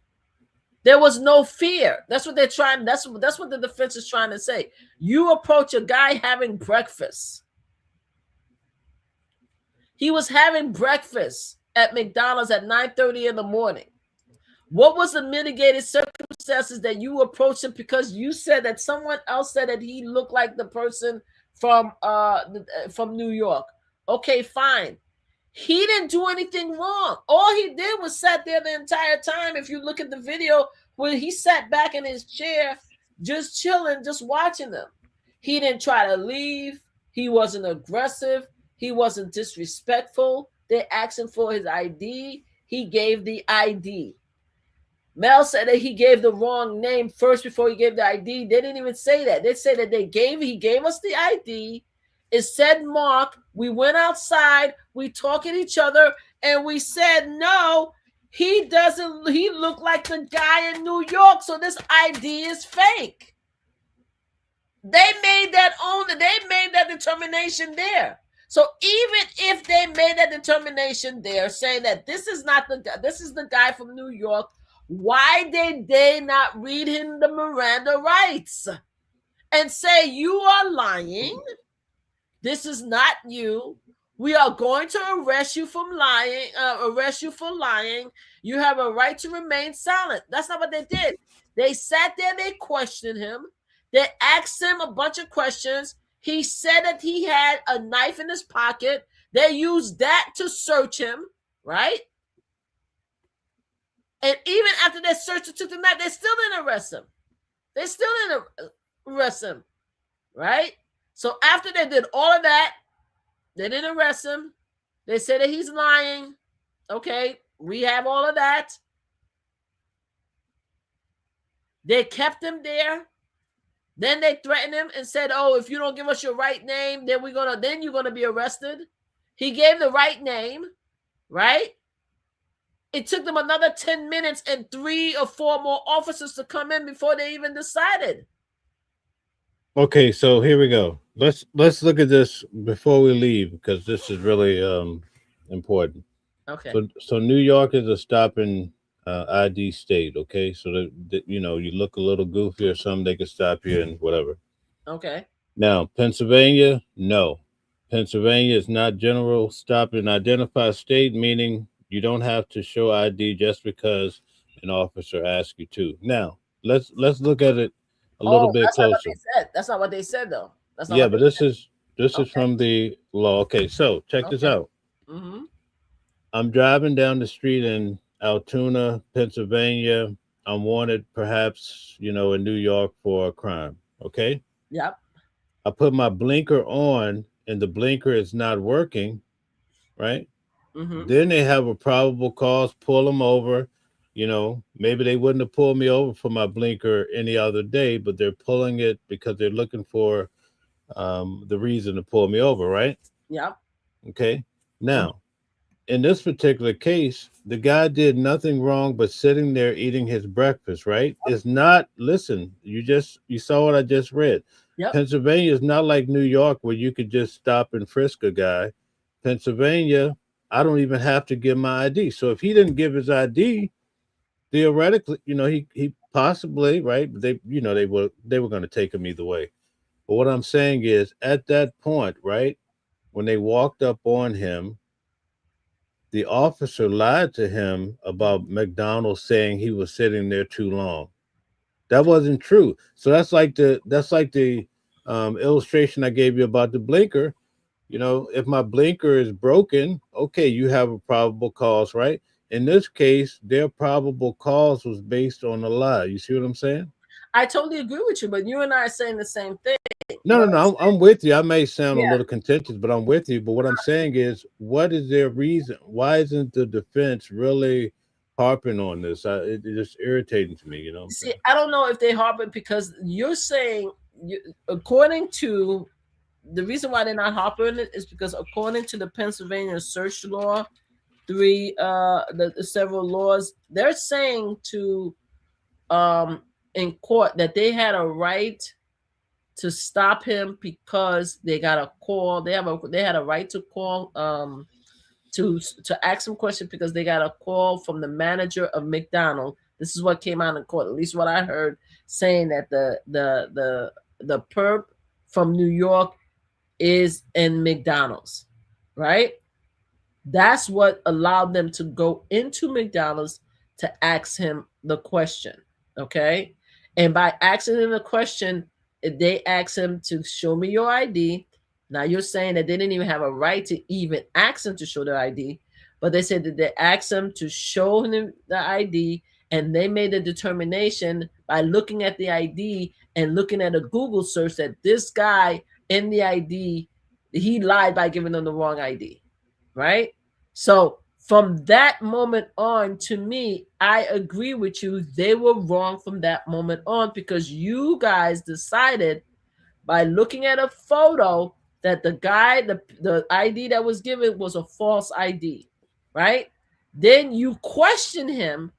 Speaker 3: There was no fear. That's what they're trying. That's what the defense is trying to say. You approach a guy having breakfast. He was having breakfast at McDonald's at 9:30 in the morning. What was the mitigated circumstances that you approached him because you said that someone else said that he looked like the person from New York? Okay, fine. He didn't do anything wrong. All he did was sat there the entire time. If you look at the video where he sat back in his chair, just chilling, just watching them. He didn't try to leave. He wasn't aggressive. He wasn't disrespectful. They asked him for his ID. He gave the ID. Mel said that he gave the wrong name first before he gave the ID. They didn't even say that. They said that he gave us the ID. It said Mark. We went outside. We talked at each other, and we said, no, he doesn't. He looked like the guy in New York, so this ID is fake. They made that determination there. So even if they made that determination there, saying that this is not the guy, this is the guy from New York, why did they not read him the Miranda rights and say, you are lying? This is not you. We are going to arrest you for lying. You have a right to remain silent. That's not what they did. They sat there. They questioned him. They asked him a bunch of questions. He said that he had a knife in his pocket. They used that to search him, right? And even after they searched and took the knife, they still didn't arrest him. Right? So after they did all of that, they didn't arrest him. They said that he's lying. Okay, we have all of that. They kept him there. Then they threatened him and said, "Oh, if you don't give us your right name, then you're gonna be arrested." He gave the right name, right? It took them another 10 minutes and 3 or 4 more officers to come in before they even decided.
Speaker 2: Okay, so here we go. Let's look at this before we leave, because this is really important.
Speaker 3: Okay.
Speaker 2: So New Yorkers are stopping ID state. Okay, so that you look a little goofy or something, they can stop you and whatever.
Speaker 3: Okay.
Speaker 2: Now, Pennsylvania, no. Pennsylvania is not general stop and identify state, meaning you don't have to show ID just because an officer asks you to. Now, let's look at it a little
Speaker 3: Oh,
Speaker 2: bit
Speaker 3: that's not what
Speaker 2: closer.
Speaker 3: they said. That's not what they said, though. That's not
Speaker 2: Yeah,
Speaker 3: what
Speaker 2: but
Speaker 3: they
Speaker 2: this
Speaker 3: said.
Speaker 2: is
Speaker 3: Okay.
Speaker 2: from the law. Okay, so check this
Speaker 3: Okay.
Speaker 2: out.
Speaker 3: Mm-hmm.
Speaker 2: I'm driving down the street in Altoona, Pennsylvania. I'm wanted, perhaps, in New York for a crime. Okay.
Speaker 3: Yep.
Speaker 2: I put my blinker on and the blinker is not working, right?
Speaker 3: Mm-hmm.
Speaker 2: Then they have a probable cause, pull them over. Maybe they wouldn't have pulled me over for my blinker any other day, but they're pulling it because they're looking for the reason to pull me over, right?
Speaker 3: Yep.
Speaker 2: Okay. Now, in this particular case, the guy did nothing wrong but sitting there eating his breakfast, right? It's not, listen, you saw what I just read.
Speaker 3: Yep.
Speaker 2: Pennsylvania is not like New York where you could just stop and frisk a guy. Pennsylvania, I don't even have to give my ID. So if he didn't give his ID, theoretically, he possibly, right? They were going to take him either way. But what I'm saying is, at that point, right, when they walked up on him, the officer lied to him about McDonald's saying he was sitting there too long. That wasn't true. So that's like the illustration I gave you about the blinker. If my blinker is broken, okay, you have a probable cause, right? In this case, their probable cause was based on a lie. You see what I'm saying?
Speaker 3: I totally agree with you, but you and I are saying the same thing.
Speaker 2: No, I'm with you. I may sound a
Speaker 3: Yeah.
Speaker 2: little contentious, but I'm with you. But what I'm saying is, what is their reason? Why isn't the defense really harping on this? It's just irritating to me,
Speaker 3: See, I don't know if they harping because you're saying, according to the reason why they're not harping it is because according to the Pennsylvania search law, the several laws, they're saying to in court that they had a right to stop him because they got a call. They had a right to call to ask him questions because they got a call from the manager of McDonald's. This is what came out in court, at least what I heard, saying that the perp from New York is in McDonald's, right? That's what allowed them to go into McDonald's to ask him the question, okay? And by asking him the question, they asked him to show me your ID. Now you're saying that they didn't even have a right to even ask him to show their ID, but they said that they asked him to show him the ID, and they made a determination by looking at the ID and looking at a Google search that this guy in the ID, he lied by giving them the wrong ID, right? So from that moment on, to me, I agree with you. They were wrong from that moment on because you guys decided by looking at a photo that the guy, the ID that was given was a false ID, right? Then you question him,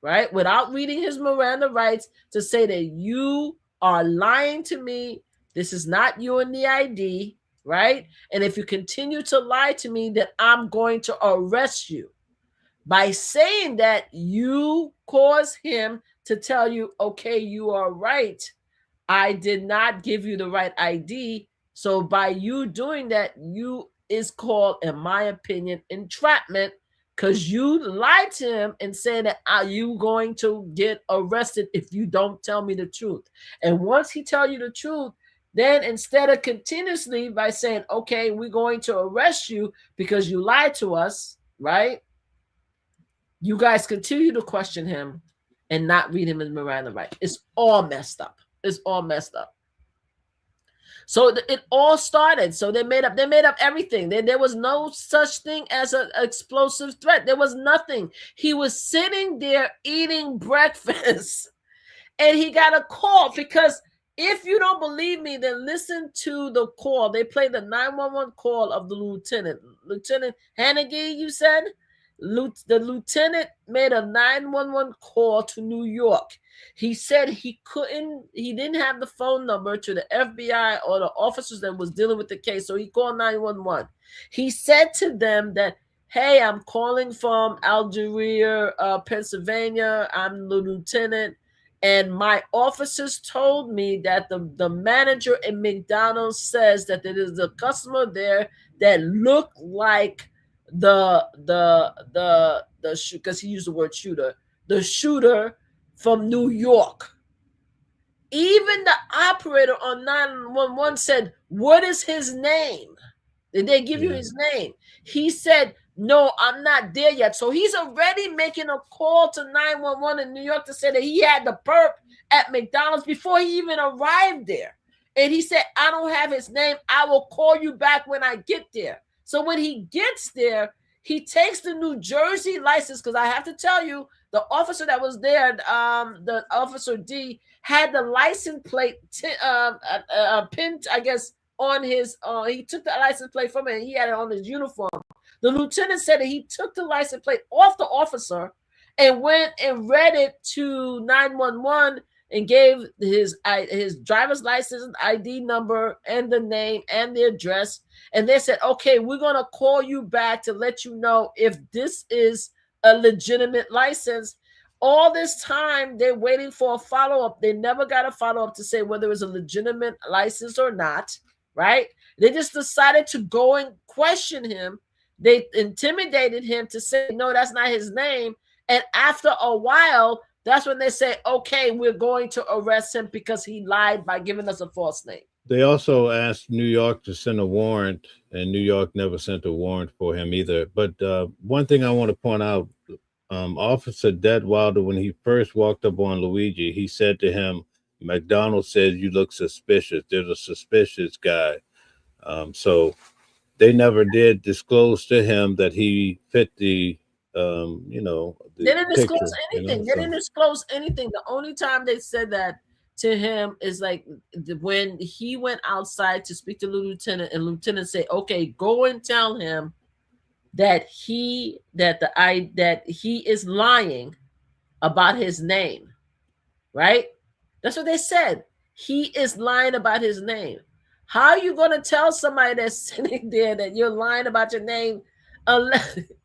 Speaker 3: right, without reading his Miranda rights to say that you are lying to me. This is not you in the ID, right? And if you continue to lie to me, then I'm going to arrest you. By saying that, you cause him to tell you, okay, you are right. I did not give you the right ID. So by you doing that, you is called, in my opinion, entrapment, because you lied to him and said that are you going to get arrested if you don't tell me the truth. And once he tell you the truth, then instead of continuously by saying, okay, we're going to arrest you because you lied to us, right? You guys continue to question him and not read him in Miranda right. It's all messed up. It's all messed up. So it all started. So they made up everything. There was no such thing as an explosive threat. There was nothing. He was sitting there eating breakfast and he got a call. Because if you don't believe me, then listen to the call. They played the 911 call of the lieutenant. Lieutenant Hannigan, you said? The lieutenant made a 911 call to New York. He said he didn't have the phone number to the FBI or the officers that was dealing with the case, so he called 911. He said to them that hey, I'm calling from Algeria, Pennsylvania. I'm the lieutenant. And my officers told me that the manager in McDonald's says that there is a customer there that looked like because he used the word shooter, the shooter from New York. Even the operator on 911 said, "What is his name? Did they give you his name?" He said, "No, I'm not there yet." So he's already making a call to 911 in New York to say that he had the perp at McDonald's before he even arrived there. And he said, "I don't have his name. I will call you back when I get there." So when he gets there, he takes the New Jersey license, because I have to tell you, the officer that was there, the officer D, had the license plate pinned, I guess, on his, he took the license plate from it and he had it on his uniform. The lieutenant said that he took the license plate off the officer and went and read it to 911 and gave his driver's license ID number and the name and the address. And they said, "Okay, we're going to call you back to let you know if this is a legitimate license." All this time, they're waiting for a follow-up. They never got a follow-up to say whether it was a legitimate license or not, right? They just decided to go and question him. They intimidated him to say, "No, that's not his name." And after a while, that's when they say, "Okay, we're going to arrest him because he lied by giving us a false name."
Speaker 2: They also asked New York to send a warrant, and New York never sent a warrant for him either. But one thing I want to point out, Officer Detwilder, when he first walked up on Luigi, he said to him, "McDonald says you look suspicious. There's a suspicious guy." So they never did disclose to him that he fit the, the
Speaker 3: they didn't disclose
Speaker 2: picture,
Speaker 3: anything. They didn't disclose anything. The only time they said that to him is like when he went outside to speak to the lieutenant, and lieutenant said, "Okay, go and tell him that he is lying about his name," right? That's what they said. He is lying about his name. How are you going to tell somebody that's sitting there that you're lying about your name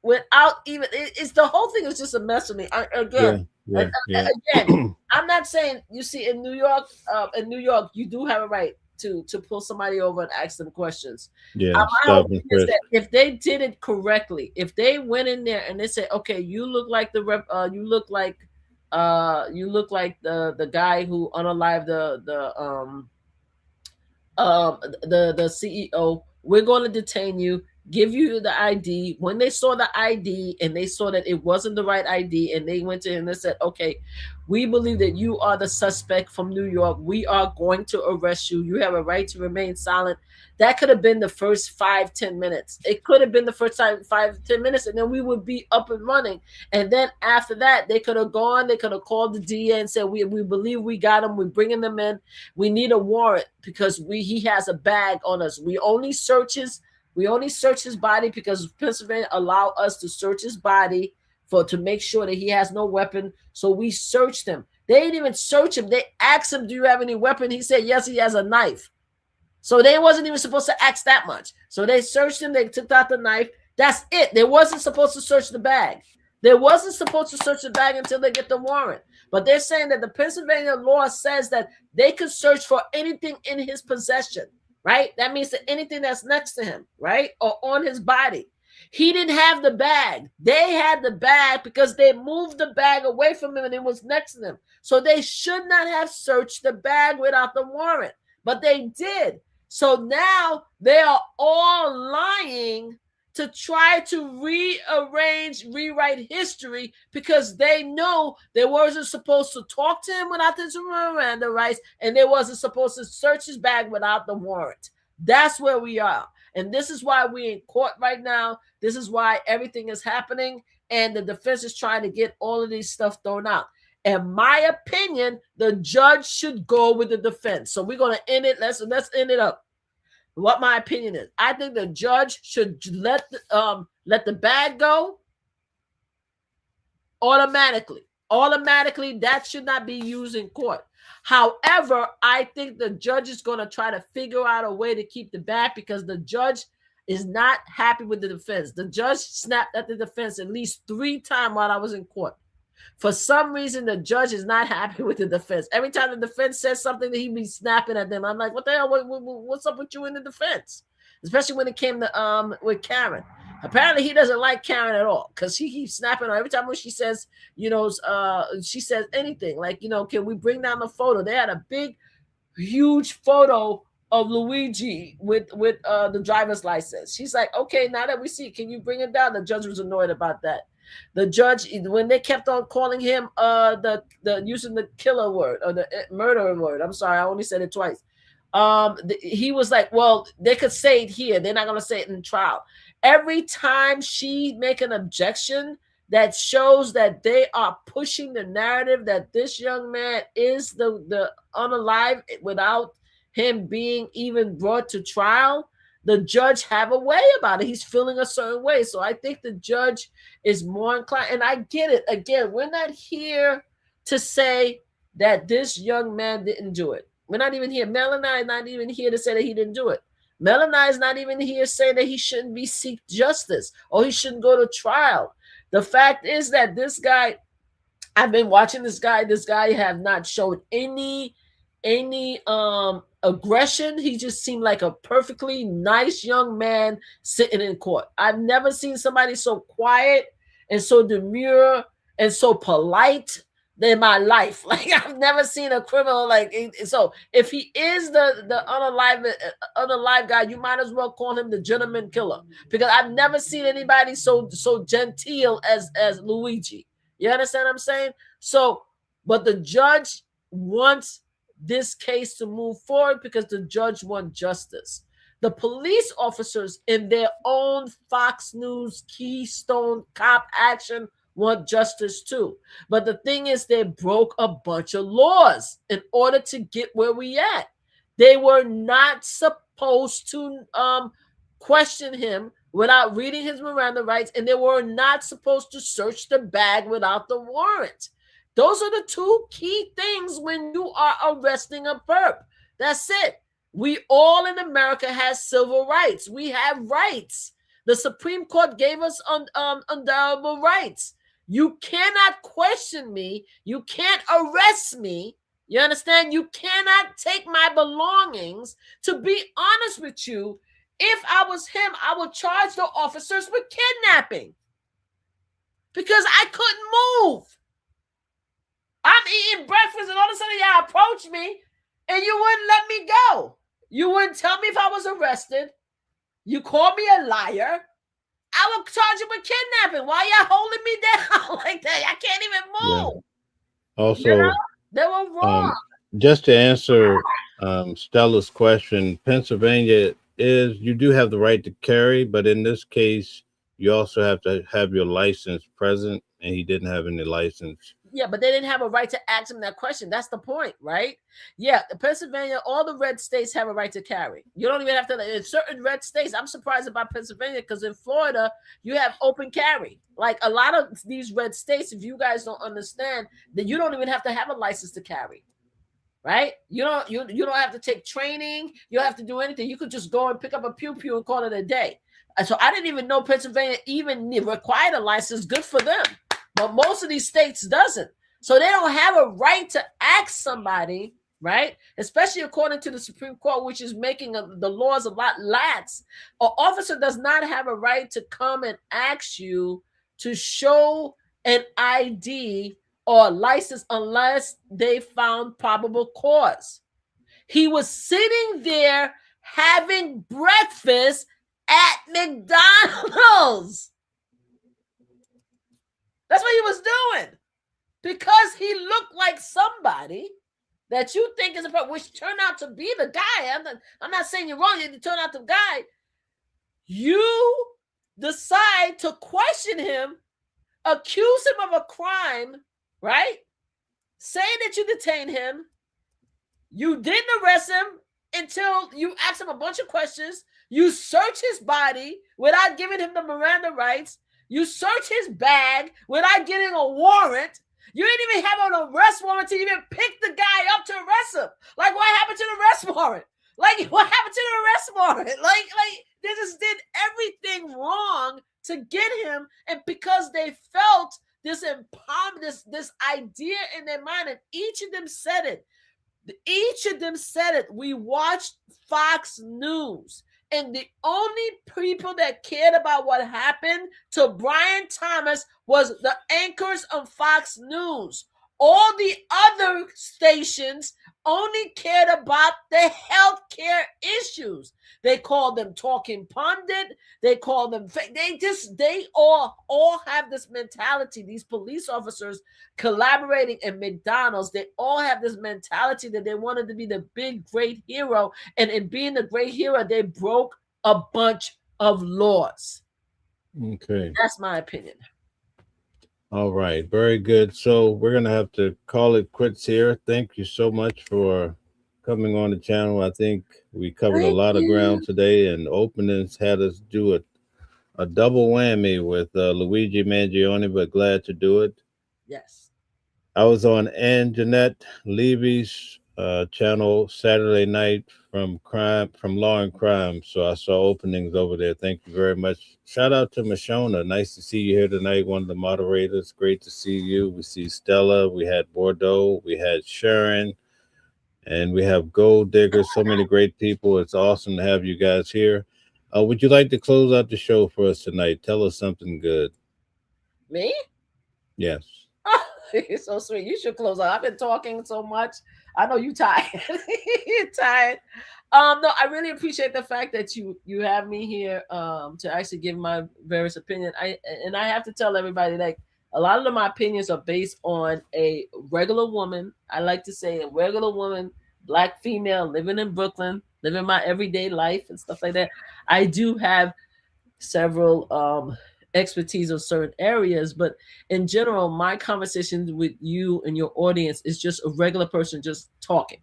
Speaker 3: without even? It's the whole thing is just a mess to me. Again, I'm not saying, you see, in New York, you do have a right to pull somebody over and ask them questions. My whole thing is that if they did it correctly, if they went in there and they said, "Okay, you look like the guy who unalived the CEO, we're going to detain you, give you the ID." When they saw the ID and they saw that it wasn't the right ID, and they went to him and said, "Okay, we believe that you are the suspect from New York. We are going to arrest you. You have a right to remain silent." That could have been the first 5-10 minutes. It could have been the first 5-10 minutes, and then we would be up and running. And then after that, they could have gone, they could have called the DA and said, we believe we got him. We're bringing them in. We need a warrant because he has a bag on us. We only search his body because Pennsylvania allow us to search his body to make sure that he has no weapon. So we searched him. They didn't even search him. They asked him, "Do you have any weapon?" He said, "Yes, he has a knife." So they wasn't even supposed to ask that much. So they searched him. They took out the knife. That's it. They wasn't supposed to search the bag. They wasn't supposed to search the bag until they get the warrant. But they're saying that the Pennsylvania law says that they could search for anything in his possession, right? That means that anything that's next to him, right? Or on his body. He didn't have the bag. They had the bag because they moved the bag away from him and it was next to them. So they should not have searched the bag without the warrant, but they did. So now they are all lying to try to rewrite history because they know they wasn't supposed to talk to him without his Miranda rights, and they wasn't supposed to search his bag without the warrant. That's where we are. And this is why we're in court right now. This is why everything is happening. And the defense is trying to get all of these stuff thrown out. In my opinion, the judge should go with the defense. So we're going to end it. Let's end it up. What my opinion is, I think the judge should let the bag go automatically. Automatically, that should not be used in court. However, I think the judge is going to try to figure out a way to keep the bag because the judge is not happy with the defense. The judge snapped at the defense at least 3 times while I was in court. For some reason, the judge is not happy with the defense. Every time the defense says something, that he be snapping at them. I'm like, what the hell? What's up with you in the defense? Especially when it came to with Karen. Apparently, he doesn't like Karen at all because he keeps snapping her every time when she says, she says anything like, can we bring down the photo? They had a big, huge photo of Luigi with the driver's license. She's like, okay, now that we see, can you bring it down? The judge was annoyed about that. The judge, when they kept on calling him the using the killer word or the murderer word, I'm sorry, I only said it twice. He was like, well, they could say it here. They're not going to say it in trial. Every time she make an objection that shows that they are pushing the narrative that this young man is the unalive without him being even brought to trial, the judge have a way about it. He's feeling a certain way. So I think the judge is more inclined. And I get it. Again, we're not here to say that this young man didn't do it. We're not even here. Mel and I are not even here to say that he didn't do it. Mel and I is not even here saying that he shouldn't be seek justice or he shouldn't go to trial. The fact is that this guy, I've been watching this guy. This guy have not shown any aggression. He just seemed like a perfectly nice young man sitting in court. I've never seen somebody so quiet and so demure and so polite in my life. Like, I've never seen a criminal like. So if he is the unalive guy, you might as well call him the gentleman killer, because I've never seen anybody so genteel as Luigi. You understand what I'm saying? So, but the judge wants this case to move forward because the judge wants justice. The police officers in their own Fox News Keystone Cop action want justice too. But the thing is, they broke a bunch of laws in order to get where we at. They were not supposed to question him without reading his Miranda rights, and they were not supposed to search the bag without the warrant. Those are the 2 key things when you are arresting a perp. That's it. We all in America has civil rights. We have rights. The Supreme Court gave us undeniable rights. You cannot question me. You can't arrest me. You understand? You cannot take my belongings. To be honest with you, if I was him, I would charge the officers with kidnapping because I couldn't move. I'm eating breakfast and all of a sudden y'all approach me and you wouldn't let me go. You wouldn't tell me if I was arrested. You call me a liar. I will charge you with kidnapping. Why y'all holding me down like that? I can't even move.
Speaker 2: Yeah. Also,
Speaker 3: they were wrong.
Speaker 2: Just to answer Stella's question, Pennsylvania you do have the right to carry, but in this case, you also have to have your license present, and he didn't have any license.
Speaker 3: Yeah, but they didn't have a right to ask him that question. That's the point, right? Yeah, Pennsylvania, all the red states have a right to carry. You don't even have to, in certain red states, I'm surprised about Pennsylvania because in Florida, you have open carry. Like a lot of these red states, if you guys don't understand, that you don't even have to have a license to carry, right? You don't have to take training. You don't have to do anything. You could just go and pick up a pew-pew and call it a day. So I didn't even know Pennsylvania even required a license. Good for them. But most of these states doesn't. So they don't have a right to ask somebody, right? Especially according to the Supreme Court, which is making the laws a lot lax. An officer does not have a right to come and ask you to show an ID or a license unless they found probable cause. He was sitting there having breakfast at McDonald's. That's what he was doing, because he looked like somebody that you think is a person, which turned out to be the guy. I'm not saying you're wrong. It turned out the guy. You decide to question him, accuse him of a crime, right? Saying that you detained him. You didn't arrest him until you asked him a bunch of questions. You search his body without giving him the Miranda rights. You search his bag without getting a warrant. You didn't even have an arrest warrant to even pick the guy up to arrest him. Like, what happened to the arrest warrant? Like, what happened to the arrest warrant? Like they just did everything wrong to get him, and because they felt this this idea in their mind, and each of them said it. Each of them said it. We watched Fox News, and the only people that cared about what happened to Brian Thomas was the anchors of Fox News. All the other stations only cared about the healthcare issues. They called them talking pundit. They called them fake. They all have this mentality. These police officers collaborating in McDonald's, they all have this mentality that they wanted to be the big, great hero. And in being the great hero, they broke a bunch of laws.
Speaker 2: Okay.
Speaker 3: That's my opinion.
Speaker 2: All right. Very good. So we're going to have to call it quits here. Thank you so much for coming on the channel. I think we covered a lot of ground today, and openings had us do a double whammy with Luigi Mangione, but glad to do it.
Speaker 3: Yes.
Speaker 2: I was on Ann Jeanette Levy's channel Saturday night from Law and Crime, so I saw openings over there. Thank you very much. Shout out to Mashona. Nice to see you here tonight, one of the moderators. Great to see you. We see Stella, we had Bordeaux, we had Sharon, and we have Gold Diggers. So many great people. It's awesome to have you guys here. Would you like to close out the show for us tonight? Tell us something good.
Speaker 3: Me?
Speaker 2: Yes.
Speaker 3: You're so sweet. You should close out. I've been talking so much. I know you're tired. You're tired. No, I really appreciate the fact that you have me here to actually give my various opinion. I have to tell everybody, like, a lot of my opinions are based on a regular woman. I like to say a regular woman, Black female, living in Brooklyn, living my everyday life and stuff like that. I do have several expertise of certain areas, but in general, my conversations with you and your audience is just a regular person just talking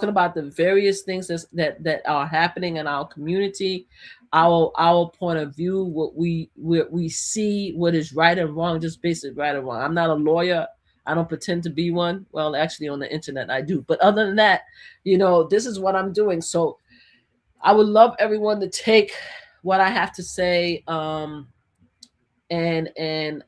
Speaker 3: about the various things that are happening in our community, our point of view, what we see, what is right and wrong, just basic right and wrong. I'm not a lawyer. I don't pretend to be one. Well, actually on the internet I do, but other than that, this is what I'm doing. So I would love everyone to take what I have to say and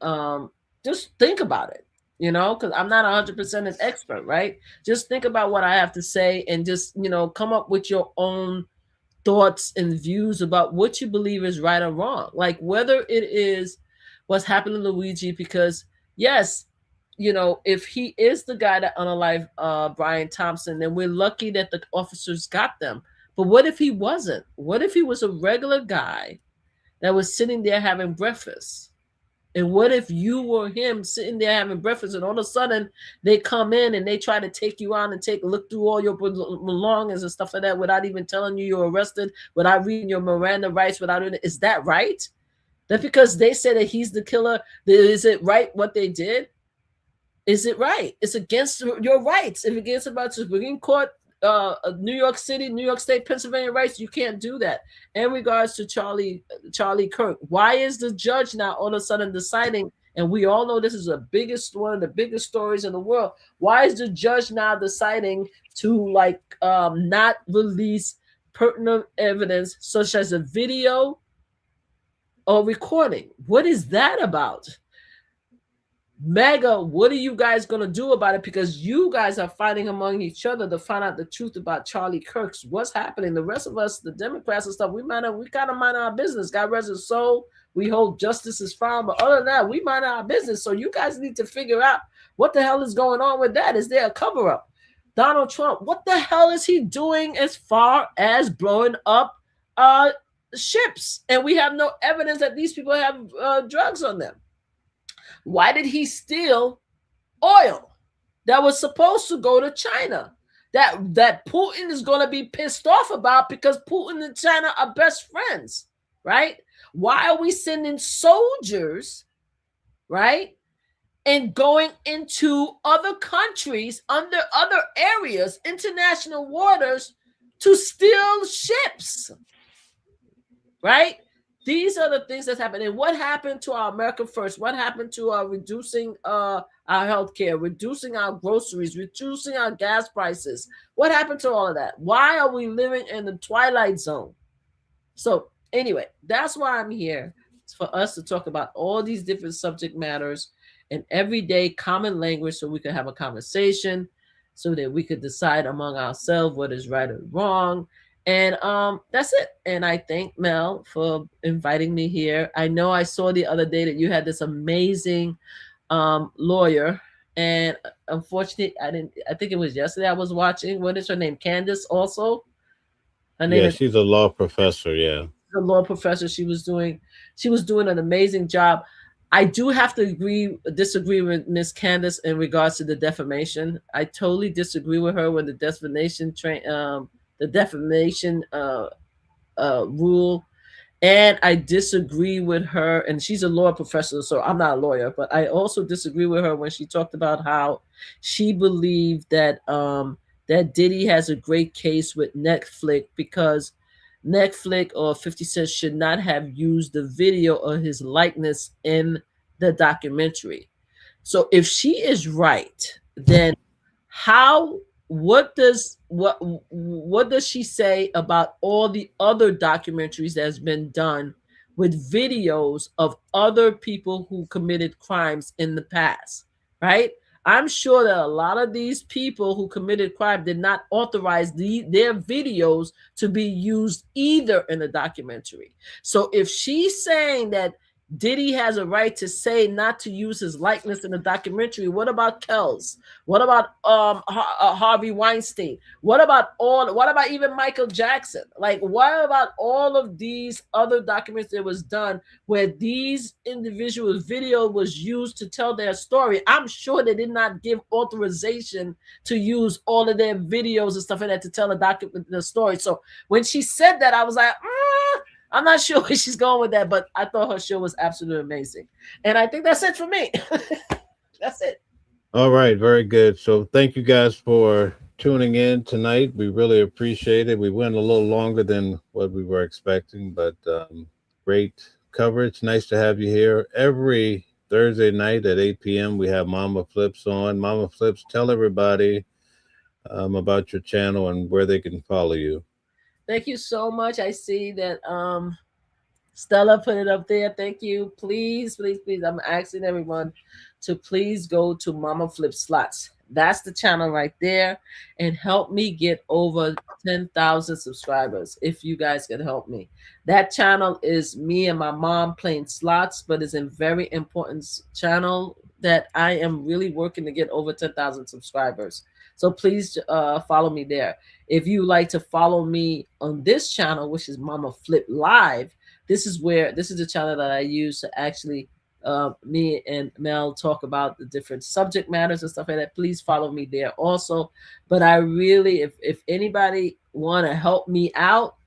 Speaker 3: just think about it, because I'm not 100% an expert, right? Just think about what I have to say and just, come up with your own thoughts and views about what you believe is right or wrong. Like whether it is what's happening to Luigi, because yes, if he is the guy that unalived Brian Thompson, then we're lucky that the officers got them. But what if he wasn't? What if he was a regular guy that was sitting there having breakfast? And what if you were him sitting there having breakfast, and all of a sudden they come in and they try to take you out and look through all your belongings and stuff like that without even telling you you're arrested, without reading your Miranda rights, without doing it? Is that right? That because they say that he's the killer, is it right what they did? Is it right? It's against your rights. If it gets about Supreme Court, New York City, New York State, Pennsylvania rights, you can't do that. In regards to Charlie Kirk, why is the judge now all of a sudden deciding, and we all know this is one of the biggest stories in the world, why is the judge now deciding to not release pertinent evidence such as a video or recording? What is that about? MAGA, what are you guys going to do about it? Because you guys are fighting among each other to find out the truth about Charlie Kirk's. What's happening? The rest of us, the Democrats and stuff, we kind of mind our business. God rest his soul. We hope justice is found. But other than that, we mind our business. So you guys need to figure out what the hell is going on with that. Is there a cover-up? Donald Trump, what the hell is he doing as far as blowing up ships? And we have no evidence that these people have drugs on them. Why did he steal oil that was supposed to go to China? That Putin is going to be pissed off about, because Putin and China are best friends, right? Why are we sending soldiers, right, and going into other countries, under other areas, international waters, to steal ships, right? These are the things that's happening. What happened to our America First? What happened to our reducing our health care, reducing our groceries, reducing our gas prices? What happened to all of that? Why are we living in the twilight zone? So anyway, that's why I'm here. It's for us to talk about all these different subject matters in everyday common language so we can have a conversation, so that we could decide among ourselves what is right or wrong. And that's it. And I thank Mel for inviting me here. I know I saw the other day that you had this amazing lawyer, and unfortunately I think it was yesterday I was watching. What is her name? Candace also? Her name is,
Speaker 2: she's a law professor. Yeah.
Speaker 3: the law professor. She was doing an amazing job. I do have to disagree with Miss Candace in regards to the defamation. I totally disagree with her when the defamation rule, and I disagree with her. And she's a law professor, so I'm not a lawyer, but I also disagree with her when she talked about how she believed that that Diddy has a great case with Netflix because Netflix or 50 Cent should not have used the video of his likeness in the documentary. So if she is right, then what does she say about all the other documentaries that's been done with videos of other people who committed crimes in the past, right? I'm sure that a lot of these people who committed crime did not authorize their videos to be used either in the documentary. So if she's saying that Diddy has a right to say not to use his likeness in the documentary, what about Kells? What about Harvey Weinstein? What about even Michael Jackson? Like, what about all of these other documents that was done where these individuals' video was used to tell their story? I'm sure they did not give authorization to use all of their videos and stuff like that to tell the story. So when she said that, I was like, I'm not sure where she's going with that, but I thought her show was absolutely amazing. And I think that's it for me. That's it.
Speaker 2: All right. Very good. So thank you guys for tuning in tonight. We really appreciate it. We went a little longer than what we were expecting, but great coverage. Nice to have you here. Every Thursday night at 8 p.m. we have Mama Flips on. Mama Flips, tell everybody about your channel and where they can follow you.
Speaker 3: Thank you so much. I see that Stella put it up there. Thank you. Please, please, please. I'm asking everyone to please go to Mama Flip Slots. That's the channel right there. And help me get over 10,000 subscribers if you guys can help me. That channel is me and my mom playing slots, but it's a very important channel that I am really working to get over 10,000 subscribers. So please follow me there. If you like to follow me on this channel, which is Mama Flip Live, this is the channel that I use to actually me and Mel talk about the different subject matters and stuff like that. Please follow me there also. But I really, if anybody want to help me out,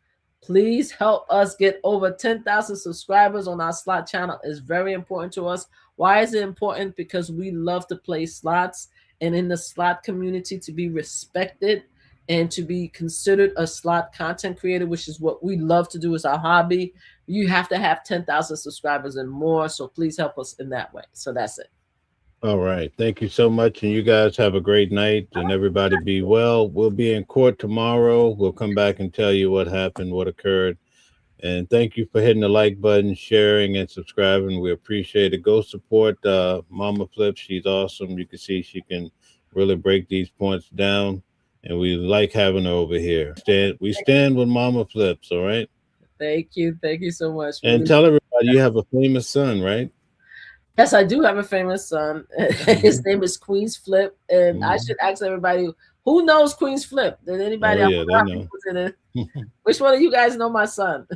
Speaker 3: please help us get over 10,000 subscribers on our slot channel. It's very important to us. Why is it important? Because we love to play slots, and in the slot community to be respected and to be considered a slot content creator, which is what we love to do as our hobby, you have to have 10,000 subscribers and more. So please help us in that way. So that's it.
Speaker 2: All right. Thank you so much. And you guys have a great night, and everybody be well. We'll be in court tomorrow. We'll come back and tell you what happened, what occurred. And thank you for hitting the like button, sharing, and subscribing. We appreciate it. Go support Mama Flip. She's awesome. You can see she can really break these points down. And we like having her over here. We stand with Mama Flips, all right?
Speaker 3: Thank you. Thank you so much.
Speaker 2: And tell everybody you have a famous son, right?
Speaker 3: Yes, I do have a famous son. His name is Queen's Flip. And I should ask everybody, who knows Queen's Flip? Did anybody
Speaker 2: they know.
Speaker 3: Which one of you guys know my son?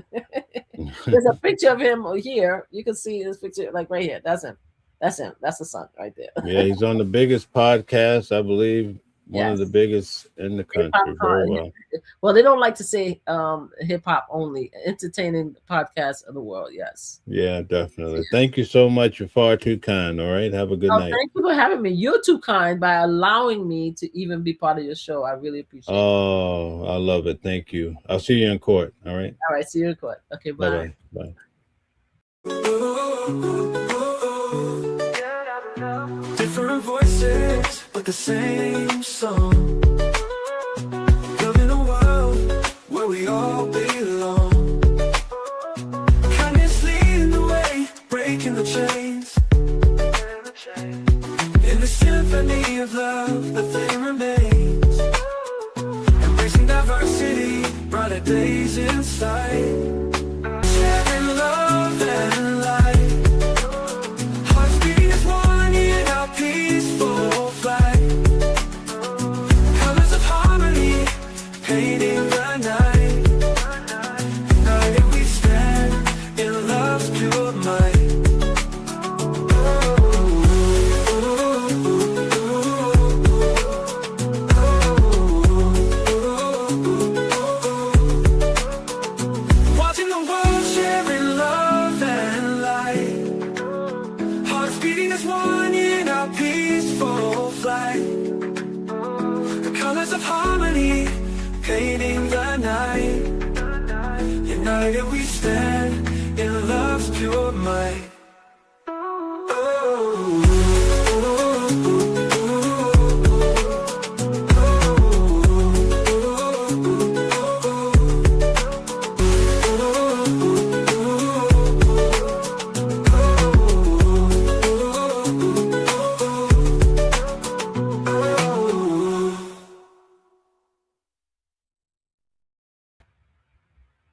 Speaker 3: There's a picture of him here. You can see this picture, like right here. That's him. That's him. That's the son right there.
Speaker 2: Yeah, he's on the biggest podcast, I believe. One of the biggest in the country. Very well.
Speaker 3: Well, they don't like to say hip hop only. Entertaining podcast of the world. Yes.
Speaker 2: Yeah, definitely. Thank you so much. You're far too kind. All right. Have a good night.
Speaker 3: Thank you for having me. You're too kind by allowing me to even be part of your show. I really appreciate it.
Speaker 2: Oh, I love it. Thank you. I'll see you in court. All right.
Speaker 3: All right. See you in court. Okay. Bye.
Speaker 2: Bye.
Speaker 1: Different voices, but the same song. Loving a world where we all belong. Kindness leading the way, breaking the chains. In the symphony of love, the thing remains. Embracing diversity, brighter days in sight. Sharing love and light. Hearts beating as one in our peaceful flight. Colors of harmony, painting the night. United we stand in love's pure might. Watching the world sharing love and light. Hearts beating as one in our peaceful flight. The colors of harmony, painting the night. United we stand in love's pure might.